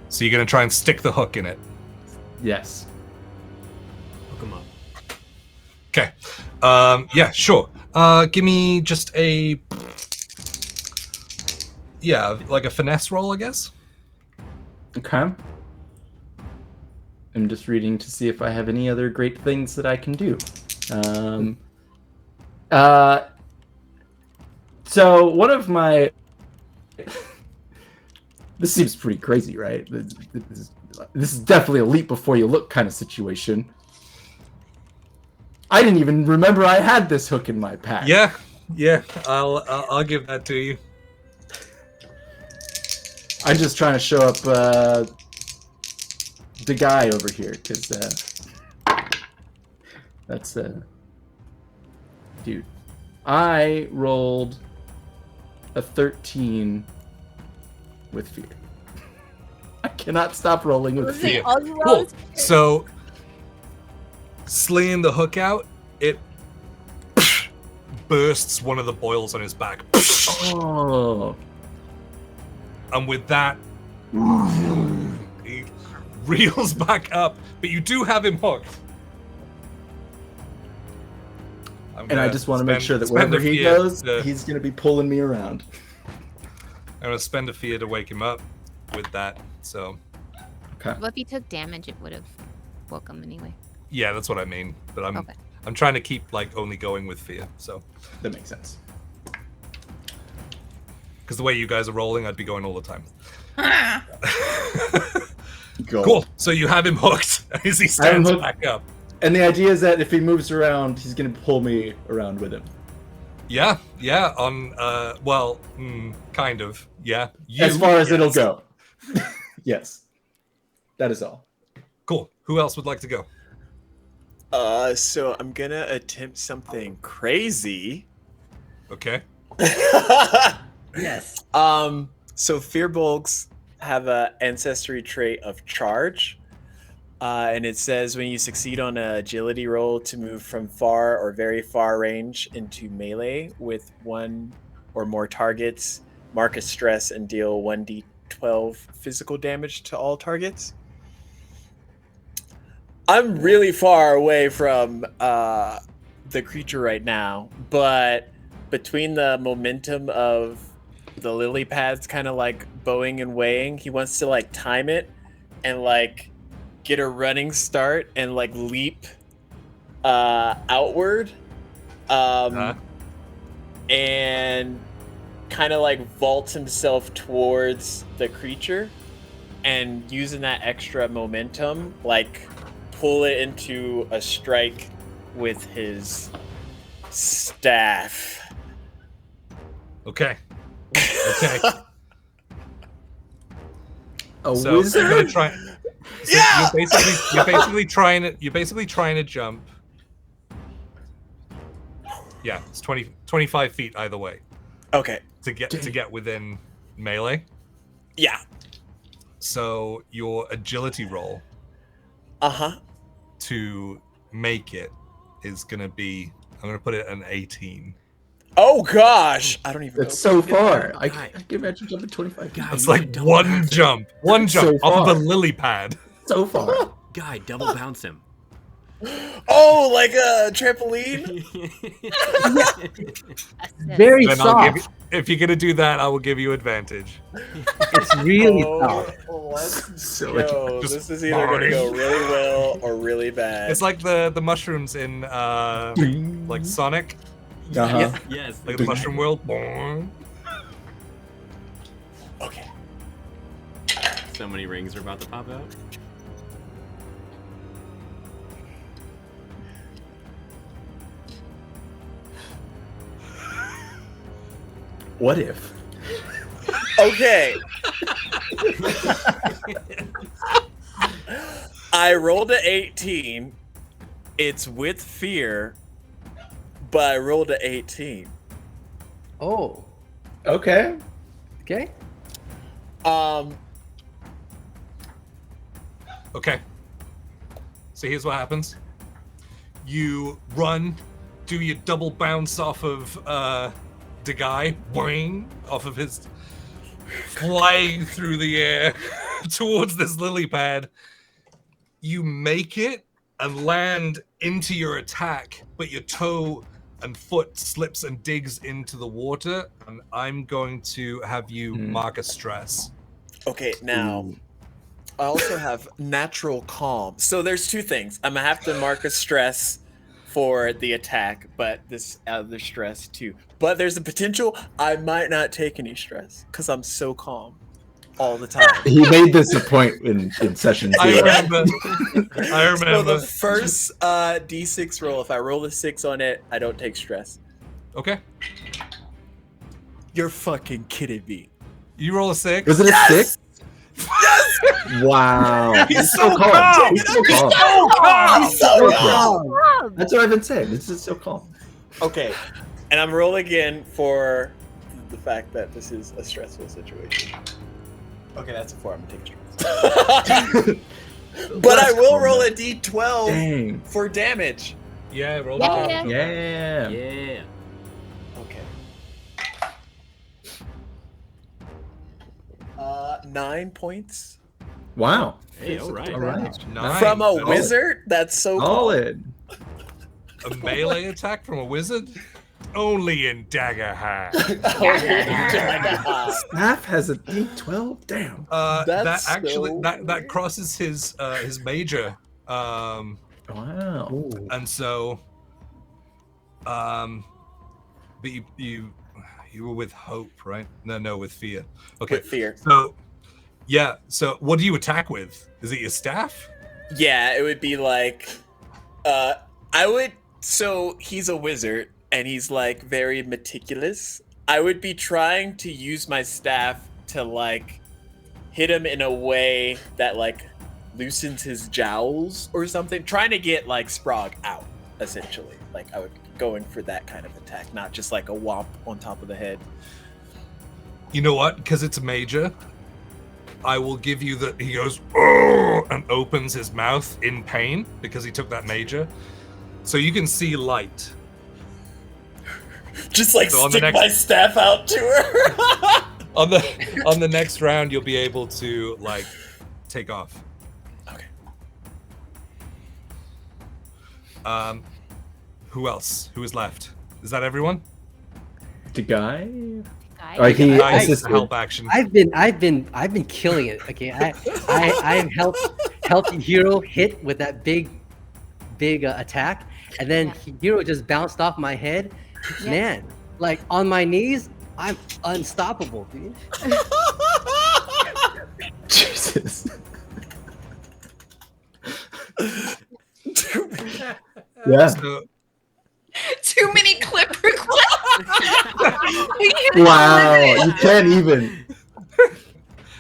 So you're gonna try and stick the hook in it. Yes. Hook 'em up. Okay. Yeah, sure. Give me just a. Yeah, like a finesse roll, I guess. Okay. I'm just reading to see if I have any other great things that I can do. So one of my this seems pretty crazy, right? This is definitely a leap before you look kind of situation. I didn't even remember I had this hook in my pack. Yeah, I'll give that to you. I'm just trying to show up the guy over here, because that's dude. I rolled a 13 with fear. I cannot stop rolling with fear. Cool. So, slinging the hook out, it bursts one of the boils on his back. Oh. And with that, he reels back up, but you do have him hooked. And I just want to make sure that wherever he goes, he's going to be pulling me around. I'm going to spend a fear to wake him up with that, so... Okay. Well, if he took damage, it would have woke him anyway. Yeah, that's what I mean. But Okay. I'm trying to keep, like, only going with fear, so... That makes sense. Because the way you guys are rolling, I'd be going all the time. Go. Cool. So you have him hooked as he stands hooked. back up. And the idea is that if he moves around, he's going to pull me around with him. Yeah. On kind of. Yeah. As far as it'll go. Yes. That is all. Cool. Who else would like to go? So I'm gonna attempt something crazy. Okay. Yes. So Fearbolgs have a ancestry trait of charge. And it says when you succeed on an agility roll to move from far or very far range into melee with one or more targets, mark a stress and deal 1d12 physical damage to all targets. I'm really far away from the creature right now, but between the momentum of the lily pads kind of like bowing and weighing, he wants to like time it and like get a running start and like leap outward. and kind of like vaults himself towards the creature, and using that extra momentum, like pull it into a strike with his staff. Okay. Okay. So wizard? You're gonna try. So Yeah! You're basically trying to jump. Yeah, it's 25 feet either way. Okay. To get within melee. Yeah. So your agility roll. To make it is gonna be. I'm gonna put it an 18. Oh gosh! I don't even. That's so far. I can imagine jumping 25 feet. It's like one jump So off far. the lily pad. So far. Guy, double bounce him. Oh, like a trampoline? Very Then I'll give soft. you, if you're gonna do that, I will give you advantage. It's really soft. Let's So go. just This is either going to go boring. really well or really bad. It's like the mushrooms in like Sonic, Uh-huh. Yes. like the mushroom world. Boing. Okay. So many rings are about to pop out. What if? Okay. I rolled an 18. It's with fear, but I rolled an 18. Oh, Okay. okay. Okay. So here's what happens. You run, do your double bounce off of the guy, boing, off of his flying through the air towards this lily pad. You make it and land into your attack, but your toe and foot slips and digs into the water, and I'm going to have you mark a stress. Okay, now I also have natural calm. So there's two things. I'm gonna have to mark a stress for the attack, but this other stress too. But there's a potential I might not take any stress because I'm so calm all the time. He made this a point in session 2. I remember. I So remember. the first D6 roll, if I roll a 6 on it, I don't take stress. Okay. You're fucking kidding me. You roll a 6. Was it a 6? Yes! Wow. He's so calm. calm. He's so calm. He's so calm. That's what I've been saying. This is so calm. Okay, and I'm rolling again for the fact that this is a stressful situation. Okay, that's a 4. I'm gonna take stress. But I will roll a D12 Dang. for damage. Yeah, roll Yeah. the Yeah. Yeah. Okay. 9 points. Wow. Hey, all right. All right. Nice. From a Solid. wizard? That's so cool. Solid. A melee attack from a wizard? Only in Daggerheart. Staff has a D12? Damn. That That's actually so that crosses his major. Wow. And so but you were with hope, right? No, with fear. Okay. With fear. So yeah, so what do you attack with? Is it your staff? Yeah, it would be like, so he's a wizard and he's like very meticulous. I would be trying to use my staff to like hit him in a way that like loosens his jowls or something, trying to get like Sprague out, essentially. Like I would go in for that kind of attack, not just like a whomp on top of the head. You know what? Because it's a major, I will give you that. He goes, "Oh," and opens his mouth in pain because he took that major. So you can see light. Just like So on the stick next- my staff out to her. On the next round, you'll be able to like take off. Okay. Who else? Who is left? Is that everyone? The guy? Guy. Like he Nice assisted. help action. I've been killing it. Okay, I've helped Hero hit with that big attack, and then Hero just bounced off my head. Yeah. Man, like on my knees, I'm unstoppable, dude. Jesus. Yeah. So, Too many clip requests. Wow. You can't even.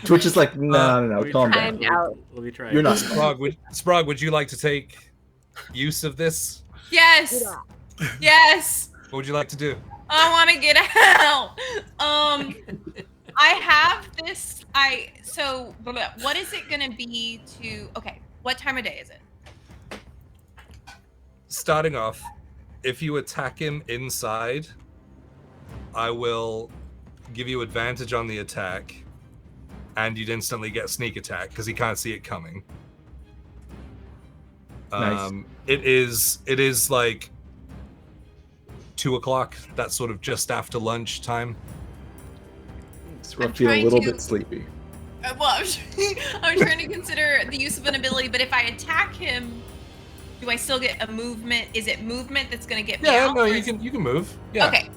Twitch is like, no, calm I'm down. out. Let me try. You're not. Sprague, would you like to take use of this? Yes. Yes. What would you like to do? I want to get out. I have this. So what is it gonna be to? Okay, what time of day is it? Starting off, if you attack him inside, I will give you advantage on the attack, and you'd instantly get sneak attack because he can't see it coming. Nice. It is like 2:00. That's sort of just after lunch time. It's I'm feel a trying little to- bit sleepy. Well, I'm trying to consider the use of an ability, but if I attack him, do I still get a movement? Is it movement that's gonna get me Yeah, out? no, or you is- can move. Yeah. Okay.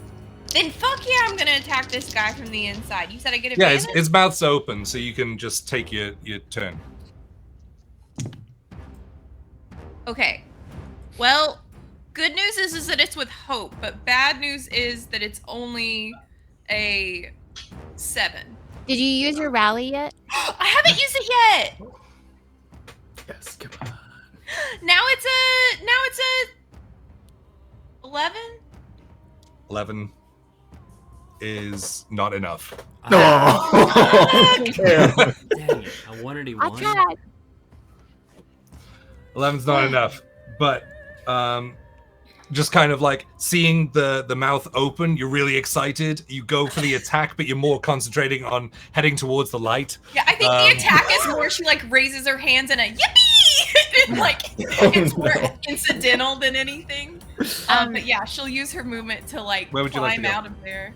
Then fuck yeah, I'm gonna attack this guy from the inside. You said I get Yeah, advantage? his mouth's open, so you can just take your turn. Okay. Well, good news is that it's with hope, but bad news is that it's only a 7. Did you use your rally yet? I haven't used it yet. Yes, come on. Now it's a 11. 11 is not enough. No. Dang it. I wanted he I won. tried. 11's not enough, but just kind of like seeing the mouth open, you're really excited. You go for the attack, but you're more concentrating on heading towards the light. Yeah, I think the attack is more she like raises her hands in a yippee, and like it's more incidental than anything. But yeah, she'll use her movement to like Where would you like climb to go? out of there,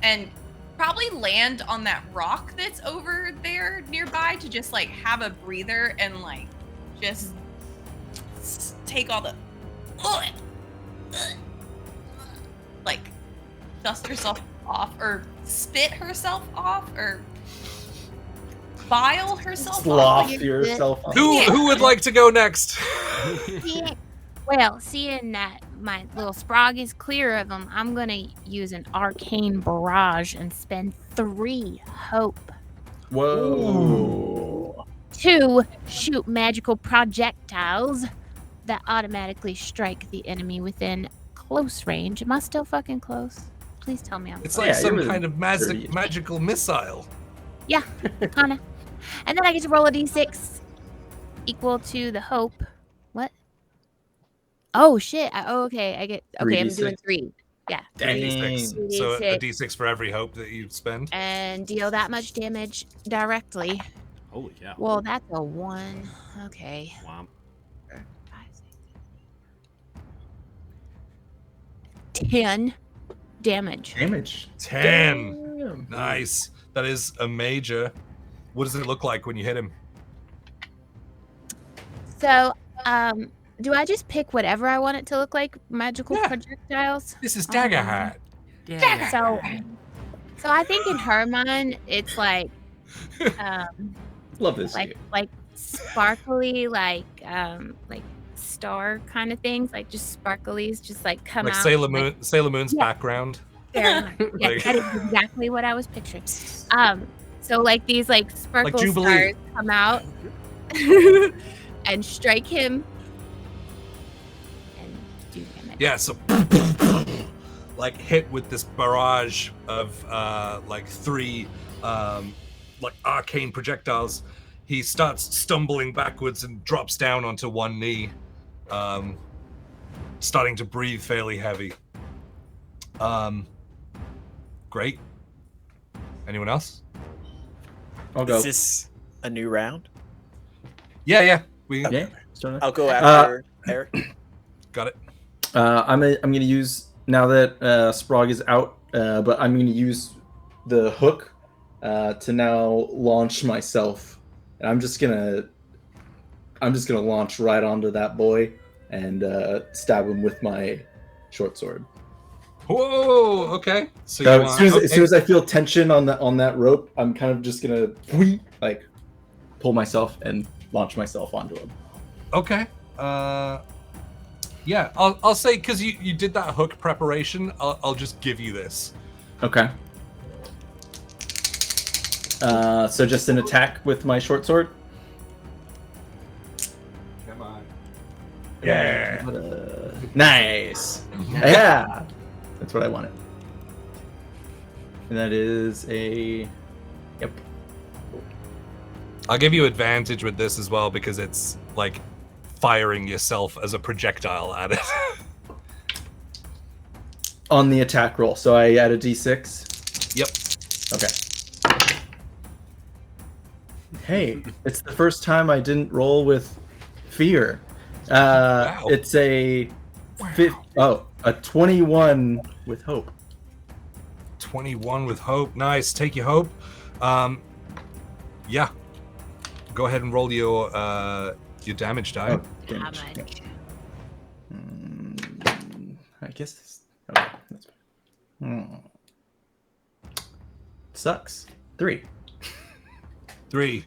and probably land on that rock that's over there nearby to just like have a breather and like just take all the like dust herself off or spit herself off or bile herself Slough off. yourself off. Who would like to go next? Seeing that my little Sprague is clear of them, I'm gonna use an arcane barrage and spend 3 hope Whoa. to shoot magical projectiles that automatically strike the enemy within close range. Am I still fucking close? Please tell me I'm It's close. like Yeah, some you're kind of pretty- magical missile. Yeah, kinda. And then I get to roll a d6 equal to the hope. What? Oh shit! Okay, I get. Okay, I'm 3d6. doing 3. Yeah, Dang. So a 3d6 d6 for every hope that you spend. and deal that much damage directly. Holy cow. Well, that's a 1. Okay. Wow. 5, 6, 10 damage. Damage. 10. Damn. Nice. That is a major. What does it look like when you hit him? So, do I just pick whatever I want it to look like? Magical Yeah. projectiles? This is Daggerheart. So I think in her mind, it's like, Love this. like sparkly, like star kind of things, like just sparklies, just like come Like out. Sailor Moon's Yeah. background. Yeah, Like- that is exactly what I was picturing. So like these like sparkle Jubilee. stars come out and strike him and do damage. Yeah, so like hit with this barrage of like 3 like arcane projectiles. He starts stumbling backwards and drops down onto one knee, starting to breathe fairly heavy. Great. Anyone else? I'll go. Is this a new round? Yeah. We Yeah. start it. I'll go after Eric. got it. I'm gonna use now that Sprague is out, but I'm gonna use the hook to now launch myself, and I'm just gonna launch right onto that boy and stab him with my short sword. Whoa. Okay. So So you as soon as I feel tension on that rope, I'm kind of just gonna like pull myself and launch myself onto him. Okay. Yeah. I'll say because you did that hook preparation. I'll just give you this. Okay. So just an attack with my short sword. Come on. Yeah. Nice. Yeah. That's what I wanted. And that is a. Yep. I'll give you advantage with this as well because it's like firing yourself as a projectile at it. On the attack roll. So I add a d6. Yep. Okay. Hey, it's the first time I didn't roll with fear. Wow. It's a 21 with hope. 21 with hope. Nice. Take your hope. Yeah. Go ahead and roll your damage die. Oh, damage. I guess this. Okay, that's fine. Sucks. 3. 3.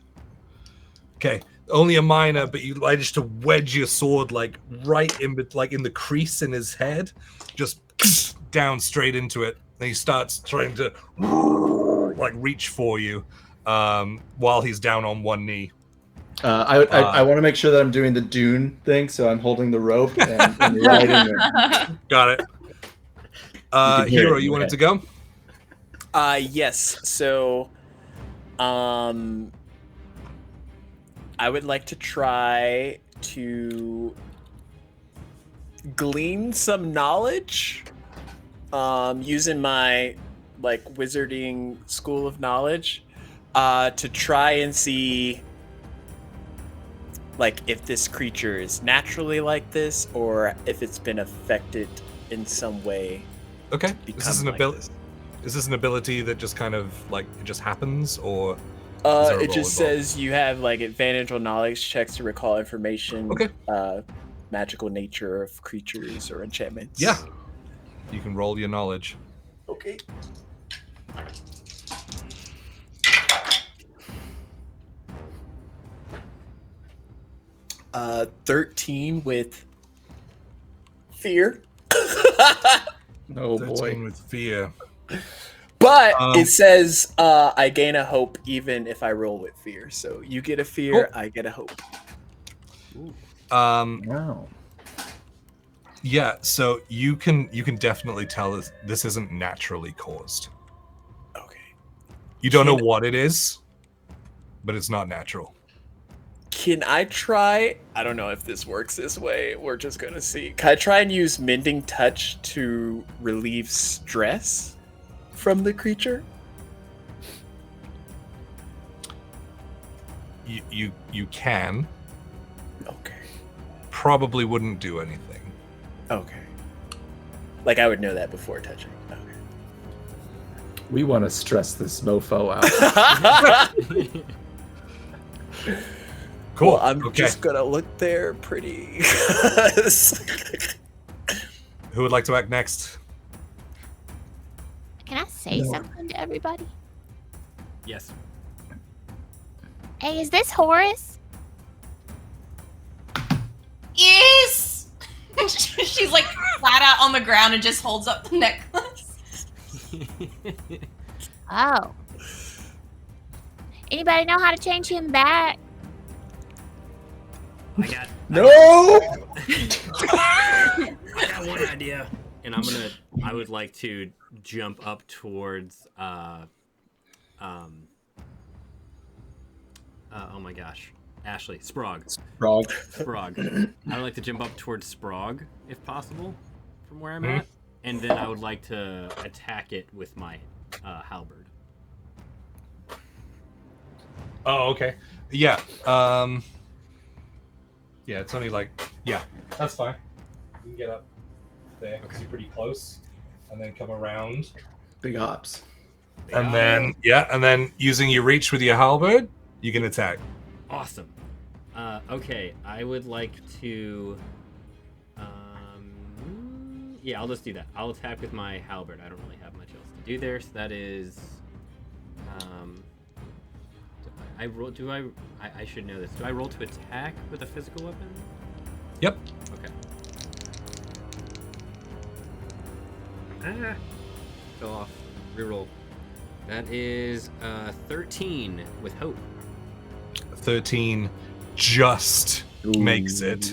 Okay. Only a minor, but you managed to wedge your sword like right in the crease in his head, just down straight into it. And he starts trying to like reach for you while he's down on one knee. I want to make sure that I'm doing the Dune thing, so I'm holding the rope and riding it. Got it. Hero, you wanted to go? Yes. So, I would like to try to glean some knowledge, using my like wizarding school of knowledge, to try and see like if this creature is naturally like this or if it's been affected in some way. Okay. Is this an ability? Is this an ability that just kind of like it just happens, or? It just says you have like advantage on knowledge checks to recall information. Okay. Magical nature of creatures or enchantments. Yeah. You can roll your knowledge. Okay. 13 with fear. Oh 13 boy. with fear. But it says I gain a hope even if I roll with fear. So you get a fear, I get a hope. Wow. Yeah, so you can definitely tell this isn't naturally caused. Okay. You don't know what it is, but it's not natural. Can I try? I don't know if this works this way. We're just gonna see. Can I try and use Mending Touch to relieve stress from the creature? You can. Okay. Probably wouldn't do anything. Okay. Like I would know that before touching. Okay. We want to stress this mofo out. Cool. Well, I'm just gonna look there pretty. Who would like to act next? Can I say something to everybody? Yes. Hey, is this Horace? Yes! She's like flat out on the ground and just holds up the necklace. Oh. Anybody know how to change him back? No! I got one idea. And I would like to jump up towards oh my gosh. Ashley, Sprague. I would like to jump up towards Sprague, if possible, from where I'm at. And then I would like to attack it with my halberd. Oh, okay. Yeah. Yeah, it's only like... Yeah, that's fine. You can get up there because you're pretty close. And then come around. Big hops. And then using your reach with your halberd, you can attack. Awesome. Okay, I would like to Yeah, I'll just do that. I'll attack with my halberd. I don't really have much else to do there. So that is, I roll. I should know this. Do I roll to attack with a physical weapon? Yep. Okay. Ah, fell off. Reroll. That is 13 with hope. 13 just makes it.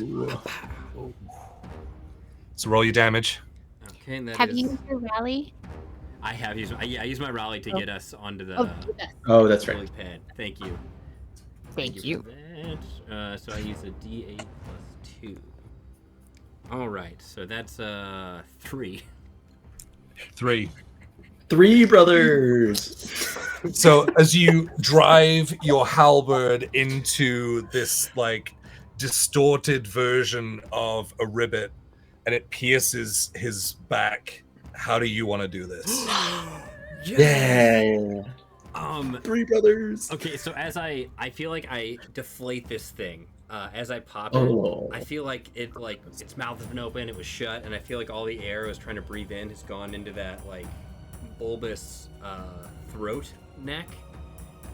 So roll your damage. Okay, and that Have is- you used your rally? I have used. I used my rally to get us onto the. Oh, that's right. lily pad. Thank you. Thank you. For that. So I use a D8 plus 2. All right. So that's 3. 3. 3 brothers. So as you drive your halberd into this like distorted version of a ribbet and it pierces his back, how do you want to do this? Yeah. 3 brothers. Okay, so as I feel like I deflate this thing. As I pop Oh. it, I feel like its mouth has been open, it was shut, and I feel like all the air I was trying to breathe in has gone into that like bulbous throat neck,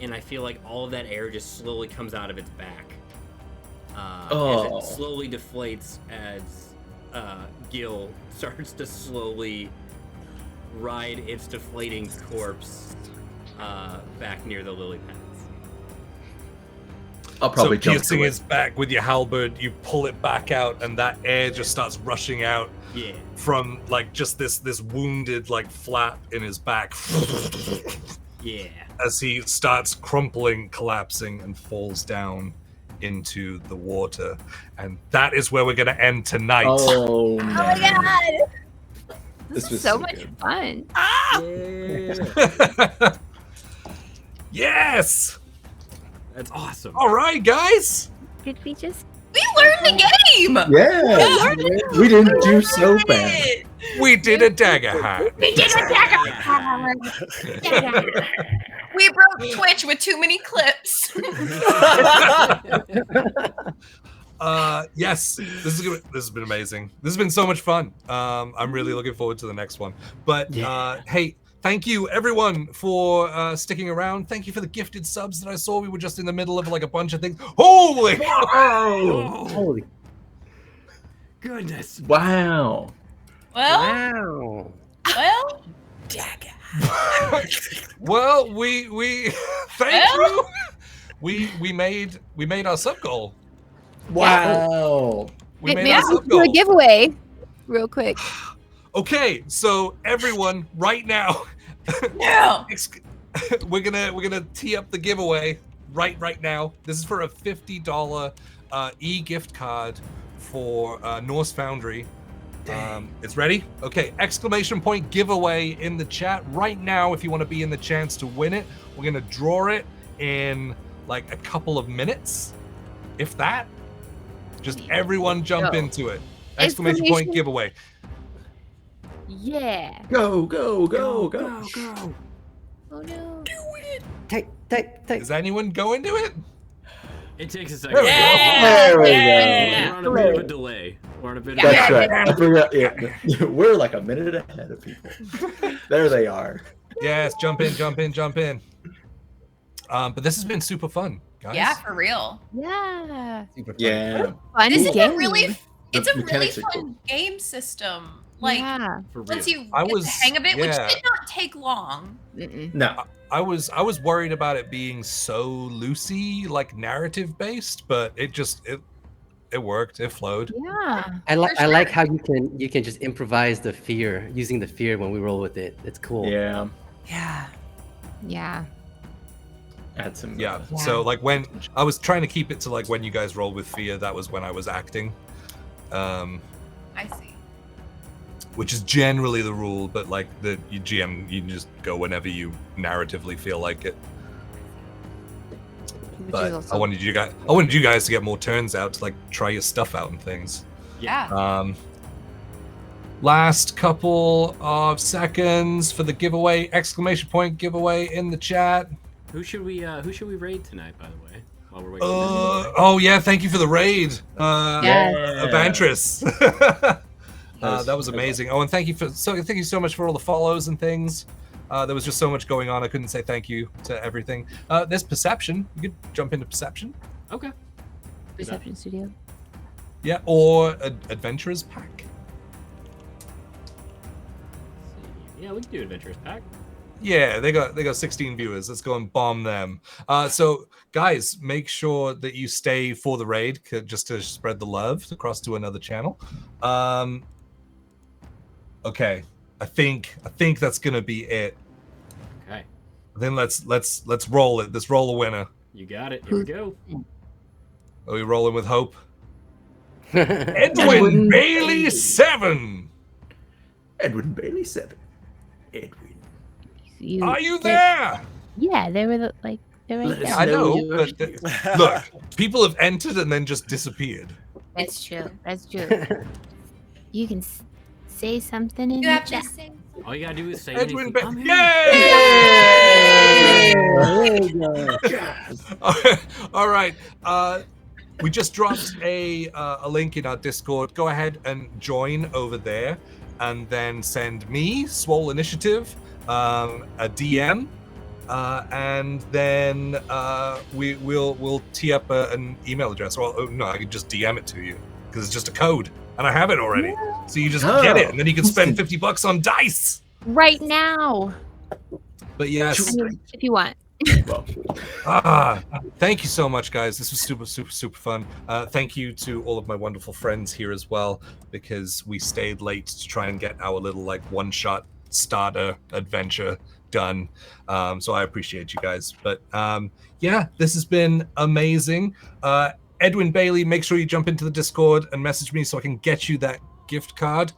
and I feel like all of that air just slowly comes out of its back. As it slowly deflates as Gil starts to slowly ride its deflating corpse back near the lily pads. I'll probably so jump piercing to it. his back with your halberd, you pull it back out, and that air just starts rushing out Yeah. from like just this wounded like flap in his back. Yeah. As he starts crumpling, collapsing, and falls down into the water. And that is where we're going to end tonight. Oh, Oh my god! This This was is so so much good. fun. Yeah. Yes! That's awesome. All right, guys. Did we just? We learned the game. Yeah. We didn't do so bad. We did a Daggerheart. We did a dagger. We broke Twitch with too many clips. Yes, this has been amazing. This has been so much fun. I'm really looking forward to the next one. But hey, thank you everyone for sticking around. Thank you for the gifted subs that I saw. We were just in the middle of like a bunch of things. Holy! Oh, Holy goodness. Wow. Well, wow. well, Well, we thank you. We made our sub goal. Wow. We made Maybe our we sub should do a goal. giveaway, real quick. Okay, so everyone, right now, yeah. we're gonna tee up the giveaway right now. This is for a $50 e-gift card for Norse Foundry. It's ready? Okay, exclamation point giveaway in the chat right now if you want to be in the chance to win it. We're gonna draw it in like a couple of minutes, if that. Just everyone jump into it. Exclamation point giveaway. Yeah. Go, go, go, go. Go. Oh no. Type. Is anyone going to it? It takes a second. There we go. We're on a bit of a delay. We're on a bit of That's a right. I forgot. Yeah. We're like a minute ahead of people. There they are. Yes, jump in. But this has been super fun, guys. Yeah, for real. Yeah. Super fun. Yeah. Fun This is game. a really, it's a really mechanics are fun cool. game system. Like Yeah. For real. once you I get was- the hang of it, which yeah. did not take long. Mm-mm. No. I was worried about it being so loosey, like narrative based, but it worked. It flowed. Yeah. I like For I like sure. how you can just improvise the fear using the fear when we roll with it. It's cool. Yeah. Yeah. Yeah. Add some. Yeah. So like when I was trying to keep it to like when you guys rolled with fear, that was when I was acting. I see. Which is generally the rule, but like the GM, you can just go whenever you narratively feel like it. Which is But also- I wanted you guys to get more turns out to like try your stuff out and things. Yeah. Last couple of seconds for the giveaway! Exclamation point giveaway in the chat. Who should we raid tonight, by the way? While we're waiting. Oh yeah, thank you for the raid, Yeah. Avantris. That was amazing. Oh, and thank you so much for all the follows and things. There was just so much going on. I couldn't say thank you to everything. There's Perception. You could jump into Perception. Okay. Perception Studio. Yeah, or Adventurers Pack. Yeah, we can do Adventurers Pack. Yeah, they got 16 viewers. Let's go and bomb them. So guys, make sure that you stay for the raid just to spread the love across to another channel. Okay, I think that's gonna be it. Okay. Then let's roll it. Let's roll a winner. You got it. Here we go. Are we rolling with hope? Edwin Bailey 7. Edwin Bailey 7. Edwin. Are you there? Yeah, they were right Let there. us I know, you're- but look, people have entered and then just disappeared. That's true. That's true. You can say something in You the have to chat. say. All you gotta do is say Edwin anything. Bailey. I'm here. Yay! There you go. All right. We just dropped a link in our Discord. Go ahead and join over there, and then send me, Swole Initiative, a DM, and then we'll tee up an email address. Well, no, I can just DM it to you because it's just a code, and I have it already. So you just get it, and then you can spend $50 on dice. Right now. But yes. I mean, if you want. Thank you so much, guys. This was super fun. Thank you to all of my wonderful friends here as well, because we stayed late to try and get our little one-shot starter adventure done. So I appreciate you guys. But yeah, this has been amazing. Edwin Bailey, make sure you jump into the Discord and message me so I can get you that gift card.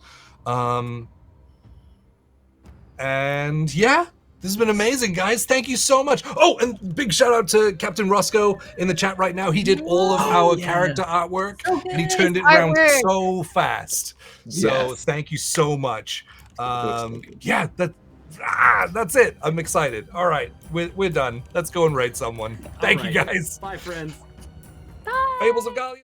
And yeah, this has been amazing, guys. Thank you so much. Oh, and big shout out to Captain Roscoe in the chat right now. He did all of our character artwork, and he turned it around so fast. So thank you so much. Yeah, that's it. I'm excited. All right, we're done. Let's go and raid someone. Thank you, guys. Bye, friends. Bye. Fables of Galia.